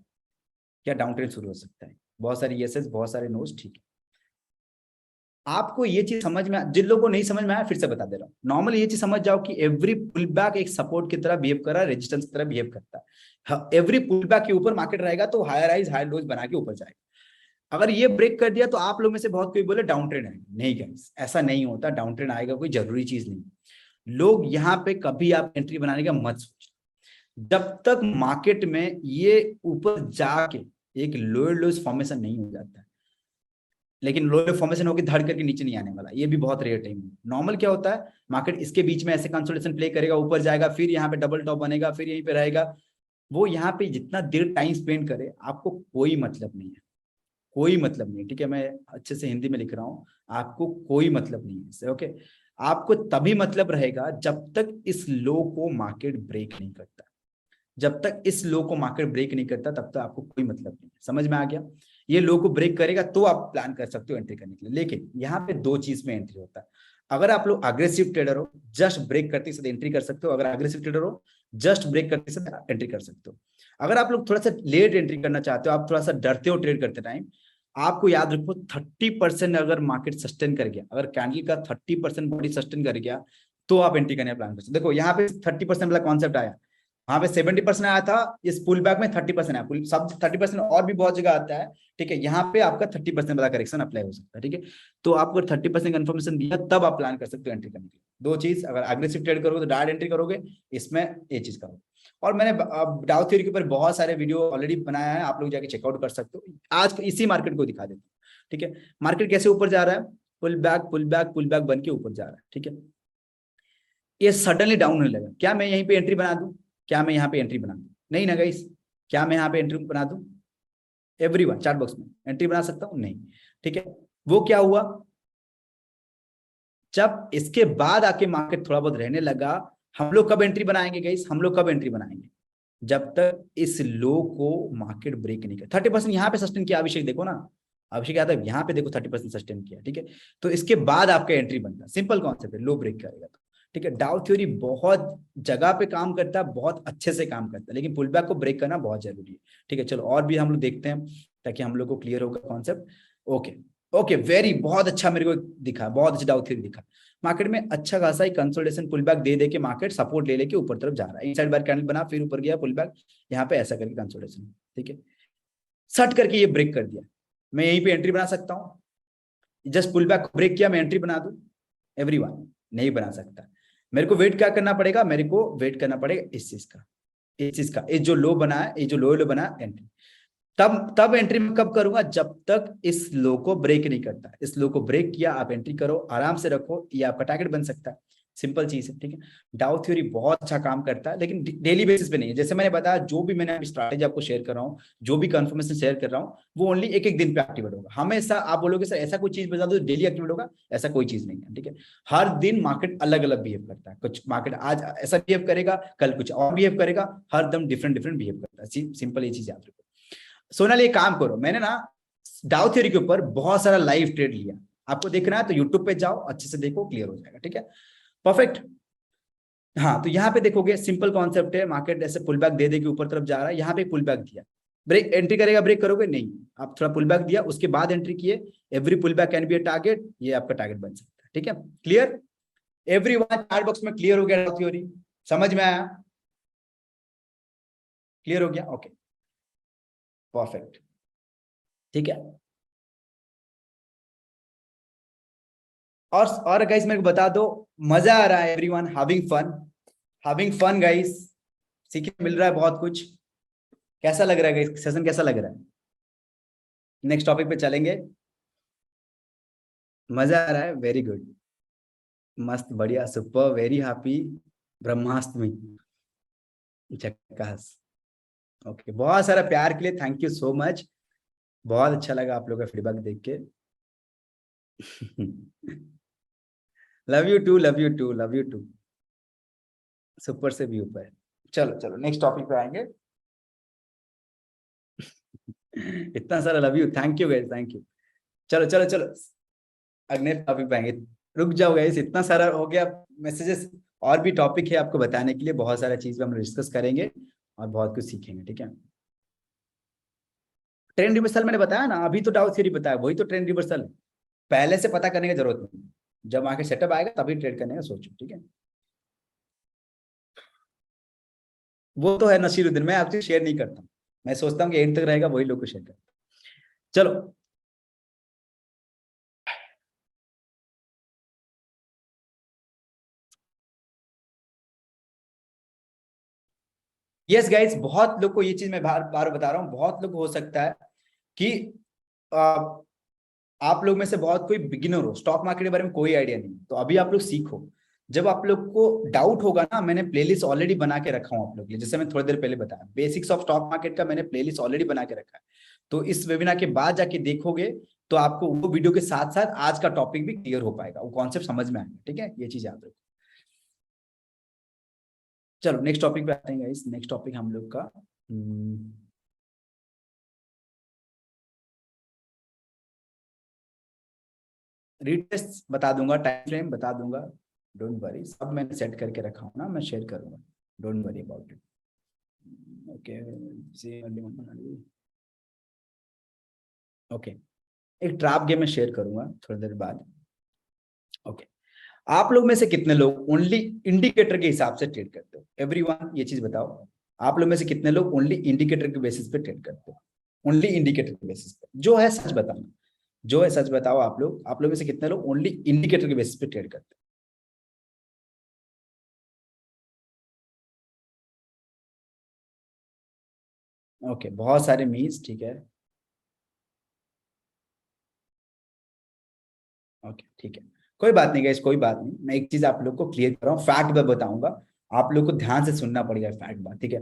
क्या डाउन ट्रेंड शुरू हो सकता है? बहुत सारे येसेस, बहुत सारे नोस, ठीक है। आपको ये चीज समझ में, जिन लोगों को नहीं समझ में आया फिर से बता दे रहा हूँ। नॉर्मली ये चीज समझ जाओ कि एवरी पुल बैक एक सपोर्ट की तरह बिहेव कर रहा है, रेजिस्टेंस की तरह बिहेव करता है। एवरी पुल बैक के ऊपर मार्केट रहेगा तो हायर हाइज हायर लोज बना के ऊपर जाएगा। अगर ये ब्रेक कर दिया तो आप लोग में से बहुत कोई बोले डाउन ट्रेंड आएगा। नहीं गाइस, ऐसा नहीं होता। डाउन ट्रेंड आएगा कोई जरूरी चीज नहीं। लोग यहाँ पे कभी आप एंट्री बनाने का मत सोच, जब तक मार्केट में ये ऊपर जाके एक लोअर लोज फॉर्मेशन नहीं हो जाता है। लेकिन लोअर फॉर्मेशन होकर धड़ करके नीचे नहीं आने वाला, ये भी बहुत रेयर टाइम है। नॉर्मल क्या होता है, मार्केट इसके बीच में ऐसे कंसोलिडेशन प्ले करेगा, ऊपर जाएगा, फिर यहाँ पे डबल टॉप बनेगा, फिर यहीं पे रहेगा। वो यहाँ पे जितना देर टाइम स्पेंड करे आपको कोई मतलब नहीं है, कोई मतलब नहीं, ठीक है। मैं अच्छे से हिंदी में लिख रहा हूँ, आपको कोई मतलब नहीं है इससे, ओके। आपको तभी मतलब रहेगा जब तक इस लो को मार्केट ब्रेक नहीं करता। जब तक इस लो को मार्केट ब्रेक नहीं करता तब तक आपको कोई मतलब नहीं है। समझ में आ गया? ये लो को ब्रेक करेगा तो आप प्लान कर सकते हो एंट्री करने के लिए। लेकिन यहाँ पे दो चीज में एंट्री होता है। अगर आप लोग अग्रेसिव ट्रेडर हो, जस्ट ब्रेक करते समय एंट्री कर सकते हो। अगर अग्रेसिव ट्रेडर हो, जस्ट ब्रेक करते समय एंट्री कर सकते हो। अगर आप लोग थोड़ा सा लेट एंट्री करना चाहते हो, आप थोड़ा सा डरते हो ट्रेड करते टाइम, आपको याद रखो 30% अगर मार्केट सस्टेन कर गया, अगर कैंडल का 30% बॉडी सस्टेन कर गया, तो आप एंट्री करने का प्लान कर सकते हो। देखो यहाँ पे 30% वाला कॉन्सेप्ट आया, वहां पे 70% आया था, इस पुल बैक में 30% आया। सब 30% और भी बहुत जगह आता है, ठीक है। यहाँ पे आपका 30% वाला करेक्शन अप्लाई हो सकता है, ठीक है। तो आपको 30% कंफर्मेशन दिया तब आप प्लान कर सकते हो एंट्री करने के लिए। दो चीज, अगर अग्रेसिव ट्रेड करोगे तो डायरेक्ट एंट्री करोगे, इसमें ये चीज करोगे। और मैंने डाउ थ्योरी के ऊपर बहुत सारे वीडियो ऑलरेडी बनाया है, आप लोग जाके चेकआउट कर सकते हो। आज इसी मार्केट को दिखा देता हूँ, ठीक है। मार्केट कैसे ऊपर जा रहा है, pull back pull back pull back बन के ऊपर जा रहा है, ठीक है। ये सडनली डाउन होने लगा, क्या मैं यहीं पे एंट्री बना दूं? क्या मैं यहाँ पे एंट्री बना दूं? नहीं ना गाइस। क्या मैं यहाँ पे एंट्री बना दूं? एवरीवन चार्ट बॉक्स में एंट्री बना सकता हूँ? नहीं, ठीक है। वो क्या हुआ, जब इसके बाद आके मार्केट थोड़ा बहुत रहने लगा, हम लोग कब एंट्री बनाएंगे गाइस? हम लोग कब एंट्री बनाएंगे? जब तक इस लो को मार्केट ब्रेक नहीं कर। 30% यहाँ पे सस्टेन किया, अभिषेक देखो ना, अभिषेक यादव यहाँ पे देखो 30% सस्टेन किया, ठीक है। तो इसके बाद आपका एंट्री बनता है, सिंपल कॉन्सेप्ट है, लो ब्रेक करेगा तो, ठीक है। डाउ थ्योरी बहुत जगह पे काम करता है, बहुत अच्छे से काम करता है, लेकिन पुल बैक को ब्रेक करना बहुत जरूरी है, ठीक है। चलो और भी हम लोग देखते हैं ताकि हम लोग को क्लियर होगा कॉन्सेप्ट। ओके ओके, वेरी बहुत अच्छा मेरे को दिखा, बहुत अच्छा डाउ थ्योरी दिखा। मार्केट में अच्छा खासा ही कंसोलिडेशन पुल बैक दे दे के मार्केट सपोर्ट ले लेके ऊपर तरफ जा रहा है। इनसाइड बार कैंडल बना, फिर ऊपर गया पुल बैक, यहाँ पे ऐसा करके कंसोलिडेशन, ठीक है। सट करके ये ब्रेक कर दिया, मैं यहीं पे एंट्री बना सकता हूँ? जस्ट पुल बैक ब्रेक किया, मैं एंट्री बना दूं? एवरीवन नहीं बना सकता। मेरे को वेट क्या करना पड़ेगा? मेरे को वेट करना पड़ेगा इस चीज का, इस चीज का, ये जो लो बना है, ये जो लो बना है, एंट्री। तब एंट्री में कब करूंगा? जब तक इस लो को ब्रेक नहीं करता। इस लो को ब्रेक किया, आप एंट्री करो, आराम से रखो, ये आपका टारगेट बन सकता है। सिंपल चीज है, ठीक है। डाउ थ्योरी बहुत अच्छा काम करता है, लेकिन डेली बेसिस पे नहीं है। जैसे मैंने बताया, जो भी मैंने अभी स्ट्रैटेजी आपको शेयर कर रहा हूँ, जो भी कंफर्मेशन शेयर कर रहा हूँ, वो ओनली एक एक दिन पे एक्टिवेट होगा। हमेशा आप बोलोगे सर ऐसा कोई चीज बता दो डेली एक्टिवेट होगा, ऐसा कोई चीज नहीं है, ठीक है। हर दिन मार्केट अलग अलग बिहेव करता है। कुछ मार्केट आज ऐसा बिहेव करेगा, कल कुछ और बिहेव करेगा, हर दम डिफरेंट डिफरेंट बिहेव करता है। सिंपल ये चीज याद रखो। सोनाली एक काम करो, मैंने ना डाउ थ्योरी के ऊपर बहुत सारा लाइव ट्रेड लिया। आपको देखना है तो यूट्यूब पे जाओ, अच्छे से देखो, क्लियर हो जाएगा, ठीक है। परफेक्ट। हाँ, तो यहाँ पे देखोगे सिंपल कॉन्सेप्ट है। मार्केट ऐसे पुल बैक दे के ऊपर तरफ जा रहा है, यहाँ पे पुल बैक दिया, ब्रेक एंट्री करेगा, ब्रेक करोगे नहीं, आप थोड़ा पुल बैक दिया, उसके बाद एंट्री किए। Every pull back can be a target, ये आपका टारगेट बन सकता है, ठीक है। क्लियर? एवरीवन चार्ट बॉक्स में क्लियर हो गया? डाउ थ्योरी समझ में आया? क्लियर हो गया? ओके, परफेक्ट, ठीक है। और गाइस मेरे को बता दो, मजा आ रहा है? एवरीवन हैविंग फन गाइस, सीखने मिल रहा है बहुत कुछ। कैसा लग रहा है गाइस? सेशन कैसा लग रहा है? नेक्स्ट टॉपिक पे चलेंगे। मजा आ रहा है? वेरी गुड, मस्त, बढ़िया, सुपर, वेरी हैप्पी, ब्रह्मास्त्र झक्कास। ओके, बहुत सारा प्यार के लिए थैंक यू सो मच। बहुत अच्छा लगा आप लोगों का फीडबैक देख के। Love you too, love you too, love you too, super से भी ऊपर। चलो चलो नेक्स्ट टॉपिक पे आएंगे। इतना सारा love you, thank you guys, thank you. चलो चलो चलो अगले टॉपिक पे आएंगे। रुक जाओ गाइस, इतना सारा हो गया मैसेजेस, और भी टॉपिक है आपको बताने के लिए। बहुत सारा चीज हम डिस्कस करेंगे और बहुत कुछ सीखेंगे, ठीक है। ट्रेंड रिवर्सल मैंने बताया ना, अभी तो डाउ थ्योरी बताया, वही तो ट्रेंड रिवर्सल है। पहले से पता करने की जरूरत नहीं, जब मार्केट सेटअप आएगा तभी ट्रेड करने का सोचो, ठीक है। वो तो है नसीरुद्दीन, मैं आपसे शेयर नहीं करता हूँ। मैं सोचता हूँ कि एंड तक रहेगा, वही लोग को शेयर करता। चलो, यस गाइस, बहुत लोग को ये चीज मैं बार बार बता रहा हूँ, बहुत लोग हो सकता है कि आ, आप लोग में से बहुत कोई बिगिनर हो, स्टॉक मार्केट के बारे में कोई आइडिया नहीं, तो अभी आप लोग सीखो। जब आप लोग को डाउट होगा ना, मैंने प्लेलिस्ट ऑलरेडी बना के रखा हूँ आप लोग के लिए। जैसे मैं थोड़ी देर पहले बताया, बेसिक्स ऑफ स्टॉक मार्केट का मैंने प्लेलिस्ट ऑलरेडी बना के रखा है। तो इस वेबिनार के बाद जाके देखोगे तो आपको वो वीडियो के साथ साथ आज का टॉपिक भी क्लियर हो पाएगा, वो कॉन्सेप्ट समझ में आएगा, ठीक है। ये चीज याद रखो। चलो नेक्स्ट टॉपिक पे आते हैं गाइस। नेक्स्ट टॉपिक हम लोग का रीटेस्ट बता दूंगा, टाइम फ्रेम बता दूंगा, डोंट वरी, सब मैंने सेट करके रखा हूँ ना, मैं शेयर करूंगा, don't worry about it. Okay, okay, एक ट्रैप गेम में शेयर करूंगा थोड़ी देर बाद। ओके, आप लोग में से कितने लोग ओनली इंडिकेटर के हिसाब से ट्रेड करते हो? एवरीवन ये चीज बताओ, आप लोग में से कितने लोग ओनली इंडिकेटर के बेसिस पे ट्रेड करते हो? ओनली इंडिकेटर के बेसिस पे, जो है सच बताना, जो है सच बताओ। आप लोग में से कितने लोग ओनली इंडिकेटर के बेसिस पे ट्रेड करते हो? ओके, बहुत सारे मीन्स, ठीक है। ओके, ठीक है, कोई बात नहीं गाइस, कोई बात नहीं। मैं एक चीज आप लोग को क्लियर कर रहा हूँ, फैक्ट मैं बताऊंगा, आप लोग को ध्यान से सुनना पड़ेगा फैक्ट बात, ठीक है।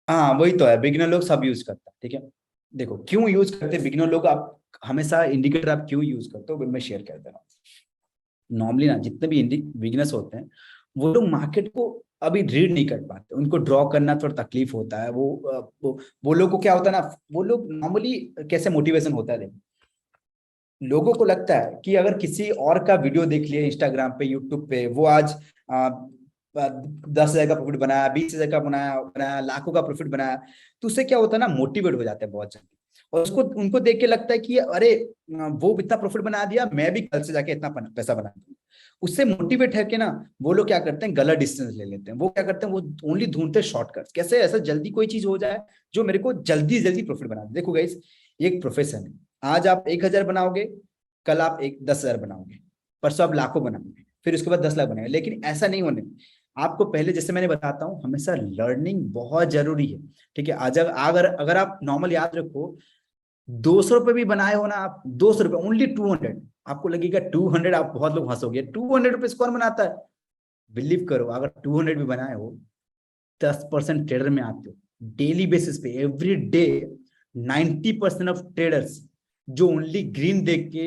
हाँ वही तो है, बिगिनर लोग सब यूज करता है, ठीक है। देखो क्यों यूज करते हैं बिगिनर लोग, आप हमेशा इंडिकेटर आप क्यों यूज करते हो, मैं शेयर कर दे रहा हूँ। नॉर्मली ना जितने भी बिगिनर्स होते हैं, वो लोग मार्केट को अभी रीड नहीं कर पाते, उनको ड्रॉ करना थोड़ा तकलीफ होता है। वो लोग को क्या होता है ना, वो लोग नॉर्मली कैसे मोटिवेशन होता है, देखो लोगों को लगता है कि अगर किसी और का वीडियो देख लिया इंस्टाग्राम पे, यूट्यूब पे, वो आज 10,000 का प्रॉफिट बनाया, 20,000 का बनाया बनाया, लाखों का प्रॉफिट बनाया, तो उससे क्या होता है ना, मोटिवेट हो जाते हैं बहुत जल्दी। और उसको उनको देख के लगता है कि अरे वो इतना प्रॉफिट बना दिया, मैं भी कल से जाके इतना पैसा बना दूंगा। उससे मोटिवेट है कि ना, वो लोग क्या करते हैं, गलत डिसीजन ले लेते हैं। वो क्या करते हैं, वो ओनली ढूंढते शॉर्टकट्स, कैसे ऐसा जल्दी कोई चीज हो जाए जो मेरे को जल्दी जल्दी प्रॉफिट बना दे। देखो गाइस, एक प्रोफेशन है, आज आप 1,000 बनाओगे, कल आप 10,000 बनाओगे, परसों आप लाखों बनाओगे, फिर उसके बाद 10 लाख बनाएंगे। लेकिन ऐसा नहीं होने, आपको पहले जैसे मैंने बताता हूँ, हमेशा लर्निंग बहुत जरूरी है। ठीक है, आज अगर अगर आप नॉर्मल याद रखो, 200 रुपए भी बनाए हो ना आप, 200 रुपए ओनली 200, आपको लगेगा 200, आप बहुत लोग हंसोगे, 200 रुपए कौन बनाता है? बिलीव करो, अगर 200 भी बनाए हो, 10% ट्रेडर में आते हो डेली बेसिस पे, एवरी डे 90% ऑफ ट्रेडर्स जो ओनली ग्रीन देख के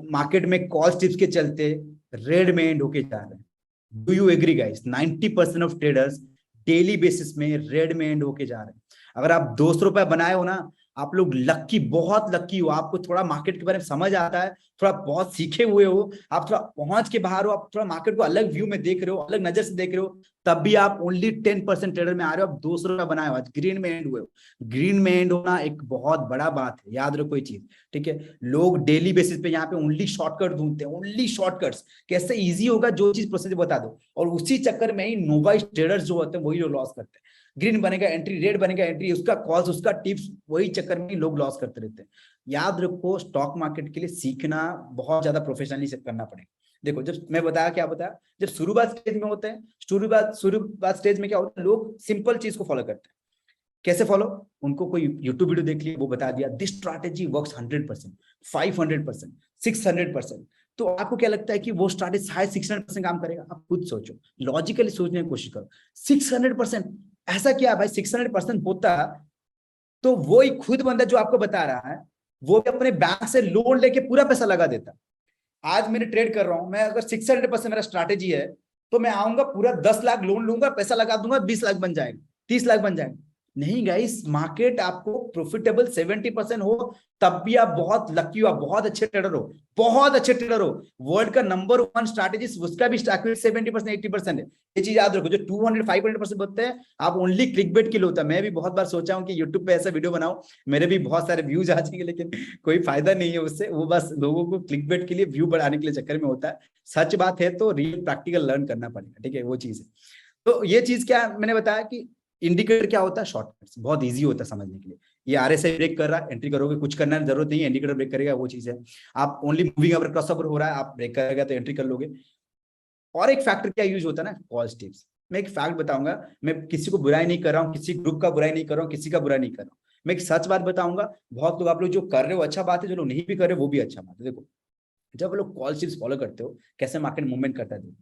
मार्केट में कॉल टिप्स के चलते रेड में एंड होके जा रहे हैं। Do you agree guys? 90% of traders daily basis में रेड में एंड होके जा रहे हैं। अगर आप 200 रुपए बनाए हो ना, आप लोग लक्की, बहुत लक्की हो, आपको थोड़ा मार्केट के बारे में समझ आता है, थोड़ा बहुत सीखे हुए हो, आप थोड़ा पहुंच के बाहर हो, आप थोड़ा मार्केट को अलग व्यू में देख रहे हो, अलग नजर से देख रहे हो, तब भी आप ओनली 10% ट्रेडर में आ रहे हो, आप 200 रुपए बनाए हो, आज ग्रीन में एंड हुए हो। ग्रीन में एंड होना एक बहुत बड़ा बात है, याद रखो ये चीज। ठीक है, लोग डेली बेसिस पे यहाँ पे ओनली शॉर्टकट ढूंढते हैं, ओनली शॉर्टकट्स, कैसे इजी होगा जो चीज प्रोसेस बता दो, और उसी चक्कर में ही नोवाइस ट्रेडर्स जो होते हैं वही लोग लॉस करते हैं। ग्रीन बनेगा एंट्री, रेड बनेगा एंट्री, उसका कॉल्स, उसका टिप्स, वही चक्कर में लोग लॉस करते रहते हैं। याद रखो, स्टॉक मार्केट के लिए सीखना बहुत ज्यादा प्रोफेशनली से करना पड़ेगा। देखो, जब मैं बताया, क्या बताया, जब शुरुआत स्टेज में होते हैं, शुरुआत स्टेज में क्या होता है, लोग सिंपल चीज को फॉलो करते हैं। कैसे फॉलो? उनको कोई यूट्यूब वीडियो देख लिया, वो बता दिया दिस स्ट्रैटेजी वर्क्स 100%, 500%, 600%। तो आपको क्या लगता है कि वो स्ट्रैटेजी शायद 600% काम करेगा? आप खुद सोचो, लॉजिकली सोचने की कोशिश करो। 600%, ऐसा क्या भाई? 600% होता तो वो ही खुद बंदा जो आपको बता रहा है, वो भी अपने बैंक से लोन लेके पूरा पैसा लगा देता। आज मैंने ट्रेड कर रहा हूं, मैं अगर 600% मेरा स्ट्रैटेजी है, तो मैं आऊंगा, पूरा 10 लाख लोन लूंगा, पैसा लगा दूंगा, 20 लाख बन जाएगा, 30 लाख बन जाएगा। नहीं गाइस, मार्केट आपको प्रॉफिटेबल 70% हो, तब भी आप बहुत लकी हो, आप बहुत अच्छे ट्रेडर हो, बहुत अच्छे ट्रेडर हो। वर्ल्ड का नंबर 1 स्ट्रैटेजिस्ट, उसका भी 70%, 80% है। ये चीज याद रखो, जो 200, 500% बोलते हैं, आप ओनली क्लिक बेट के लिए होता है। मैं भी बहुत बार सोचा हूं कि यूट्यूब पे ऐसा वीडियो बनाऊं, मेरे भी बहुत सारे व्यूज आ जाएंगे, लेकिन कोई फायदा नहीं है उससे, वो बस लोगों को क्लिक बेट के लिए, व्यू बढ़ाने के लिए चक्कर में होता है। सच बात है तो रियल प्रैक्टिकल लर्न करना पड़ेगा। ठीक है, वो चीज है। तो ये चीज क्या मैंने बताया कि इंडिकेटर क्या होता है, शॉर्टकट्स, बहुत इजी होता है समझने के लिए। ये आरएसआई ब्रेक कर रहा है, एंट्री करोगे, कुछ करना जरूरत नहीं है, इंडिकेटर ब्रेक करेगा, वो चीज है। आप ओनली मूविंग अगर क्रॉसओवर हो रहा है, आप ब्रेक करेगा तो एंट्री कर लोगे। और एक फैक्टर क्या यूज होता है ना, कॉल टिप्स। मैं एक फैक्ट बताऊंगा, मैं किसी को बुराई नहीं कर रहा हूँ, किसी ग्रुप का बुराई नहीं कर रहा हूँ, किसी का बुराई नहीं कर रहा हूँ, मैं एक सच बात बताऊंगा। बहुत लोग, आप लोग जो कर रहे हो अच्छा बात है, जो लोग नहीं भी कर रहे हो वो भी अच्छा बात है। देखो, जब लोग कॉल टिप्स फॉलो करते हो, कैसे मार्केट मूवमेंट करता है,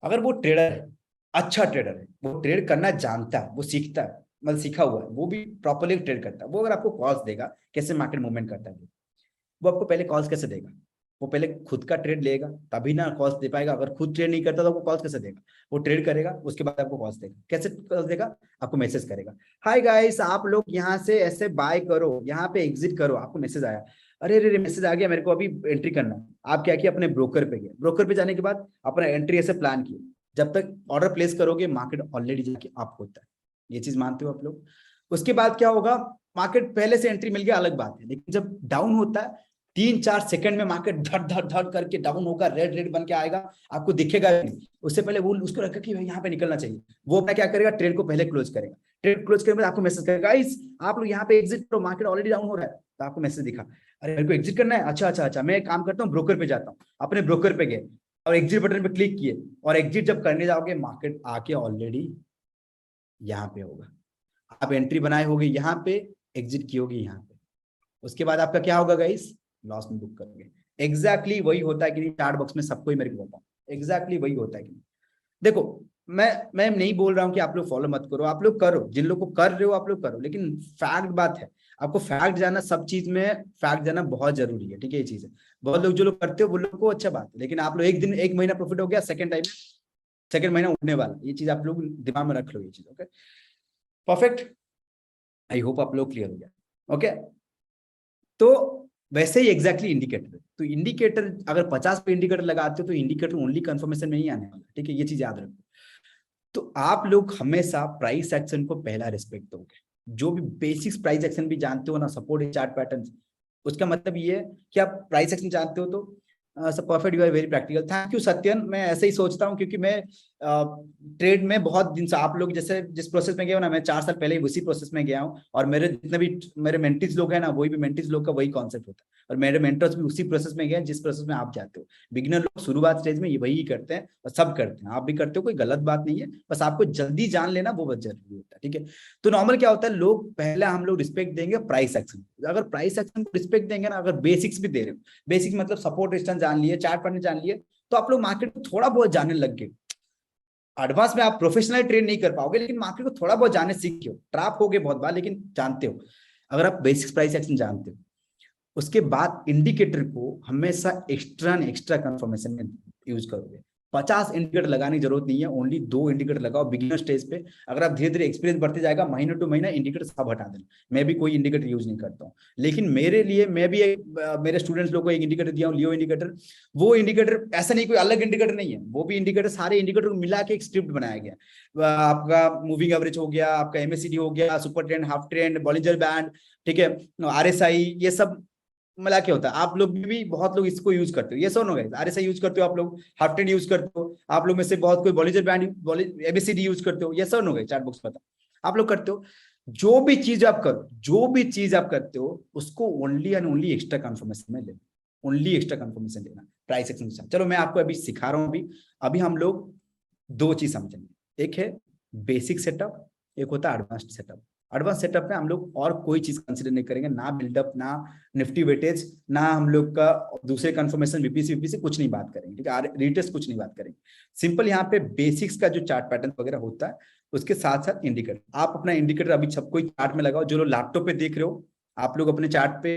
अगर वो ट्रेडर है, अच्छा ट्रेडर है, वो ट्रेड करना जानता है, वो सीखता है, मतलब सीखा हुआ है, वो भी प्रॉपरली ट्रेड करता है, वो अगर आपको कॉल्स देगा कैसे मार्केट मूवमेंट करता है, वो आपको पहले कॉल्स कैसे देगा? वो पहले खुद का ट्रेड लेगा, तभी ना कॉल्स दे पाएगा। अगर खुद ट्रेड नहीं करता तो आपको कॉल्स कैसे देगा? वो ट्रेड करेगा, उसके बाद आपको कॉल्स देगा। कैसे कॉल्स देगा? आपको मैसेज करेगा, हाय गाइस, आप लोग यहाँ से ऐसे बाय करो, यहाँ पे एग्जिट करो। आपको मैसेज आया, अरे रे मैसेज आ गया, मेरे को अभी एंट्री करना है। आप क्या किया, अपने ब्रोकर पे गए, ब्रोकर पे जाने के बाद अपना एंट्री ऐसे प्लान किए। जब तक ऑर्डर प्लेस करोगे, मार्केट ऑलरेडी जाके आप होता है। ये चीज मानते हो आप लोग? उसके बाद क्या होगा, मार्केट पहले से एंट्री मिल गया अलग बात है, लेकिन जब डाउन होता है, 3-4 सेकंड में मार्केट धड़ धड़ धड़ करके डाउन होगा, रेड रेड बन के आएगा, आपको दिखेगा नहीं। उससे पहले वो उसको रखा कि यहाँ पे निकलना चाहिए, वो अपना क्या करेगा, ट्रेड को पहले क्लोज करेगा। ट्रेड क्लोज करने के बाद आपको मैसेज करेगा, गाइस आप लोग यहाँ पे एग्जिट करो, मार्केट ऑलरेडी डाउन हो रहा है। तो आपको मैसेज दिखा, अरे मेरे को एग्जिट करना है, अच्छा अच्छा अच्छा, मैं एक काम करता हूँ, ब्रोकर पे जाता हूँ। अपने ब्रोकर पे गए और एग्जिट बटन पे क्लिक किए, और एग्जिट जब करने जाओगे, मार्केट आके ऑलरेडी यहाँ पे होगा। आप एंट्री बनाए होगे यहाँ पे, एग्जिट की होगी यहाँ पे, उसके बाद आपका क्या होगा गाइस, लॉस में बुक करोगे। एग्जैक्टली वही होता है कि नहीं, चार्ट बॉक्स में सबको ही मेरे को बताओ, एग्जैक्टली वही होता है कि नहीं। देखो, मैं नहीं बोल रहा हूँ कि आप लोग फॉलो मत करो, आप लोग करो, जिन लोग को कर रहे हो आप लोग करो, लेकिन फैक्ट बात है, आपको फैक्ट जाना, सब चीज में फैक्ट जाना बहुत जरूरी है। ठीक है, ये चीज है। बहुत लोग जो लोग करते हो वो लोग को अच्छा बात है, लेकिन आप लोग एक दिन, एक महीना प्रॉफिट हो गया, सेकंड टाइम, सेकंड महीना उठने वाला, ये चीज आप लोग दिमाग में रख लो, ये चीज। ओके, परफेक्ट, आई होप आप लोग क्लियर हो गया। ओके, तो वैसे ही एग्जैक्टली इंडिकेटर है। तो इंडिकेटर अगर 50 पे इंडिकेटर लगाते हो, तो इंडिकेटर ओनली कंफर्मेशन में ही आने वाला। ठीक है, ये चीज याद रखो। तो आप लोग हमेशा प्राइस एक्शन को पहला रिस्पेक्ट दोगे। जो भी बेसिक्स प्राइस एक्शन भी जानते हो ना, सपोर्ट चार्ट पैटर्न, उसका मतलब ये है कि आप प्राइस एक्शन जानते हो, तो सब perfect, you are very practical. Thank you Satyan, मैं ऐसे ही सोचता हूँ, क्योंकि मैं ट्रेड में बहुत दिन से आप लोग जैसे जिस प्रोसेस में गए हो ना, मैं 4 साल पहले ही उसी प्रोसेस में गया हूँ, और मेरे जितने भी मेरे मेंटीज लोग हैं ना, वही भी मेंटीज लोग का वही कॉन्सेप्ट होता है, और मेरे मेंटर्स भी उसी प्रोसेस में गए जिस प्रोसेस में आप जाते हो। बिगिनर लोग शुरुआत स्टेज में ये वही करते हैं, और सब करते हैं, आप भी करते हो, कोई गलत बात नहीं है, बस आपको जल्दी जान लेना वो बहुत जरूरी होता है, ठीक है। तो नॉर्मल क्या होता है, लोग पहले हम लोग रिस्पेक्ट देंगे प्राइस एक्शन। अगर प्राइस एक्शन को रिस्पेक्ट देंगे ना, अगर बेसिक्स भी दे रहे हो, बेसिक्स मतलब सपोर्ट रेजिस्टेंस जान लिए, चार्ट पैटर्न जान लिए, तो आप लोग मार्केट को थोड़ा बहुत जानने लग गए। एडवांस में आप प्रोफेशनल ट्रेड नहीं कर पाओगे, लेकिन मार्केट को थोड़ा बहुत जानने सीखे हो, ट्रैप हो गए बहुत बार, लेकिन जानते हो। अगर आप बेसिक्स प्राइस एक्शन जानते हो, उसके बाद इंडिकेटर को हमेशा एक्स्ट्रा कंफर्मेशन में यूज करोगे। 50 इंडिकेटर लगाने की जरूरत नहीं है, ओनली 2 इंडिकेटर लगाओ बिगिनर स्टेज पे। अगर आप धीरे धीरे एक्सपीरियंस बढ़ते जाएगा, महीने टू महीना इंडिकेटर सब हटा देना। मैं भी कोई इंडिकेटर यूज नहीं करता हूँ, लेकिन मेरे लिए मैं भी मेरे स्टूडेंट्स लोग को एक इंडिकेटर दिया हूँ, लियो इंडिकेटर। वो इंडिकेटर ऐसा नहीं कोई अलग इंडिकेटर नहीं है, वो भी इंडिकेटर सारे इंडिकेटर को मिला के एक स्क्रिप्ट बनाया गया। आपका मूविंग एवरेज हो गया, आपका एमएसीडी हो गया, super trend, half trend, Bollinger band, ठीक है, आरएसआई, ये सब मिला के होता है। आप लोग भी बहुत लोग इसको यूज करते हो, ये सुनो गाइस, आरएसआई यूज करते हो आप लोग, हाफ ट्रेंड यूज करते हो आप लोग में से बहुत कोई, बॉलिंजर बैंड, एबीसीडी यूज करते हो, ये सुनो गाइस, चैट बॉक्स पता आप लोग करते हो। जो भी चीज आप करो, जो भी चीज आप करते हो, उसको only and only extra confirmation में लेना, ओनली एक्स्ट्रा कंफर्मेशन लेना, प्राइस एक्शन के साथ। चलो मैं आपको अभी सिखा रहा हूँ। अभी अभी हम लोग 2 चीज समझेंगे, एक है बेसिक सेटअप, एक होता है एडवांस्ड सेटअप। एडवांस सेटअप में हम लोग और कोई चीज कंसिडर नहीं करेंगे, ना बिल्डअप, ना निफ्टी वेटेज, ना हम लोग का दूसरे कंफर्मेशन वीपीसी कुछ नहीं बात करेंगे, ठीक है, रिटेस्ट कुछ नहीं बात करेंगे। सिंपल यहाँ पे बेसिक्स का जो चार्ट पैटर्न वगैरह होता है, उसके साथ साथ इंडिकेटर। आप अपना इंडिकेटर अभी सब कोई चार्ट में लगाओ, जो लोग लैपटॉप पे देख रहे हो आप लोग अपने चार्ट पे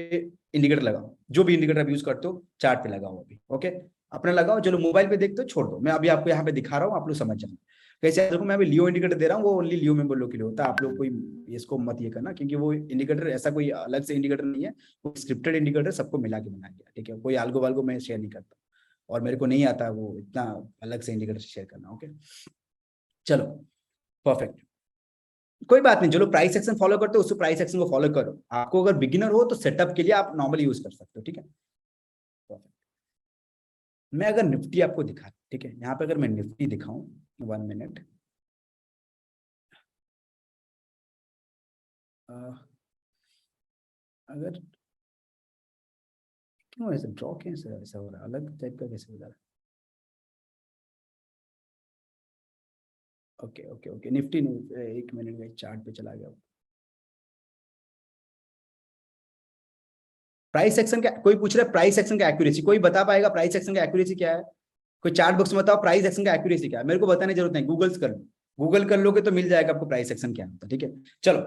इंडिकेटर लगाओ, जो भी इंडिकेटर आप यूज करते हो चार्ट पे लगाओ अभी, ओके, अपना लगाओ। जो लोग मोबाइल पे देखते हो छोड़ दो, मैं अभी आपको यहाँ पे दिखा रहा हूँ, आप लोग समझ जाएंगे कैसे। देखो मैं अभी लियो इंडिकेटर दे रहा हूँ, वो ओनली लियो मेंबर लोग के लिए होता है, आप लोग कोई इसको मत ये करना, क्योंकि वो इंडिकेटर ऐसा कोई अलग से इंडिकेटर नहीं है, वो स्क्रिप्टेड इंडिकेटर सबको मिला के बनाया गया, ठीक है। कोई आल्गो वाल्गो मैं शेयर नहीं करता, और मेरे को नहीं आता वो इतना अलग से इंडिकेटर शेयर करना, ओके। चलो परफेक्ट, कोई बात नहीं, जो लोग प्राइस एक्शन फॉलो करते हो उस प्राइस एक्शन को फॉलो करो। आपको अगर बिगिनर हो तो सेटअप के लिए आप नॉर्मली यूज कर सकते हो, ठीक है। मैं अगर निफ्टी आपको दिखा, ठीक है, यहाँ पे अगर मैं निफ्टी दिखाऊं, 1 मिनट, अगर क्यों ऐसे ड्रॉ कैसे ऐसा हो रहा है, अलग टाइप का कैसे हो रहा है। ओके ओके ओके, निफ्टी नहीं, 1 मिनट का चार्ट पे चला गया। प्राइस सेक्शन का कोई पूछ रहा है, प्राइस सेक्शन का एक्यूरेसी कोई बता पाएगा, प्राइस सेक्शन का एक्यूरेसी क्या है? कोई चार्ट बॉक्स में बताओ प्राइस एक्शन का एक्यूरेसी क्या है। मेरे को बताने की जरूरत नहीं, गूगल्स कर लो, गूगल कर लोगे तो मिल जाएगा आपको प्राइस एक्शन क्या होता है, ठीक है। चलो,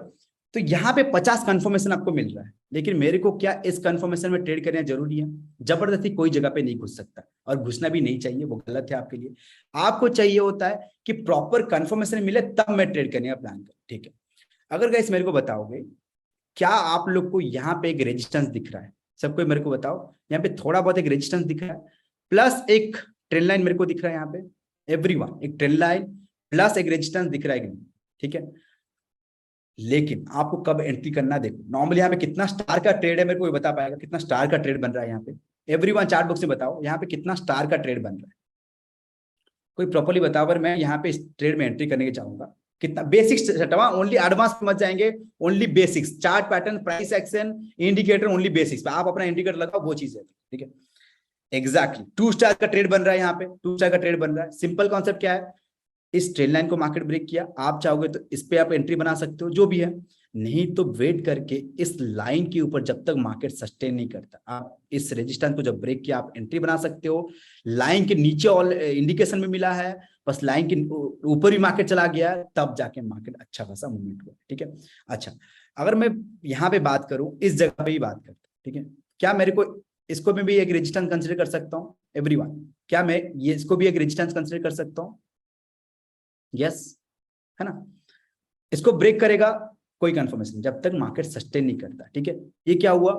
तो यहाँ पे 50 कंफर्मेशन आपको मिल रहा है, लेकिन मेरे को क्या इस कंफर्मेशन में ट्रेड करना जरूरी है? जबरदस्ती कोई जगह पे नहीं घुस सकता, और घुसना भी नहीं चाहिए, वो गलत है आपके लिए। आपको चाहिए होता है कि प्रॉपर कंफर्मेशन मिले तब मैं ट्रेड करने का प्लान करूं, ठीक है। अगर गाइस मेरे को बताओगे, क्या आप लोग को यहाँ पे एक रेजिस्टेंस दिख रहा है? सबको मेरे को बताओ, यहाँ पे थोड़ा बहुत एक रेजिस्टेंस दिख रहा है, प्लस एक ट्रेंड लाइन मेरे को दिख रहा है यहाँ पे, एवरीवन एक ट्रेंड लाइन प्लस एक रेजिस्टेंस दिख रहा है, ठीक है। लेकिन आपको कब एंट्री करना, देखो नॉर्मली यहाँ पे कितना स्टार का ट्रेड है, मेरे को बता पाएगा कितना स्टार का ट्रेड बन रहा है यहाँ पे? एवरीवन चार्ट बुक से बताओ यहाँ पे कितना स्टार का ट्रेड बन रहा है, कोई प्रॉपर्ली बताओ। अगर मैं यहाँ पे इस ट्रेड में एंट्री करने के चाहूंगा, कितना बेसिक्स हटवा, ओनली एडवांस मत जाएंगे, only basics, chart pattern, price action, indicator, only basics पे आप अपना इंडिकेटर लगाओ, वो चीज है, ठीक है। एग्जैक्टली 2 स्टार का ट्रेड बन रहा है यहाँ पे, 2 स्टार का ट्रेड बन रहा है। सिंपल कॉन्सेप्ट क्या है, इस ट्रेंड लाइन को मार्केट ब्रेक किया, आप चाहोगे तो इस पे आप एंट्री बना सकते हो, जो भी है, नहीं तो वेट करके इस लाइन के ऊपर जब तक मार्केट सस्टेन नहीं करता, आप इस रेजिस्टेंस को जब ब्रेक किया आप एंट्री बना सकते हो। लाइन के नीचे ऑल इंडिकेशन में मिला है, बस लाइन के ऊपर भी मार्केट चला गया, तब जाके मार्केट अच्छा खासा मूवमेंट हुआ, ठीक है। अच्छा, अगर मैं यहाँ पे बात करूं, इस जगह पे ही बात करता, ठीक है, क्या मेरे को इसको मैं भी एक रेजिस्टेंस कंसिडर कर सकता हूँ? एवरीवन, क्या मैं ये इसको भी एक रेजिस्टेंस कंसिडर कर सकता हूँ? यस, है ना। इसको ब्रेक करेगा कोई कंफर्मेशन जब तक मार्केट सस्टेन नहीं करता, ठीक है। ये क्या हुआ,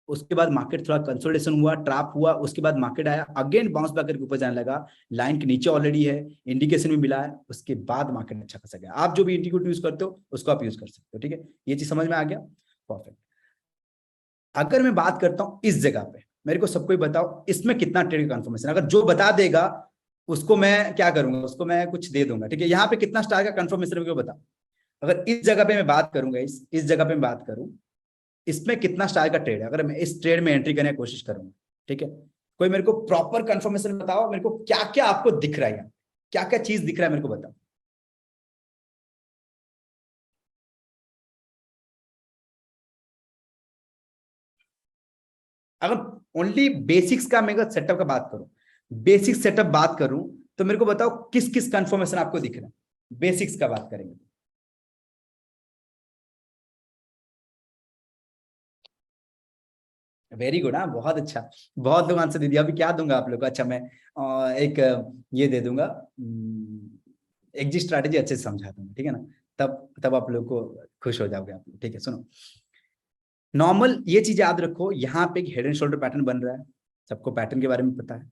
उसके बाद मार्केट थोड़ा कंसोलिडेशन हुआ, ट्रैप हुआ, उसके बाद मार्केट आया अगेन, बाउंस बैक करके ऊपर जाने लगा, लाइन के नीचे ऑलरेडी है, इंडिकेशन भी मिला है, उसके बाद मार्केट अच्छा खासा गया। आप जो भी इंडिकेटर यूज करते हो उसको आप यूज कर सकते हो, ठीक है। ये चीज समझ में आ गया, परफेक्ट। अगर मैं बात करता हूं इस जगह पे, मेरे को सबको बताओ इसमें कितना ट्रेड कंफर्मेशन, अगर जो बता देगा उसको मैं क्या करूंगा, उसको मैं कुछ दे दूंगा, ठीक है। यहाँ पे कितना स्टार का कंफर्मेशन मेरे को बताओ। अगर इस जगह पे मैं बात करूंगा, इस जगह पे मैं बात करूं, इसमें कितना स्टार का ट्रेड है, अगर मैं इस ट्रेड में एंट्री करने की कोशिश करूंगा, ठीक है। कोई मेरे को प्रॉपर कंफर्मेशन बताओ, मेरे को क्या क्या आपको दिख रहा है, यहाँ क्या क्या चीज दिख रहा है, मेरे को बताओ। अगर ओनली बेसिक्स का मैं सेटअप का बात करूं, बेसिक सेटअप बात करूं, तो मेरे को बताओ किस किस कंफर्मेशन आपको दिख रहा है, बेसिक्स का बात करेंगे। वेरी गुड, हाँ बहुत अच्छा। बहुत लोग आंसर दे दिया। अभी क्या दूंगा आप लोग को, अच्छा मैं एक ये दे दूंगा, एग्जिट स्ट्रैटेजी अच्छे से समझा दूंगा, ठीक है ना। तब आप लोग को खुश हो जाओगे आप लोग, ठीक है। सुनो, नॉर्मल ये चीज याद रखो, यहाँ पे एक हेड एंड शोल्डर पैटर्न बन रहा है, सबको पैटर्न के बारे में पता है।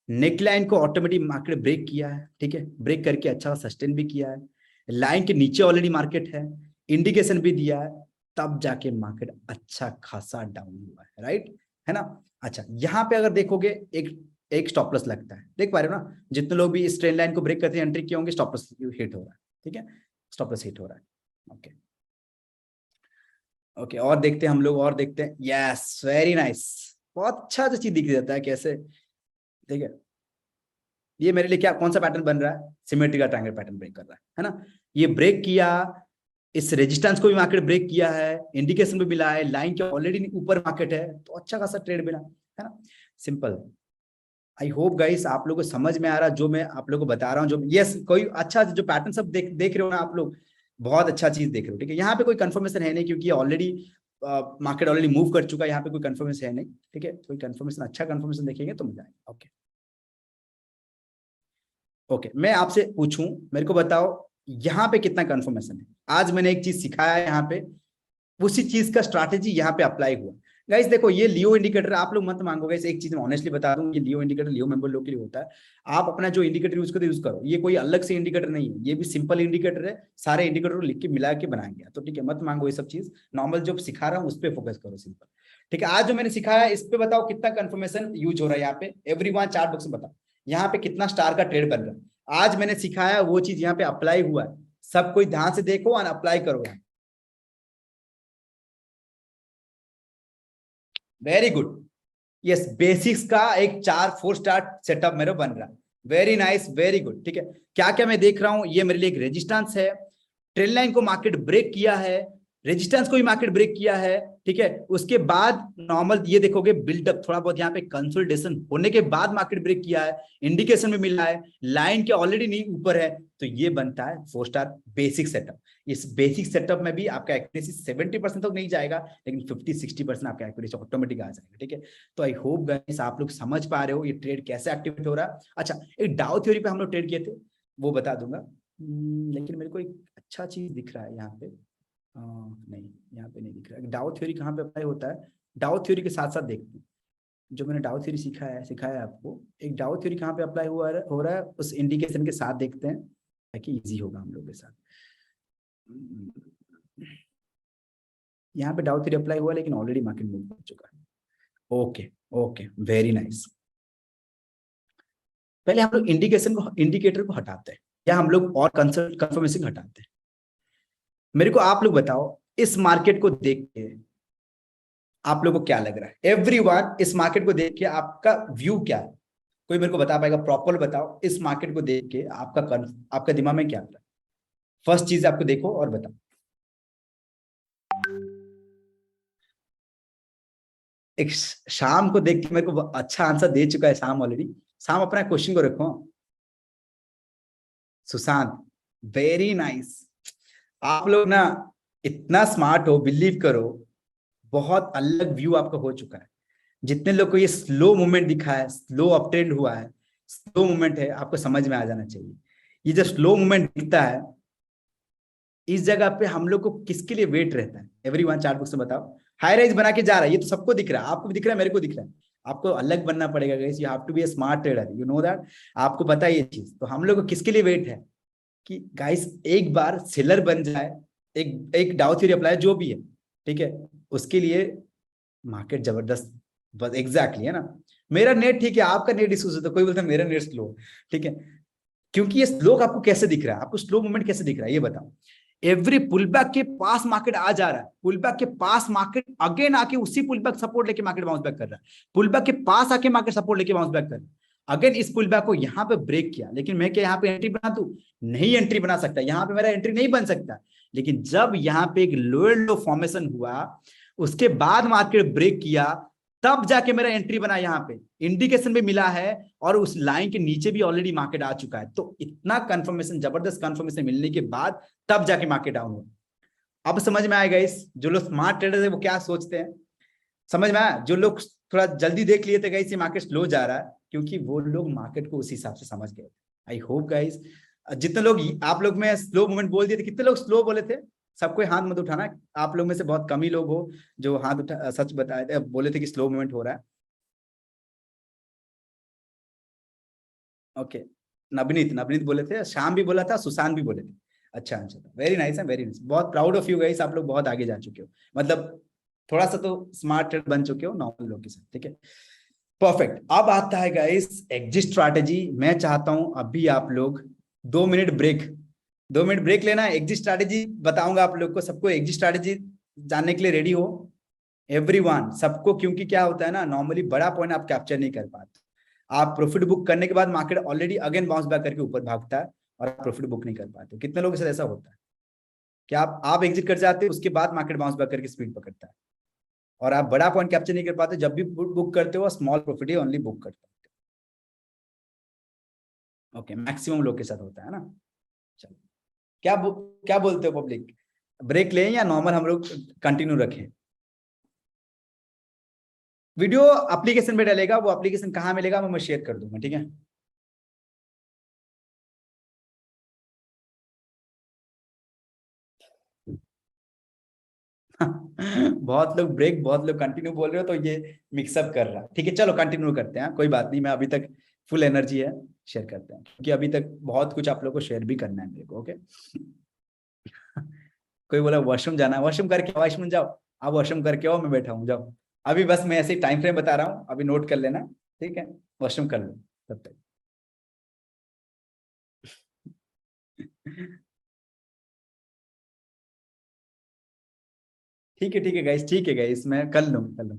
नेक लाइन को ऑटोमेटिक मार्केट ब्रेक किया है, ठीक है, ब्रेक करके अच्छा सस्टेन भी किया है। लाइन के नीचे ऑलरेडी मार्केट है, इंडिकेशन भी दिया है, तब जाके मार्केट अच्छा खासा डाउन हुआ है, राइट, है ना। अच्छा, यहाँ पे अगर देखोगे एक एक स्टॉप लॉस लगता है, देख पा रहे हो ना, जितने लोग भी इस ट्रेंड लाइन को ब्रेक करते हैं एंट्री किए होंगे, स्टॉप लॉस हिट हो रहा है, ठीक है, स्टॉप लॉस हिट हो रहा है। ओके ओके, और देखते हैं हम लोग, और देखते हैं। यस, वेरी नाइस, बहुत अच्छा चीज दिख जाता है कैसे, ठीक है। ये मेरे लिए क्या, कौन सा पैटर्न बन रहा है, सिमेट्रिकल ट्रायंगल पैटर्न ब्रेक कर रहा है ना। ये ब्रेक किया, इस रेजिस्टेंस को भी मार्केट ब्रेक किया है, इंडिकेशन भी मिला है, लाइन के ऑलरेडी ऊपर मार्केट है, तो अच्छा खासा ट्रेड मिला है ना। सिंपल। आई होप गाइस आप लोगों को समझ में आ रहा जो मैं आप लोगों को बता रहा हूँ, जो यस कोई अच्छा जो पैटर्न सब देख रहे हो ना आप लोग, बहुत अच्छा चीज देख रहे हो, ठीक है। यहाँ पे कोई कंफर्मेशन है नहीं, क्योंकि ऑलरेडी मार्केट ऑलरेडी मूव कर चुका है, यहाँ पे कोई कंफर्मेशन है नहीं, ठीक है। कोई कंफर्मेशन, अच्छा कंफर्मेशन देखेंगे तो मजा आएगा। ओके ओके, मैं आपसे पूछूं, मेरे को बताओ यहाँ पे कितना कंफर्मेशन है। आज मैंने एक चीज सिखाया है यहाँ पे, उसी चीज का स्ट्रैटेजी यहाँ पे अप्लाई हुआ। गाइस देखो, ये लियो इंडिकेटर आप लोग मत मांगो गाइस, एक चीज मैं ऑनेस्टली बता दूं, ये लियो इंडिकेटर लियो मेंबर लोग के लिए होता है। आप अपना जो इंडिकेटर यूज करते यूज करो, ये कोई अलग से इंडिकेटर नहीं है, ये भी सिंपल इंडिकेटर है, सारे इंडिकेटर को लिख के मिला के बनाया गया, तो ठीक है, मत मांगो ये सब चीज। नॉर्मल जो सिखा रहा हूँ उस पर फोकस करो, सिंपल, ठीक है। आज जो मैंने सिखाया है इस पे बताओ कितना कंफर्मेशन यूज हो रहा है, यहाँ पे एवरीवन चार्ट बॉक्स में बताओ, यहाँ पे कितना स्टार का ट्रेड बन रहा है। आज मैंने सिखाया वो चीज यहाँ पे अप्लाई हुआ है, सब कोई ध्यान से देखो और अप्लाई करो। वेरी गुड, यस, बेसिक्स का एक 4-4 स्टार सेटअप मेरा बन रहा है। वेरी नाइस, वेरी गुड, ठीक है। क्या क्या मैं देख रहा हूं, ये मेरे लिए एक रेजिस्टेंस है, ट्रेंड लाइन को मार्केट ब्रेक किया है, रेजिस्टेंस को भी मार्केट ब्रेक किया है, ठीक है। उसके बाद नॉर्मल ये देखोगे बिल्डअप थोड़ा बहुत यहाँ पे कंसोलिडेशन होने के बाद मार्केट ब्रेक किया है, इंडिकेशन भी मिला है, लाइन के ऑलरेडी नहीं ऊपर है, तो ये बनता है 4 स्टार बेसिक सेटअप। इस बेसिक सेटअप में भी आपका एक्यूरेसी 70% तक नहीं जाएगा, लेकिन 50-60% आपका एक्यूरेसी ऑटोमेटिक आ जाएगा, ठीक है। तो आई होप गाइस आप लोग समझ पा रहे हो ये ट्रेड कैसे एक्टिवेट हो रहा है। अच्छा, एक डाउ थ्योरी पे हम लोग ट्रेड किए थे, वो बता दूंगा। लेकिन मेरे को एक अच्छा चीज दिख रहा है यहाँ पे, नहीं यहाँ पे नहीं दिख रहा है। डाउ थ्योरी कहाँ पे अप्लाई होता है, डाउ थ्योरी के साथ साथ देखते हैं, जो मैंने डाउ थ्योरी सिखाया है आपको, एक डाउ थ्योरी कहाँ पे अप्लाई हो रहा है उस इंडिकेशन के साथ देखते हैं, ताकि इजी होगा हम लोग के साथ। यहाँ पे डाउ थ्योरी अप्लाई हुआ, लेकिन ऑलरेडी मार्केट मूव कर चुका है। Okay okay, very nice. पहले हम लोग इंडिकेटर को हटाते हैं, या हम लोग और कंफर्मेशन हटाते हैं। मेरे को आप लोग बताओ, इस मार्केट को देख के आप लोग को क्या लग रहा है, एवरीवन इस मार्केट को देख के आपका व्यू क्या है, कोई मेरे को बता पाएगा, प्रॉपर बताओ, इस मार्केट को देख के आपका दिमाग में क्या आता है। फर्स्ट चीज आपको देखो और बताओ। एक शाम को देख के मेरे को अच्छा आंसर दे चुका है शाम ऑलरेडी। शाम अपना क्वेश्चन को रखो। Sushant, very nice. आप लोग ना इतना स्मार्ट हो, बिलीव करो, बहुत अलग व्यू आपका हो चुका है। जितने लोग को ये स्लो मूवमेंट दिखा है, स्लो अप ट्रेंड हुआ है, स्लो मूवमेंट है, आपको समझ में आ जाना चाहिए। ये जो स्लो मूवमेंट दिखता है, इस जगह पे हम लोग को किसके लिए वेट रहता है, एवरीवन चार्ट बुक से बताओ। हाई राइज बना के जा रहा है, ये तो सबको दिख रहा है, आपको भी दिख रहा है, मेरे को दिख रहा है। आपको अलग बनना पड़ेगा guys, you have to be a smart trader, you know that. आपको पता है ये चीज, तो हम लोग को किसके लिए वेट है कि गाइस एक बार सेलर बन जाए, एक एक डाउ थ्योरी अप्लाई जो भी है, ठीक है, उसके लिए मार्केट जबरदस्त बस एग्जैक्टली है ना, मेरा नेट ठीक है, आपका नेट इशू होता है, कोई बोलता है मेरा नेट स्लो, ठीक है, क्योंकि ये स्लो आपको कैसे दिख रहा है, आपको स्लो मूवमेंट कैसे दिख रहा है ये बताओ। एवरी पुलबैक के पास मार्केट आ जा रहा है, पुलबैक के पास मार्केट अगेन आके उसी पुलबैक सपोर्ट लेके मार्केट बाउंस बैक कर रहा है, पुलबैक के पास आके मार्केट सपोर्ट लेके बाउंस बैक कर रहा है। अगेन इस पुलबैक को यहाँ पे ब्रेक किया, लेकिन मैं क्या यहाँ पे एंट्री बना दूं? नहीं एंट्री बना सकता, यहाँ पे मेरा एंट्री नहीं बन सकता। लेकिन जब यहाँ पे एक लोअर लो फॉर्मेशन हुआ, उसके बाद मार्केट ब्रेक किया, तब जाके मेरा एंट्री बना, यहाँ पे इंडिकेशन भी मिला है और उस लाइन के नीचे भी ऑलरेडी मार्केट आ चुका है। तो इतना कंफर्मेशन, जबरदस्त कंफर्मेशन मिलने के बाद तब जाके मार्केट डाउन हुआ। अब समझ में आएगा इस, जो लोग स्मार्ट ट्रेडर्स है वो क्या सोचते हैं, समझ में आया? जो लोग थोड़ा जल्दी देख लिए थे गाइस ये मार्केट स्लो जा रहा है, क्योंकि वो लोग मार्केट को उस हिसाब से समझ गए। आई होप गाइस, जितने लोग आप लोग में स्लो मूवमेंट बोल दिए थे, कितने लोग स्लो बोले थे? सबको हाथ मत उठाना, आप लोग में से बहुत कम ही लोग हो जो हाथ उठा सच बताए थे, बोले थे कि स्लो मूवमेंट हो रहा है। ओके, नवनीत नवनीत बोले थे, श्याम भी बोला था, सुशांत भी बोले थे। अच्छा अच्छा, वेरी नाइस है, वेरी नाइस, बहुत प्राउड ऑफ यू गाइस, आप लोग बहुत आगे जा चुके हो, मतलब थोड़ा सा तो स्मार्ट ट्रेड बन चुके हो नॉर्मल लोग के साथ, ठीक है, परफेक्ट। अब आता है गाइस एग्जिट स्ट्रैटेजी। मैं चाहता हूं अभी आप लोग 2 मिनट ब्रेक, 2 मिनट ब्रेक लेना है, एग्जिट स्ट्रैटेजी बताऊंगा आप लोग को, सबको एग्जिट स्ट्रैटेजी जानने के लिए रेडी हो एवरीवन, सबको, क्योंकि क्या होता है ना, नॉर्मली बड़ा पॉइंट आप कैप्चर नहीं कर पाते, आप प्रॉफिट बुक करने के बाद market already again bounce back करके ऊपर भागता है और आप प्रॉफिट बुक नहीं कर पाते। कितने लोगों के साथ ऐसा होता है कि आप एग्जिट कर जाते हो, उसके बाद मार्केट बाउंस बैक करके स्पीड पकड़ता है और आप बड़ा पॉइंट कैप्चर नहीं कर पाते, जब भी बुक करते हो स्मॉल प्रॉफिट ही ओनली बुक करते हो। ओके, मैक्सिमम लोग के साथ होता है ना। चलो, क्या बोलते हो पब्लिक, ब्रेक लें या नॉर्मल हम लोग कंटिन्यू रखें? वीडियो एप्लीकेशन में डलेगा, वो एप्लीकेशन कहाँ मिलेगा वो मैं शेयर कर दूंगा, ठीक है। बहुत लोग ब्रेक, बहुत लोग कंटिन्यू बोल रहे हो, तो ये मिक्सअप कर रहा है, ठीक है, चलो कंटिन्यू करते हैं, कोई बात नहीं, मैं अभी तक फुल एनर्जी है, शेयर करते हैं, क्योंकि अभी तक बहुत कुछ आप लोगों को शेयर भी करना है मेरे को। ओके, कोई बोला वॉशरूम जाना है, वॉशरूम करके वॉशरूम जाओ, आप वॉशरूम करके आओ, मैं बैठा हूँ, जाओ। अभी बस मैं ऐसे ही टाइम फ्रेम बता रहा हूँ, अभी नोट कर लेना, ठीक है, वॉशरूम कर लो तब तक। ठीक है गाइस, ठीक है गाइस, मैं कर लूँ कर लूँ।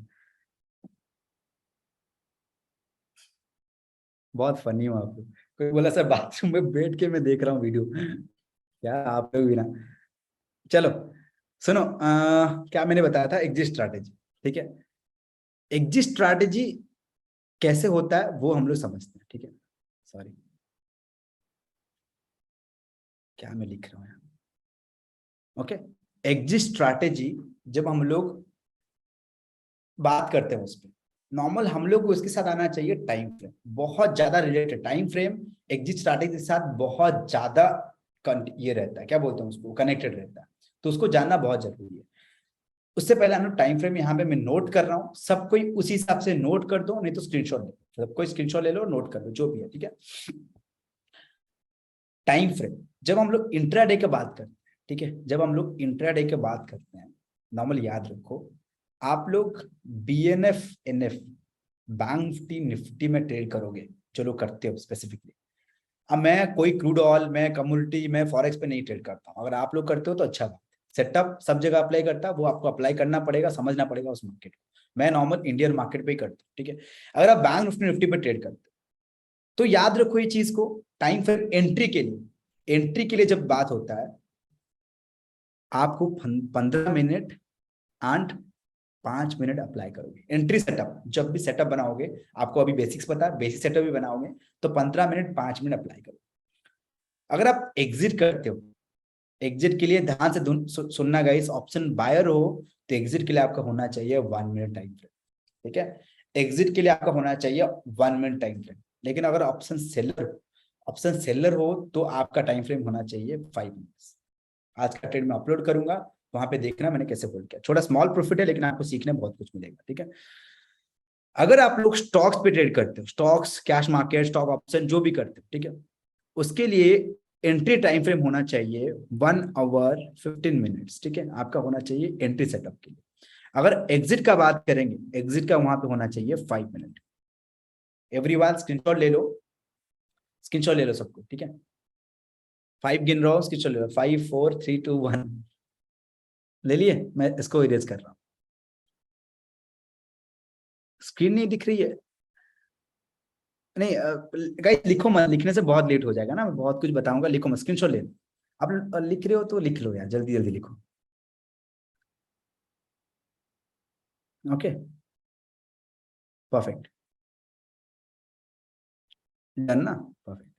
बहुत फनी हो आप लोग। कोई बोला सर बाथरूम में बैठ के मैं देख रहा हूँ वीडियो, क्या आप लोग भी ना। चलो सुनो, क्या मैंने बताया था, एग्जिट स्ट्रैटेजी, ठीक है, एग्जिट स्ट्रैटेजी कैसे होता है वो हम लोग समझते हैं, ठीक है, सॉरी क्या मैं लिख रहा हूँ यहाँ। ओके, एग्जिट स्ट्रैटेजी जब हम लोग बात करते हैं उस पर, नॉर्मल हम लोग को उसके साथ आना चाहिए टाइम फ्रेम, बहुत ज्यादा related time frame exit strategy के साथ बहुत ज्यादा ये रहता है, क्या बोलते हैं उसको, कनेक्टेड रहता है, तो उसको जानना बहुत जरूरी है। उससे पहले हम लोग टाइम फ्रेम यहाँ पे मैं नोट कर रहा हूँ, सब कोई उसी हिसाब से नोट कर दो, नहीं तो स्क्रीनशॉट ले, सब कोई स्क्रीनशॉट ले लो, नोट कर लो, जो भी है, ठीक है। टाइम फ्रेम जब हम लोग इंट्राडे की बात करते हैं, ठीक है, जब हम लोग इंट्राडे की बात करते हैं, नॉर्मल याद रखो, आप लोग BNF NF bank Nifty Nifty में ट्रेड करोगे, जो लोग करते हो स्पेसिफिकली। अब मैं कोई क्रूड ऑयल, मैं कम्युनिटी, मैं फॉरेक्स पे नहीं ट्रेड करता हूँ, अगर आप लोग करते हो तो अच्छा बात, सेटअप सब जगह अप्लाई करता है, वो आपको अप्लाई करना पड़ेगा, समझना पड़ेगा उस मार्केट को। मैं नॉर्मल इंडियन मार्केट पे ही करता हूँ, ठीक है। अगर आप बैंक निफ्टी निफ्टी पे ट्रेड करते हो तो याद रखो ये चीज को, टाइम फ्रेम एंट्री के लिए जब बात होता है, आपको 15 मिनट एंड 5 मिनट अप्लाई करोगे। एंट्री सेटअप जब भी सेटअप बनाओगे, आपको अभी बेसिक्स पता है, बेसिक सेटअप भी बनाओगे, तो 15 मिनट 5 मिनट अप्लाई करो। अगर आप एग्जिट करते हो, एग्जिट के लिए ध्यान से सुनना गाइस, ऑप्शन बायर हो तो एग्जिट के लिए आपका होना चाहिए 1 मिनट टाइम फ्रेम, ठीक है, एग्जिट के लिए आपका होना चाहिए 1 मिनट टाइम फ्रेम। लेकिन अगर ऑप्शन सेलर हो तो आपका टाइम फ्रेम होना चाहिए 5 मिनट्स। आज का ट्रेड में अपलोड करूंगा, वहां पे देखना मैंने कैसे होल्ड किया, थोड़ा स्मॉल प्रॉफिट है लेकिन आपको सीखने बहुत कुछ मिलेगा, ठीक है। अगर आप लोग स्टॉक्स पे ट्रेड करते हो, stocks, cash market, stock option जो भी करते हो, ठीक है, उसके लिए एंट्री टाइम फ्रेम होना चाहिए 1 आवर 15 मिनट्स, ठीक है, आपका होना चाहिए एंट्री सेटअप के लिए। अगर एग्जिट का बात करेंगे, एग्जिट का वहां पे होना चाहिए 5 मिनट। एवरीवन स्क्रीनशॉट ले लो, स्क्रीनशॉट ले लो सबको, ठीक है। 5 गिन रहा हूँ, स्क्रीनशॉट ले लो, 5 4 3 2 1। ले लिए? मैं इसको इरेज कर रहा हूँ। स्क्रीन नहीं दिख रही है? नहीं गाइस लिखो मत, लिखने से बहुत लेट हो जाएगा ना, मैं बहुत कुछ बताऊंगा, लिखो मत, स्क्रीनशॉट ले लो। आप लिख रहे हो तो लिख लो यार, जल्दी जल्दी लिखो। ओके, परफेक्ट, डन ना, परफेक्ट।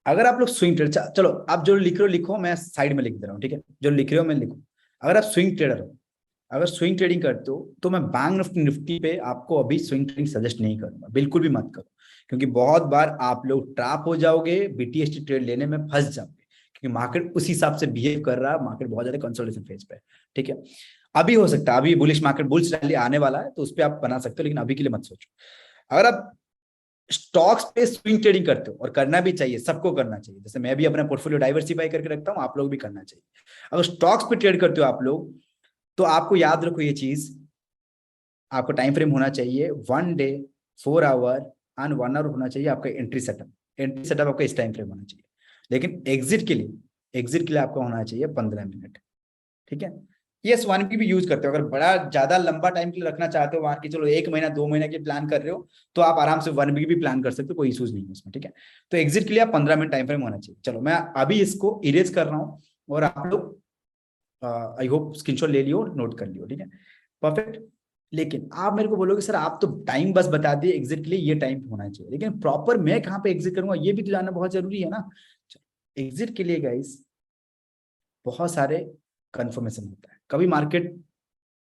अगर आप लोग स्विंग ट्रेडर, चलो आप जो लिख रहे हो लिखो, मैं साइड में लिख दे रहा हूँ, ठीक है, जो लिख रहे हो मैं लिखूं। अगर आप स्विंग ट्रेडर हो, अगर स्विंग ट्रेडिंग करते हो, तो मैं बैंक निफ्टी निफ्टी पे आपको अभी स्विंग ट्रेडिंग सजेस्ट नहीं करूंगा, बिल्कुल भी मत करो। क्योंकि बहुत बार आप लोग ट्रैप हो जाओगे, बीटीएसटी ट्रेड लेने में फंस जाओगे, क्योंकि मार्केट उस हिसाब से बिहेव कर रहा है, मार्केट बहुत ज्यादा कंसोलिडेशन फेज पे है, ठीक है। अभी हो सकता है, अभी बुलिश मार्केट, बुल्स रैली आने वाला है, तो उस पर आप बना सकते हो, लेकिन अभी के लिए मत सोचो। अगर आप स्टॉक्स पे स्विंग ट्रेडिंग करते हो, और करना भी चाहिए, सबको करना चाहिए, जैसे मैं भी अपना पोर्टफोलियो डाइवर्सिफाई करके रखता हूँ, आप लोग भी करना चाहिए। अगर स्टॉक्स पे ट्रेड करते हो आप लोग, तो आपको याद रखो ये चीज, आपको टाइम फ्रेम होना चाहिए 1 डे, 4 आवर एंड 1 आवर होना चाहिए आपका एंट्री सेटअप। एंट्री सेटअप आपका इस टाइम फ्रेम होना चाहिए। लेकिन एग्जिट के लिए आपका होना चाहिए 15 मिनट, ठीक है। यस, 1 वीक भी यूज करते हो, अगर बड़ा ज्यादा लंबा टाइम के लिए रखना चाहते हो, मान के चलो 1 महीना 2 महीना के प्लान कर रहे हो, तो आप आराम से 1 वीक भी प्लान कर सकते हो, कोई इशूज नहीं है उसमें, ठीक है। तो एग्जिट के लिए आप 15 मिनट टाइम फ्रेम होना चाहिए। चलो मैं अभी इसको इरेज कर रहा हूँ, और आप लोग आई होप स्क्रीनशॉट ले लियो, नोट कर लियो, ठीक है, परफेक्ट। लेकिन आप मेरे को बोलोगे सर आप तो टाइम बस बता दिए एग्जिट के लिए ये टाइम होना चाहिए, लेकिन प्रॉपर मैं कहाँ पे एग्जिट करूंगा ये भी तो जानना बहुत जरूरी है ना। एग्जिट के लिए गाइस बहुत सारे कंफर्मेशन होता है, कभी मार्केट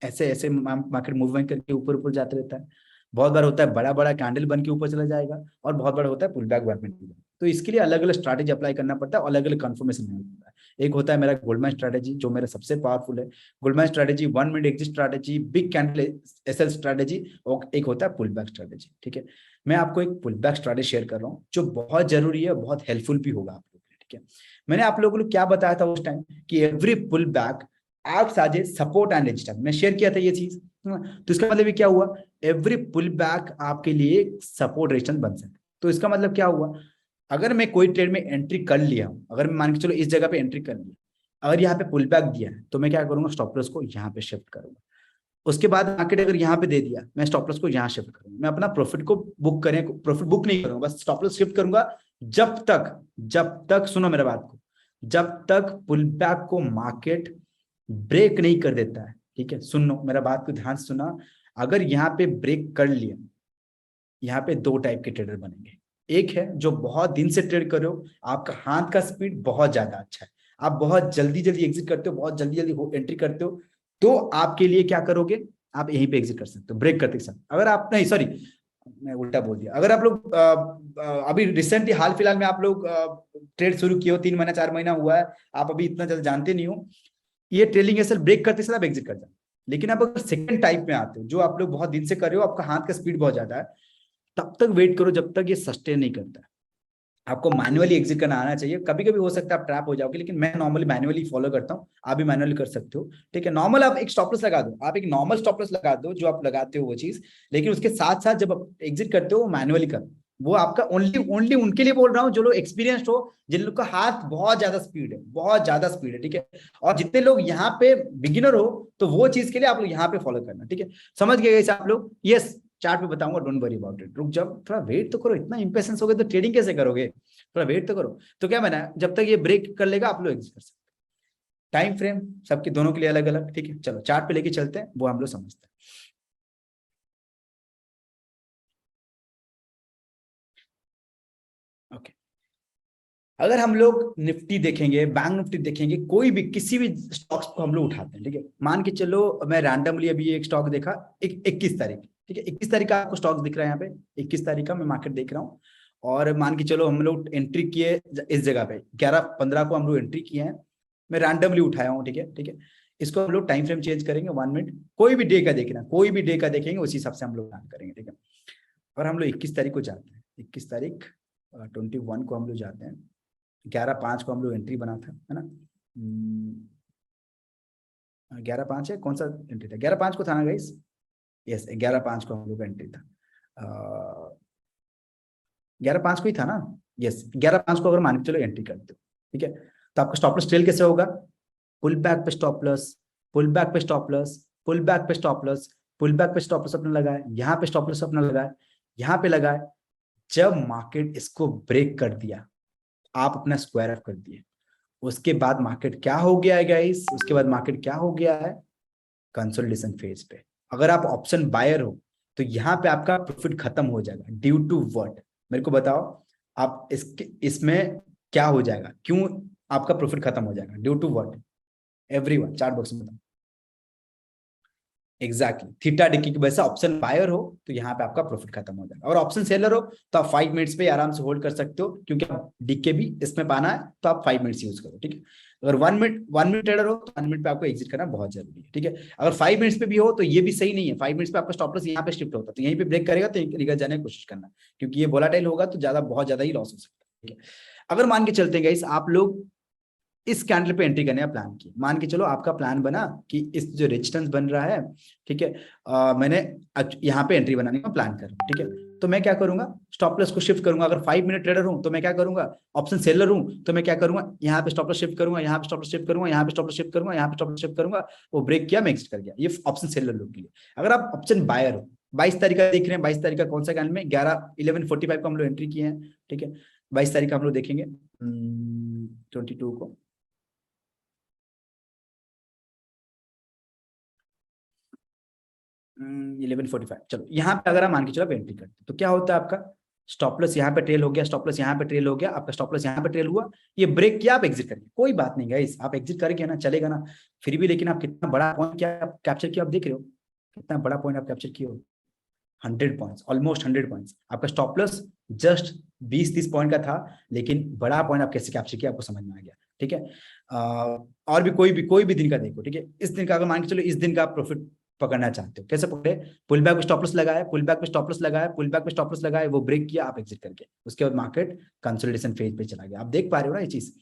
ऐसे ऐसे मार्केट मूवमेंट करके ऊपर ऊपर जाते रहता है, बहुत बार होता है बड़ा बड़ा कैंडल बन के ऊपर चला जाएगा, और बहुत बार होता है पुल बैक मूवमेंट। तो इसके लिए अलग अलग स्ट्रैटेजी अप्लाई करना पड़ता है, अलग अलग कंफर्मेशन होता है। एक होता है मेरा गोल्डमैन स्ट्रैटेजी, जो मेरा सबसे पावरफुल है। Goldman strategy, 1 minute exit strategy, big candle SL strategy, और एक होता है पुल बैक स्ट्रैटेजी, ठीक है। मैं आपको एक पुल बैक स्ट्रैटेजी शेयर कर रहा हूँ, जो बहुत जरूरी है, बहुत हेल्पफुल भी होगा आप लोगों के लिए, ठीक है। मैंने आप लोगों को क्या बताया था उस टाइम, कि every pull back acts as a support and resistance, मैं शेयर किया था ये चीज। तो इसका मतलब ये क्या हुआ, एवरी पुल बैक आपके लिए सपोर्ट रेजिस्टेंस बन सकता है। तो इसका मतलब क्या हुआ, अगर मैं कोई ट्रेड में एंट्री कर लिया हूं, अगर मैं मान के चलो इस जगह पे एंट्री कर लिया, अगर यहाँ पे पुल बैक दिया है, तो मैं क्या करूंगा, स्टॉप लॉस को यहाँ पे शिफ्ट करूंगा। उसके बाद मार्केट अगर यहाँ पे दे दिया, मैं स्टॉप लॉस को यहाँ शिफ्ट करूंगा, मैं अपना प्रॉफिट को बुक करें, प्रॉफिट बुक नहीं करूंगा, बस स्टॉप लॉस शिफ्ट करूंगा। जब तक सुनो मेरे बात को, जब तक पुल बैक को मार्केट ब्रेक नहीं कर देता है, ठीक है, सुन लो मेरा बात को ध्यान से सुना। अगर यहाँ पे ब्रेक कर लिया, यहाँ पे दो टाइप के ट्रेडर बनेंगे। एक है जो बहुत दिन से ट्रेड कर रहे हो, आपका हाथ का स्पीड बहुत ज्यादा अच्छा है, आप बहुत जल्दी जल्दी एग्जिट करते हो, बहुत जल्दी जल्दी एंट्री करते हो, तो आपके लिए क्या करोगे, आप यहीं पे एग्जिट कर सकते हो ब्रेक करते समय। अगर आप नहीं, सॉरी मैं उल्टा बोल दिया, अगर आप लोग अभी रिसेंटली हाल फिलहाल में आप लोग ट्रेड शुरू किए हो, 3 महीना 4 महीना हुआ है, आप अभी इतना जल्द जानते नहीं हो, ये ट्रेलिंग एसएल ब्रेक करते समय आप एग्जिट कर जाओ। लेकिन आप अगर सेकंड टाइप में आते हो, जो आप लोग बहुत दिन से कर रहे हो, आपका हाथ का स्पीड बहुत ज्यादा है, तब तक वेट करो जब तक ये सस्टेन नहीं करता है। आपको मैनुअली एग्जिट करना आना चाहिए। कभी कभी हो सकता है आप ट्रैप हो जाओगे, लेकिन मैं नॉर्मली मैनुअली फॉलो करता हूँ, आप भी मैनुअली कर सकते हो, ठीक है। नॉर्मल आप एक स्टॉप लॉस लगा दो, आप एक नॉर्मल स्टॉप लॉस लगा दो जो आप लगाते हो वो चीज, लेकिन उसके साथ साथ जब आप एग्जिट करते हो वो मैनुअली करो। वो आपका ओनली ओनली उनके लिए बोल रहा हूँ जो लोग एक्सपीरियंस्ड हो, जिन लोग का हाथ बहुत ज्यादा स्पीड है, बहुत ज्यादा स्पीड है, ठीक है। और जितने लोग यहाँ पे बिगिनर हो, तो वो चीज के लिए आप लोग यहाँ पे फॉलो करना, ठीक है। समझ गए आप लोग? यस, चार्ट पे बताऊंगा, डोंट वरी अबाउट इट। रुक जाओ, थोड़ा वेट तो करो, इतना इंपेशेंस हो गए तो ट्रेडिंग कैसे करोगे, थोड़ा वेट तो करो। तो क्या मैंने, जब तक ये ब्रेक कर लेगा आप लोग एग्जिट कर सकते। टाइम फ्रेम सबके दोनों के लिए अलग अलग, ठीक है। चलो चार्ट पे लेके चलते हैं, वो हम लोग समझते हैं, ओके। अगर हम लोग निफ्टी देखेंगे, बैंक निफ्टी देखेंगे, कोई भी किसी भी स्टॉक्स को हम लोग उठाते हैं, ठीक है। मान के चलो मैं रैंडमली अभी एक स्टॉक देखा, 21 तारीख, ठीक है, 21 तारीख का आपको स्टॉक दिख रहा है यहाँ पे, 21 तारीख का मैं मार्केट देख रहा हूँ। और मान के चलो हम लोग एंट्री किए इस जगह पे 11-15 को हम लोग एंट्री किए हैं, मैं रैंडमली उठाया हूँ, ठीक है, ठीक है। इसको हम लोग टाइम फ्रेम चेंज करेंगे 1 मिनट, कोई भी डे का देखना, कोई भी डे का देखेंगे, उसी हिसाब से हम लोग काम करेंगे, ठीक है। और हम लोग 21 तारीख को जाते हैं, 21 तारीख 21 को हम लोग जाते हैं, 11/5 को हम लोग एंट्री बना था, है ना। 11.5 है, कौन सा एंट्री था? 11.5 को था ना गाइस? यस, 11.5 को हम लोग का एंट्री था। 11.5 को ही था ना? यस, 11.5 को अगर मान के चलो एंट्री करते हो, ठीक है, तो आपका स्टॉप लॉस ट्रेल कैसे होगा? पुल बैक पे स्टॉप लॉस, पुल बैक पे स्टॉप लॉस, पुल बैक पे स्टॉप लॉस, पुल बैक पे स्टॉप लॉस अपना लगाए, यहाँ पे स्टॉप लॉस अपना लगाए, यहाँ पे लगाए। जब मार्केट इसको ब्रेक कर दिया, आप अपना स्क्वायर ऑफ कर दिए, उसके बाद मार्केट क्या हो गया है गाइस? उसके बाद मार्केट क्या हो गया है? कंसोलिडेशन फेज पे। अगर आप ऑप्शन बायर हो तो यहाँ पे आपका प्रॉफिट खत्म हो जाएगा। Due to what? मेरे को बताओ, आप इसमें क्या हो जाएगा? क्यों आपका प्रॉफिट खत्म हो जाएगा? Due to what? Everyone chart box में बताओ। एग्जैक्टली, थीटा डिक्की की वजह से ऑप्शन बायर हो तो यहाँ पे आपका प्रॉफिट खत्म हो जाएगा। और ऑप्शन सेलर हो तो आप 5 मिनट्स पे आराम से होल्ड कर सकते हो, क्योंकि आप डिक्के भी इसमें पाना है तो आप 5 मिनट्स यूज करो, ठीक है। अगर 1 मिनट ट्रेडर हो तो 1 मिनट पे आपको एग्जिट करना बहुत जरूरी है, ठीक है। अगर 5 मिनट्स पे भी हो तो ये भी सही नहीं है। 5 मिनट्स पे आपका स्टॉप लॉस यहाँ पे शिफ्ट होता है, तो यहीं पे ब्रेक करेगा तो निकल जाने की कोशिश करना, क्योंकि ये वोलाटाइल होगा तो ज्यादा, बहुत ज्यादा ही लॉस हो सकता है, ठीक है। अगर मान के चलते हैं गाइस, आप लोग इस कैंडल पे एंट्री करने का प्लान किया, मान के चलो आपका प्लान बना कि इस जो रेजिस्टेंस बन रहा है, ठीक है, मैंने यहाँ पे एंट्री बनाने का प्लान कर रहा हूँ, ठीक है। तो मैं क्या करूंगा? स्टॉप लॉस को शिफ्ट करूंगा। अगर 5 मिनट ट्रेडर हूं तो मैं क्या करूंगा? ऑप्शन सेलर हूं तो मैं क्या करूंगा? यहाँ पे स्टॉप लॉस शिफ्ट करूंगा, यहाँ पे स्टॉप लॉस शिफ्ट करूंगा, यहाँ पे स्टॉप लॉस शिफ्ट करूंगा, यहाँ पे स्टॉप लॉस शिफ्ट करूंगा। वो ब्रेक किया, मैं एग्जिट कर गया। ये ऑप्शन सेलर लोग के लिए। अगर आप ऑप्शन बायर हो, 22 तारीख का देख रहे हैं, 22 तारीख का कौन सा कैंडल में? 11:45 को हम लोग एंट्री किए हैं, ठीक है। 22 तारीख का हम लोग देखेंगे 22 को। 11:45, चलो यहाँ पे अगर आप मान के चलो एंट्री करते तो क्या होता है आपका? स्टॉप लॉस यहाँ पे ट्रेल हो गया, स्टॉप लॉस यहाँ पे ट्रेल हो गया, आपका स्टॉप लॉस यहाँ पे ट्रेल हुआ, ये ब्रेक किया, आप एग्जिट करिए, कोई बात नहीं गाइस, आप एग्जिट करेंगे ना, चलेगा ना। फिर भी लेकिन आप कितना बड़ा पॉइंट क्या आप कैप्चर किया, आप देख रहे हो कितना बड़ा पॉइंट आप कैप्चर किए हो? 100 पॉइंट्स, ऑलमोस्ट 100 पॉइंट्स। आपका स्टॉप लॉस जस्ट 20-30 पॉइंट का था, लेकिन बड़ा पॉइंट आप कैसे कैप्चर किया आपको समझ में आ गया, ठीक है। और भी कोई भी दिन का देखो, ठीक है। इस दिन का अगर मान के चलो, इस दिन का आप प्रॉफिट पकड़ना चाहते हो, कैसे पकड़े? पुल बैक पे स्टॉप लॉस लगाया, पुल बैक पे स्टॉप लॉस लगाया, पुल बैक पे स्टॉप लॉस लगाया, वो ब्रेक किया, आप एग्जिट करके उसके बाद मार्केट कंसोलिडेशन फेज पे चला गया। आप देख पा रहे हो ना ये चीज?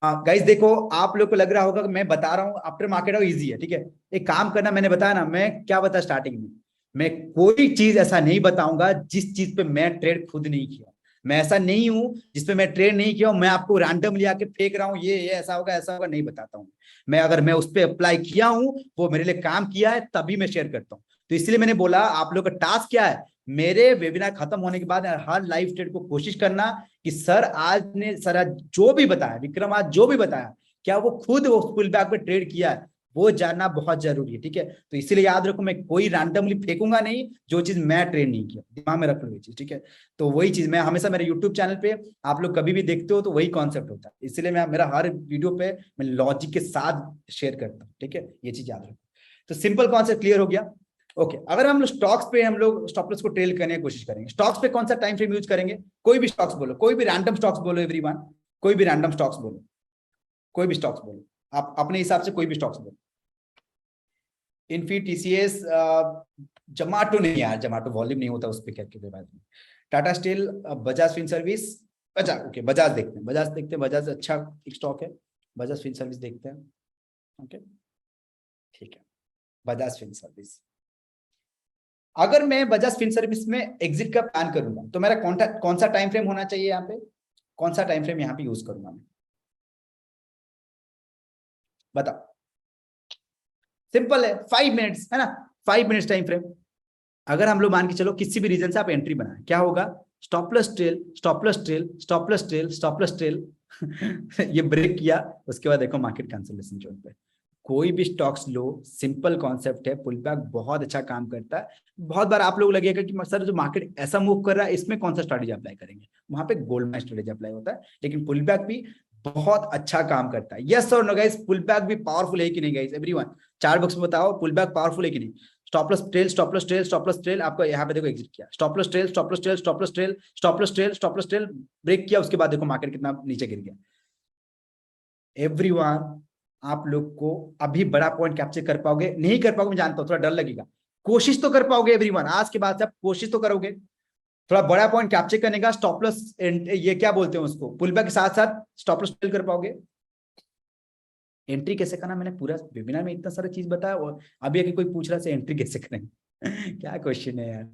गाइस देखो, आप लोग को लग रहा होगा कि मैं बता रहा हूँ आफ्टर मार्केट इजी है, ठीक है। एक काम करना, मैंने बताया ना, मैं क्या बता स्टार्टिंग में, मैं कोई चीज ऐसा नहीं बताऊंगा जिस चीज पे मैं ट्रेड खुद नहीं किया। मैं ऐसा नहीं हूं जिसपे मैं ट्रेड नहीं किया हूं, मैं आपको रैंडमली आके फेंक रहा हूं, ये ऐसा होगा, नहीं बताता हूं। मैं अगर मैं उस पर अप्लाई किया हूं, वो मेरे लिए काम किया है, तभी मैं शेयर करता हूं। तो इसलिए मैंने बोला आप लोग का टास्क क्या है, मेरे वेबिनार खत्म होने के बाद हर लाइव ट्रेड को कोशिश करना कि सर आज जो भी बताया, विक्रम आज जो भी बताया, क्या वो खुद वो पुल बैक पे ट्रेड किया है, वो जानना बहुत जरूरी है, ठीक है। तो इसीलिए याद रखो, मैं कोई रैंडमली फेंकूंगा नहीं जो चीज मैं ट्रेड नहीं किया, दिमाग में रख लो ये चीज, ठीक है। तो वही चीज मैं हमेशा मेरे यूट्यूब चैनल पे, आप लोग कभी भी देखते हो तो वही कॉन्सेप्ट होता है, इसलिए मैं मेरा हर वीडियो पे मैं लॉजिक के साथ शेयर करता हूँ, ठीक है। ये चीज याद रखो। तो सिंपल कॉन्सेप्ट क्लियर हो गया? ओके, अगर हम लोग स्टॉक्स पे हम लोग स्टॉप लॉस को ट्रेल करने की कोशिश करेंगे, स्टॉक्स पे कौन सा टाइम फ्रेम यूज करेंगे? कोई भी स्टॉक्स बोलो, कोई भी रैंडम स्टॉक्स बोलो एवरीवन, कोई भी रैंडम स्टॉक्स बोलो, कोई भी स्टॉक्स बोलो, आप अपने हिसाब से कोई भी स्टॉक्स बोलो। इन्फी, टीसीएस, जमाटो नहीं यार, जमाटो वॉल्यूम नहीं होता उस पर, क्या के बाद में Tata steel, Bajaj fin service. अच्छा ओके, बजाज देखते हैं, बजाज अच्छा एक स्टॉक है, बजाज फिन सर्विस देखते हैं। ओके ठीक है, बजाज फिन सर्विस। अगर मैं बजाज फिन सर्विस में एग्जिट का प्लान करूंगा तो मेरा कौन सा टाइम फ्रेम होना चाहिए यहाँ पे? कौन सा टाइम फ्रेम यहाँ पे यूज करूंगा मैं? बताओ। सिंपल है, 5 मिनट्स है ना, 5 मिनट्स टाइम फ्रेम। अगर हम लोग मान के चलो किसी भी रीजन से आप एंट्री बनाए, क्या होगा? Stop loss trail, stop loss trail, stop loss trail, stop loss trail. ये ब्रेक किया, उसके बाद देखो मार्केट कैंसिलेशन जोन पे। कोई भी स्टॉक्स लो, सिंपल कॉन्सेप्ट है, पुल बैक बहुत अच्छा काम करता है। बहुत बार आप लोग लगेगा कि सर जो मार्केट ऐसा मूव कर रहा है इसमें कौन सा स्ट्रेटेजी अप्लाई करेंगे? वहां पे गोल्डमैन स्ट्रेटेजी अप्लाई होता है, लेकिन पुल बैक भी बहुत अच्छा काम करता है। यस और नो गाइस, पुल बैक भी पावरफुल है कि नहीं गाइस? एवरीवन चार बॉक्स में बताओ, पुल बैक पावरफुल है कि नहीं? Stop loss trail, stop loss trail, stop loss trail, आपको यहाँ पे देखो एग्जिट किया, stop loss trail, stop loss trail, stop loss trail, stop loss trail, stop loss trail, break किया, उसके बाद देखो मार्केट कितना नीचे गिर गया। एवरीवन आप लोग को अभी बड़ा पॉइंट कैप्चर कर पाओगे? नहीं कर पाओगे, मैं जानता हूँ, थोड़ा डर लगेगा, कोशिश तो कर पाओगे एवरीवन, आज के बाद से आप कोशिश तो करोगे थोड़ा बड़ा पॉइंट कैप्चर करने का। स्टॉप लॉस, ये क्या बोलते हैं उसको, पुल बैक के साथ साथ स्टॉप लॉस ट्रेल कर पाओगे? एंट्री कैसे करना, मैंने पूरा वेबिनार में इतना सारा चीज बताया, और अभी अगर कोई पूछ रहा है एंट्री कैसे करेंगे क्या क्वेश्चन है यार।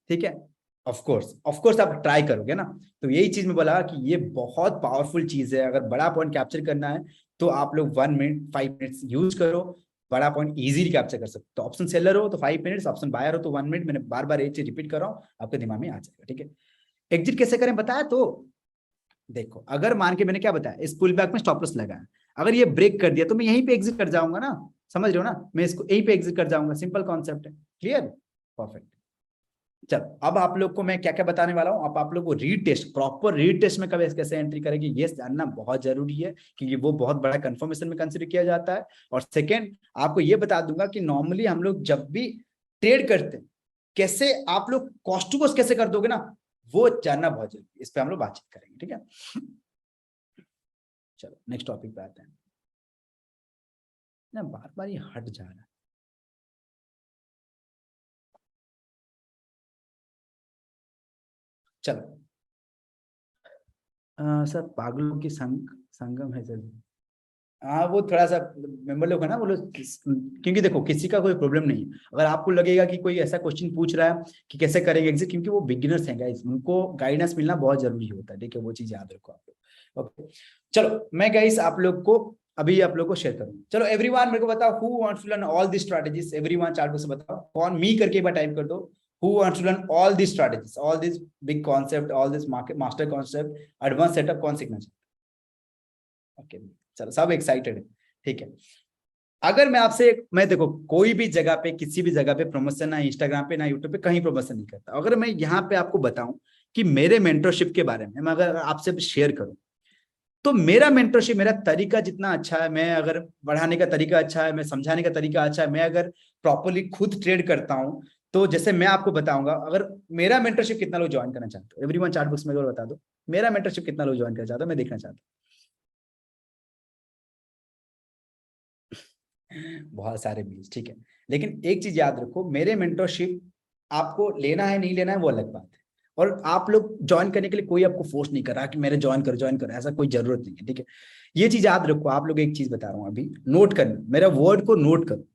ठीक है, ऑफ कोर्स आप ट्राई करोगे ना। तो यही चीज मैं बोला कि ये बहुत पावरफुल चीज है, अगर बड़ा पॉइंट कैप्चर करना है तो आप लोग 1 मिनट 5 मिनट्स यूज करो, बड़ा पॉइंट इजीली कैप्चर कर सकते हो। तो ऑप्शन सेलर हो तो 5 मिनट्स, ऑप्शन बायर हो तो 1 मिनट। मैंने बार बार एक चीज रिपीट कर रहा हूँ, आपके दिमाग में आ जाएगा। ठीक है, एग्जिट कैसे करें बताया। तो देखो, अगर मान के मैंने क्या बताया, इस पुल बैक में स्टॉप लॉस लगाया, अगर ये ब्रेक कर दिया तो मैं यहीं पे एग्जिट कर जाऊंगा ना, समझ रहे हो ना, मैं इसको यहीं पे एग्जिट कर जाऊंगा, सिंपल कॉन्सेप्ट है। Clear, perfect. चलो अब आप लोग को मैं क्या क्या बताने वाला हूँ, अब आप लोग को रीटेस्ट, प्रॉपर रीटेस्ट में कब कैसे एंट्री करेंगे ये जानना बहुत जरूरी है, क्योंकि वो बहुत बड़ा कंफर्मेशन में कंसिडर किया जाता है। और सेकंड, आपको ये बता दूंगा कि नॉर्मली हम लोग जब भी ट्रेड करते हैं, कैसे आप लोग कॉस्ट टू कॉस्ट कैसे कर दोगे ना, वो जानना बहुत जरूरी है। इस पर हम लोग बातचीत करेंगे। ठीक है, चलो नेक्स्ट टॉपिक पे आते हैं ना, बार बार ये हट जा रहा है। चलो, सर पागलों की संगम है सर। हाँ वो थोड़ा सा मेंबर लोग है ना, वो लोग क्योंकि देखो किसी का कोई प्रॉब्लम नहीं है, अगर आपको लगेगा कि कोई ऐसा क्वेश्चन पूछ रहा है कि कैसे करेंगे एग्जिट, क्योंकि वो बिगिनर्स हैं गाइस, उनको गाइडेंस मिलना बहुत जरूरी होता है। ठीक है, वो चीज याद रखो आप लोग। ओके, चलो मैं गाइस आप लोग को अभी आप लोग को शेयर करूँ। चलो एवरीवन मेरे को बताओ, who wants to learn all this strategies, everyone chart से बताओ कौन, मी करके एक बार टाइप कर दो, who wants to learn all this strategies, all this big concept, all this market master concept, advance setup, कौन सीखना चाहिए। ओके, चलो सब एक्साइटेड है। ठीक है, अगर मैं आपसे, मैं देखो कोई भी जगह पे किसी भी जगह पे प्रमोशन, ना इंस्टाग्राम पे ना यूट्यूब पे कहीं प्रमोशन नहीं करता, अगर मैं यहाँ पे आपको बताऊं कि मेरे मेंटरशिप के बारे में मैं अगर आपसे शेयर करूं, तो मेरा मेंटरशिप, मेरा तरीका जितना अच्छा है, मैं अगर बढ़ाने का तरीका अच्छा है, मैं समझाने का तरीका अच्छा है, मैं अगर प्रॉपरली खुद ट्रेड करता हूं, तो जैसे मैं आपको बताऊंगा, अगर मेरा मेंटरशिप कितना लोग ज्वाइन करना चाहते हो, एवरीवन चार्ट बुक्स में बता दो, मेरा मेंटरशिप कितना लोग ज्वाइन करना चाहता है, मैं देखना चाहता हूँ बहुत सारे मील्स। ठीक है, लेकिन एक चीज याद रखो, मेरे मेंटरशिप आपको लेना है नहीं लेना है वो अलग बात है, और आप लोग ज्वाइन करने के लिए कोई आपको फोर्स नहीं कर रहा कि मेरे ज्वाइन करो, ऐसा कोई जरूरत नहीं है। ठीक है, ये चीज याद रखो। आप लोग एक चीज बता रहा हूं अभी, नोट करना, मेरा वर्ड को नोट करो।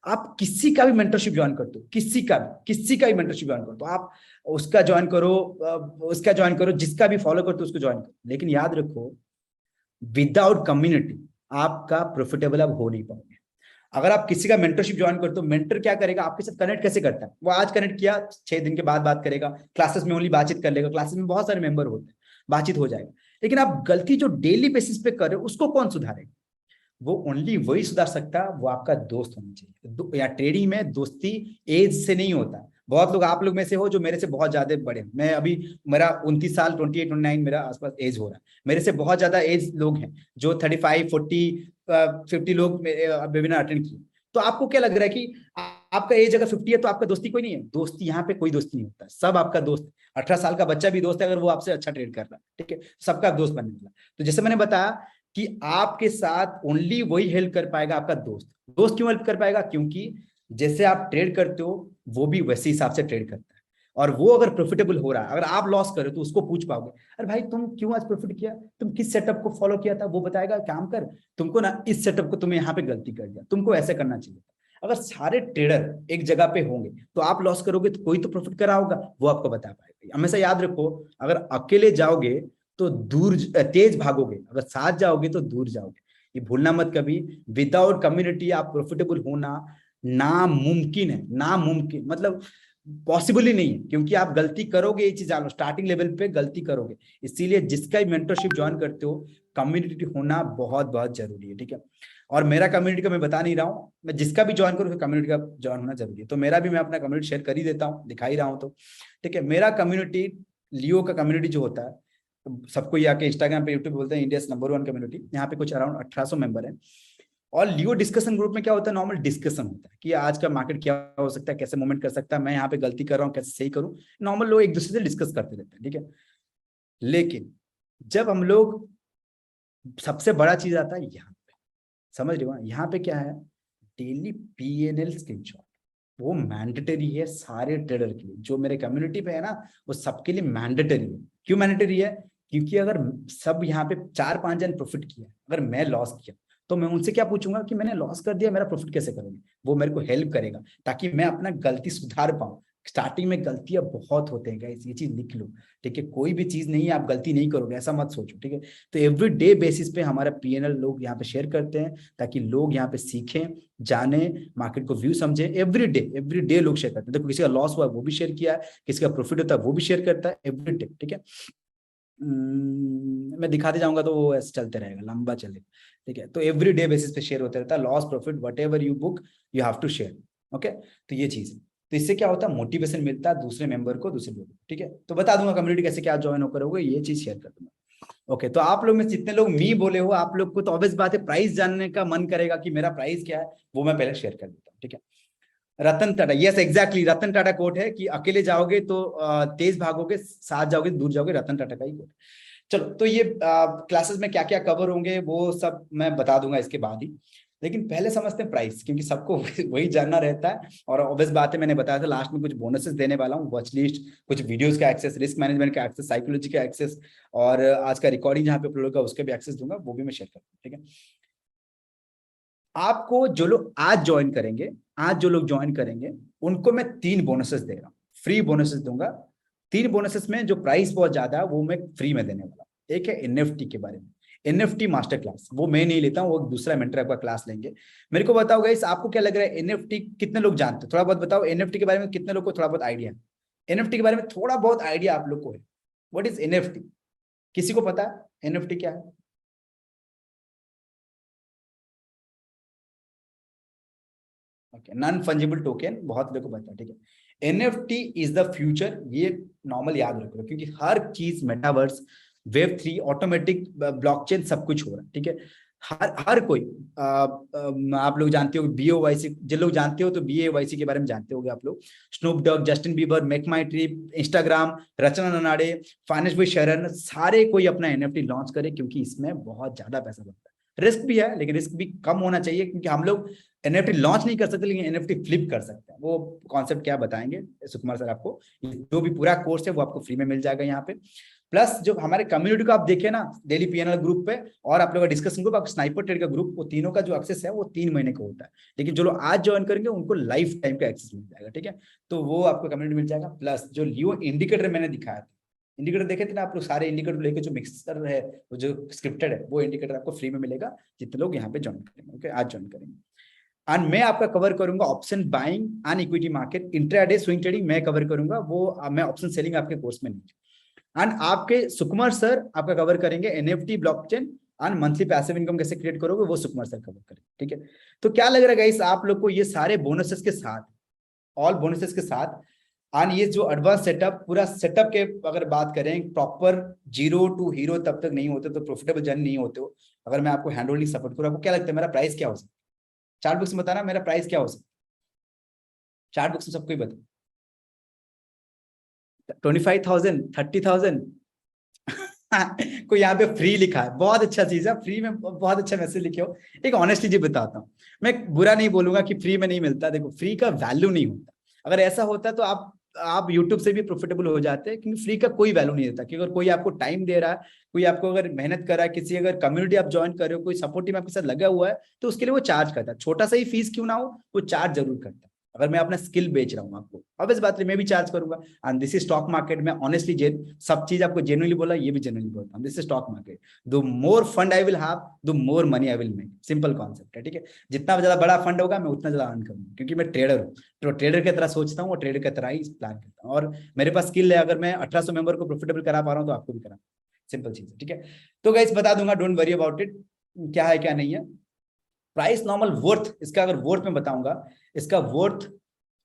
आप किसी का भी मेंटरशिप ज्वाइन करते हो, किसी का भी मेंटरशिप ज्वाइन करो, तो आप उसका ज्वाइन करो, उसका ज्वाइन करो, जिसका भी फॉलो करते हो उसको ज्वाइन करो, लेकिन याद रखो विदाउट कम्युनिटी आपका प्रॉफिटेबल अब हो नहीं पाओगे। अगर आप किसी का मेंटरशिप ज्वाइन करते हो, मेंटर क्या करेगा, आपके साथ कनेक्ट कैसे करता है, वो आज कनेक्ट किया, 6 दिन के बाद बात करेगा, क्लासेस में ओनली बातचीत कर लेगा, क्लासेस में बहुत सारे मेंबर होते हैं, बातचीत हो जाएगा। लेकिन आप गलती जो डेली बेसिस पे कर रहे हो उसको कौन सुधारेगा, वो ओनली वही सुधार सकता है, वो आपका दोस्त होना चाहिए। या ट्रेडिंग में दोस्ती एज से नहीं होता। बहुत लोग आप लोग में से हो जो मेरे से बहुत ज्यादा बड़े, मैं अभी मेरा 29 साल, 28 29 मेरा आसपास एज हो रहा है, मेरे से बहुत ज्यादा एज लोग हैं जो 35 40 50 लोग वेबिनार अटेंड किए। तो आपको क्या लग रहा है कि आपका एज अगर 50 है तो आपका दोस्ती कोई नहीं है, दोस्ती यहाँ पे कोई दोस्ती नहीं होता, सब आपका दोस्त। 18 साल का बच्चा भी दोस्त है अगर वो आपसे अच्छा ट्रेड कर रहा है। ठीक है, सबका दोस्त बनने वाला। तो जैसे मैंने बताया कि आपके साथ ओनली वही हेल्प कर पाएगा आपका दोस्त। दोस्त क्यों हेल्प कर पाएगा, क्योंकि जैसे आप ट्रेड करते हो वो भी वैसे हिसाब से ट्रेड करता है, और वो अगर प्रॉफिटेबल हो रहा है, अगर आप लॉस कर रहे हो तो उसको पूछ पाओगे, अरे भाई तुम क्यों आज प्रॉफिट किया, तुम किस सेटअप को फॉलो किया था, वो बताएगा काम कर, तुमको ना इस सेटअप को तुमने यहाँ पे गलती कर दिया, तुमको ऐसे करना चाहिए। अगर सारे ट्रेडर एक जगह पे होंगे तो आप लॉस करोगे तो कोई तो प्रॉफिट करा होगा, वो आपको बता पाएगा। हमेशा याद रखो, अगर अकेले जाओगे तो दूर तेज भागोगे, अगर साथ जाओगे तो दूर जाओगे, ये भूलना मत कभी। विदाउट कम्युनिटी आप प्रॉफिटेबल होना नामुमकिन है, नामुमकिन मतलब पॉसिबल ही नहीं है, क्योंकि आप गलती करोगे, ये चीज जानो, स्टार्टिंग लेवल पे गलती करोगे। इसीलिए जिसका भी मेंटरशिप ज्वाइन करते हो, कम्युनिटी होना बहुत बहुत जरूरी है। ठीक है, और मेरा कम्युनिटी का मैं बता नहीं रहा हूँ, मैं जिसका भी ज्वाइन करूँ कम्युनिटी का ज्वाइन होना जरूरी है, तो मेरा भी मैं अपना कम्युनिटी शेयर कर ही देता हूँ, दिखा ही रहा हूँ। तो ठीक है, मेरा कम्युनिटी, लियो का कम्युनिटी जो होता है, सबको ये आके इंस्टाग्राम पे यूट्यूब बोलते हैं इंडिया नंबर 1 कम्युनिटी, यहाँ पे कुछ अराउंड 1800 मेंबर है। और लियो डिस्कशन ग्रुप में क्या होता है, नॉर्मल डिस्कशन होता है कि आज का मार्केट क्या हो सकता है, कैसे मूवमेंट कर सकता है, मैं यहाँ पे गलती कर रहा हूँ कैसे सही करूँ, नॉर्मल लोग एक दूसरे से डिस्कस करते रहते हैं। ठीक है, लेकिन जब हम लोग, सबसे बड़ा चीज आता है यहाँ पे, समझ रहे हो, यहाँ पे क्या है, डेली PNL स्क्रीनशॉट, वो मैंडेटरी है सारे ट्रेडर के लिए, जो मेरे कम्युनिटी पे है ना, वो सबके लिए मैंडेटरी है। क्यों मैंडेटरी है, क्योंकि अगर सब यहाँ पे 4-5 जन प्रॉफिट किया, अगर मैं लॉस किया तो मैं उनसे क्या पूछूंगा कि मैंने लॉस कर दिया, मेरा प्रॉफिट कैसे करोगे? वो मेरे को हेल्प करेगा ताकि मैं अपना गलती सुधार पाऊं। स्टार्टिंग में गलतियां बहुत होते हैं गाइस, ये चीज लिख लो, ठीक है? कोई भी चीज नहीं है आप गलती नहीं करोगे ऐसा मत सोचो, ठीक है? तो एवरी डे बेसिस पे हमारा पीएनएल लोग यहाँ पे शेयर करते हैं ताकि लोग यहाँ पे सीखें, जाने, मार्केट को व्यू समझे। एवरी डे लोग शेयर करते हैं। देखो किसी का लॉस हुआ वो भी शेयर किया है, किसी का प्रॉफिट होता है वो भी शेयर करता है एवरी डे, ठीक है? मैं दिखाते जाऊंगा तो वो ऐसे चलते रहेगा, लंबा चलेगा, ठीक है? तो एवरी डे बेसिस पे शेयर होता रहता है। Loss profit whatever you book you have to share, okay? तो ये चीज है। तो इससे क्या होता है, मोटिवेशन मिलता है दूसरे मेंबर को, दूसरे लोगों को, ठीक है? तो बता दूंगा कम्युनिटी कैसे क्या ज्वाइन करोगे, ये चीज शेयर कर दूंगा। ओके, तो आप लोग में जितने लोग मी बोले हो, आप लोग को तो ऑब्वियस बात है प्राइस जानने का मन करेगा कि मेरा प्राइस क्या है, वो मैं पहले शेयर कर देता हूँ, ठीक है? Ratan Tata, yes exactly, Ratan Tata coat है कि अकेले जाओगे तो तेज भागोगे, साथ जाओगे दूर जाओगे, रतन टाटा का ही कोट। चलो, तो ये क्लासेस में क्या क्या कवर होंगे वो सब मैं बता दूंगा इसके बाद ही, लेकिन पहले समझते हैं प्राइस, क्योंकि सबको वही जानना रहता है। और ऑब्वियस बात है, मैंने बताया था लास्ट में कुछ बोनसेस देने वाला हूँ, वॉच लिस्ट, कुछ वीडियोस का एक्सेस, रिस्क मैनेजमेंट का एक्सेस, साइकोलॉजी का एक्सेस, और आज का रिकॉर्डिंग जहाँ पे अपलोड होगा उसका भी एक्सेस दूंगा, वो भी मैं शेयर करूंगा, ठीक है? आपको जो लोग आज ज्वाइन करेंगे, आज जो लोग ज्वाइन करेंगे उनको मैं 3 बोनसेस दे रहा हूँ, फ्री बोनसेस दूंगा। 3 बोनसेस में जो प्राइस बहुत ज्यादा है वो मैं फ्री में देने वाला हूँ। एक है एनएफटी के बारे में, एनएफटी मास्टर क्लास, वो मैं नहीं लेता हूँ, वो दूसरा मेंटर आपका क्लास लेंगे। मेरे को बताओ गाइस, आपको क्या लग रहा है एनएफटी कितने लोग जानते हो? थोड़ा बहुत बताओ एनएफटी के बारे में, कितने लोग को थोड़ा बहुत आइडिया है? एनएफटी के बारे में थोड़ा बहुत आइडिया आप लोग को है? What is NFT? किसी को पता है एनएफटी क्या है? ओके, नॉन फंजिबल टोकन, बहुत लोगों को पता है, ठीक है? एनएफटी इज द फ्यूचर, ये नॉर्मल याद रखो, क्योंकि हर चीज मेटावर्स, वेब 3, ऑटोमेटिक, ब्लॉकचेन, सब कुछ हो रहा है, ठीक है? हर कोई आप लोग जानते हो BOYC, जिन लोग जानते हो तो BAYC के बारे में जानते होगे आप लोग। Snoop Dogg, Justin Bieber, Make My Trip, Instagram, Rachna Nanade, Finance by Sharan, सारे कोई अपना एनएफटी लॉन्च करे, क्योंकि इसमें बहुत ज्यादा पैसा लगता है। रिस्क भी है, लेकिन रिस्क भी कम होना चाहिए, क्योंकि हम लोग एनएफटी लॉन्च नहीं कर सकते, लेकिन एनएफटी फ्लिप कर सकते हैं। वो कॉन्सेप्ट क्या बताएंगे सुकुमार सर आपको, जो भी पूरा कोर्स है वो आपको फ्री में मिल जाएगा यहाँ पे। प्लस जो हमारे कम्युनिटी को आप देखे ना, डेली पीएनएल ग्रुप पे, और आप लोग का डिस्कशन ग्रुप, आप स्नाइपर ट्रेड का ग्रुप, वो तीनों का जो एक्सेस है वो 3 महीने का होता है। लेकिन जो लोग आज ज्वाइन करेंगे उनको लाइफ टाइम का एक्सेस मिल जाएगा, ठीक है? तो वो आपको कम्युनिटी मिल जाएगा। प्लस जो लियो इंडिकेटर मैंने दिखाया था, इंडिकेटर देखे थे ना आप लोग, सारे इंडिकेटर लेके जो मिक्सर है, वो जो स्क्रिप्टेड है, वो इंडिकेटर आपको फ्री में मिलेगा जितने लोग यहाँ पे ज्वाइन करेंगे, ओके? आज ज्वाइन करेंगे। एंड मैं आपका कवर करूंगा option buying and equity market, intraday swing trading मैं कवर करूंगा, वो मैं ऑप्शन सेलिंग आपके कोर्स में नहीं। एंड आपके सुकुमार सर आपका कवर करेंगे NFT, blockchain and monthly passive income कैसे क्रिएट करोगे, वो सुकुमार सर कवर करेंगे, ठीक है? तो क्या लग रहा है गाइस आप लोग को, ये सारे बोनसेस के साथ, ऑल बोनसेस के साथ, एंड ये जो एडवांस सेटअप, पूरा सेटअप के अगर बात करें, प्रॉपर 0 टू हीरो तब तक नहीं होते तो प्रॉफिटेबल जर्नी नहीं होते हो, अगर मैं आपको हैंड होल्डिंग सपोर्ट करूँ, आपको क्या लगता है मेरा प्राइस क्या हो सकता है? चार्ट बुक्स में बताना मेरा प्राइस क्या हो सकता है, चार्ट बुक्स में सबको ही बता। 25,000, 30,000? कोई यहाँ पे फ्री लिखा है, बहुत अच्छा चीज है, फ्री में बहुत अच्छा मैसेज लिखे हो। एक ऑनेस्टली जी बताता हूँ, मैं बुरा नहीं बोलूंगा कि फ्री में नहीं मिलता, देखो फ्री का वैल्यू नहीं होता। अगर ऐसा होता तो आप यूट्यूब से भी प्रॉफिटेबल हो जाते, क्योंकि फ्री का कोई वैल्यू नहीं देता। क्योंकि अगर कोई आपको टाइम दे रहा है, कोई आपको अगर मेहनत कर रहा है, किसी अगर कम्युनिटी आप ज्वाइन कर रहे हो, कोई सपोर्ट टीम आपके साथ लगा हुआ है, तो उसके लिए वो चार्ज करता है, छोटा सा ही फीस क्यों ना हो, वो चार्ज जरूर करता है। अगर मैं अपना स्किल बेच रहा हूँ आपको, अब इस बात में मैं भी चार्ज करूंगा। And this is stock market में ऑनेस्टली सब चीज आपको जेन्युइनली बोला, ये भी जेन्युइनली बोलता हूँ, this is stock market. The more fund I will have, the more money I will make, simple concept है, ठीक है? जितना ज्यादा बड़ा फंड होगा मैं उतना ज्यादा अर्न करूंगा, क्योंकि मैं ट्रेडर हूँ, तो ट्रेडर की तरह सोचता हूँ और ट्रेडर की तरह ही प्लान करता हूँ। और मेरे पास स्किल है, अगर मैं 1800 मेंबर को प्रॉफिटेबल करा पा रहा हूँ तो आपको भी करा, सिंपल चीज है, ठीक है? तो गाइस बता दूंगा, डोंट वरी अबाउट इट, क्या है क्या नहीं है। प्राइस नॉर्मल वर्थ, इसका अगर वर्थ में बताऊंगा, इसका वर्थ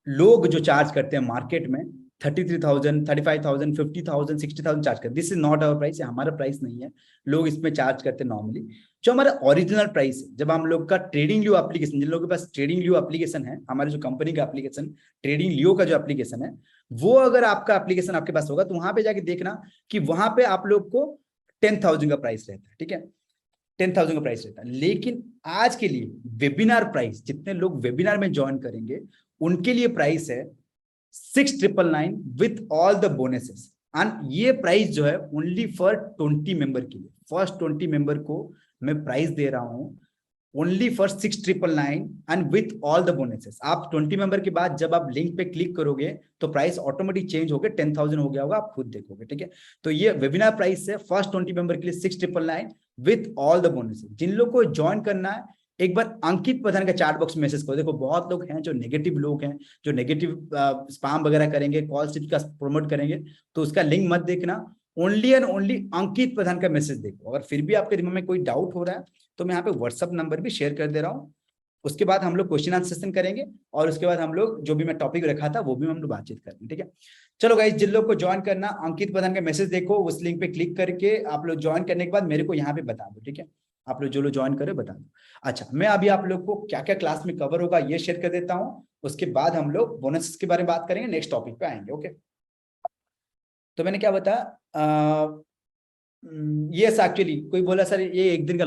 लोग जो चार्ज करते हैं मार्केट में 33,000, 35,000, 50,000, 60,000 चार्ज करते, this is not our price, हमारा प्राइस नहीं है। लोग इसमें चार्ज करते हैं नॉर्मली। जो हमारा ओरिजिनल प्राइस है, जब हम लोग का ट्रेडिंग लियो एप्लीकेशन, जिन लोगों के पास ट्रेडिंग लियो एप्लीकेशन है, हमारे जो कंपनी का एप्लीकेशन, ट्रेडिंग लियो का जो एप्लीकेशन है, वो अगर आपका एप्लीकेशन आपके पास होगा तो वहां पे जाके देखना कि वहां पे आप लोग को 10,000 का प्राइस रहता है, ठीक है? 10,000 का प्राइस रहता है। लेकिन आज के लिए वेबिनार प्राइस, जितने लोग वेबिनार में ज्वाइन करेंगे उनके लिए प्राइस है 6,999 with all the bonuses and ये प्राइस जो है ओनली फॉर 20 मेंबर के लिए, फर्स्ट 20 मेंबर को मैं प्राइस दे रहा हूँ only for 6,999 and with all the bonuses. आप 20 मेंबर के बाद जब आप लिंक पे क्लिक करोगे तो प्राइस ऑटोमेटिक चेंज होकर 10,000 हो गया होगा, आप खुद देखोगे, ठीक है। तो ये वेबिनार प्राइस है फर्स्ट 20 मेंबर के लिए 6,999 विथ ऑल द बोनसेस। जिन लोग को ज्वाइन करना है एक बार अंकित प्रधान का चैट बॉक्स मैसेज करो। देखो बहुत लोग हैं जो नेगेटिव लोग हैं, जो नेगेटिव स्पैम वगैरह करेंगे, कॉल सिप का प्रमोट करेंगे, तो उसका लिंक मत देखना, ओनली एंड ओनली अंकित प्रधान का मैसेज देखो। अगर फिर भी आपके दिमाग में कोई डाउट हो रहा है तो मैं यहाँ पे व्हाट्सअप नंबर भी शेयर कर दे रहा हूँ। उसके बाद हम लोग क्वेश्चन आंसर सेशन करेंगे और उसके बाद हम लोग जो भी मैं टॉपिक रखा था वो भी हम लोग बातचीत करेंगे, ठीक है। चलो गाइस, जिन लोग को ज्वाइन करना, अंकित प्रधान का मैसेज देखो, उस लिंक पे क्लिक करके आप लोग ज्वाइन करने के बाद मेरे को यहाँ पे बता दो, ठीक है। आप लोग जो लोग ज्वाइन करे बता दो। अच्छा, मैं अभी आप लोग को क्या क्या क्लास में कवर होगा ये शेयर कर देता हूँ, उसके बाद हम लोग बोनस के बारे में बात करेंगे, नेक्स्ट टॉपिक पे आएंगे, ओके। तो मैंने क्या बताया, ये एक्चुअली कोई बोला सर ये एक दिन का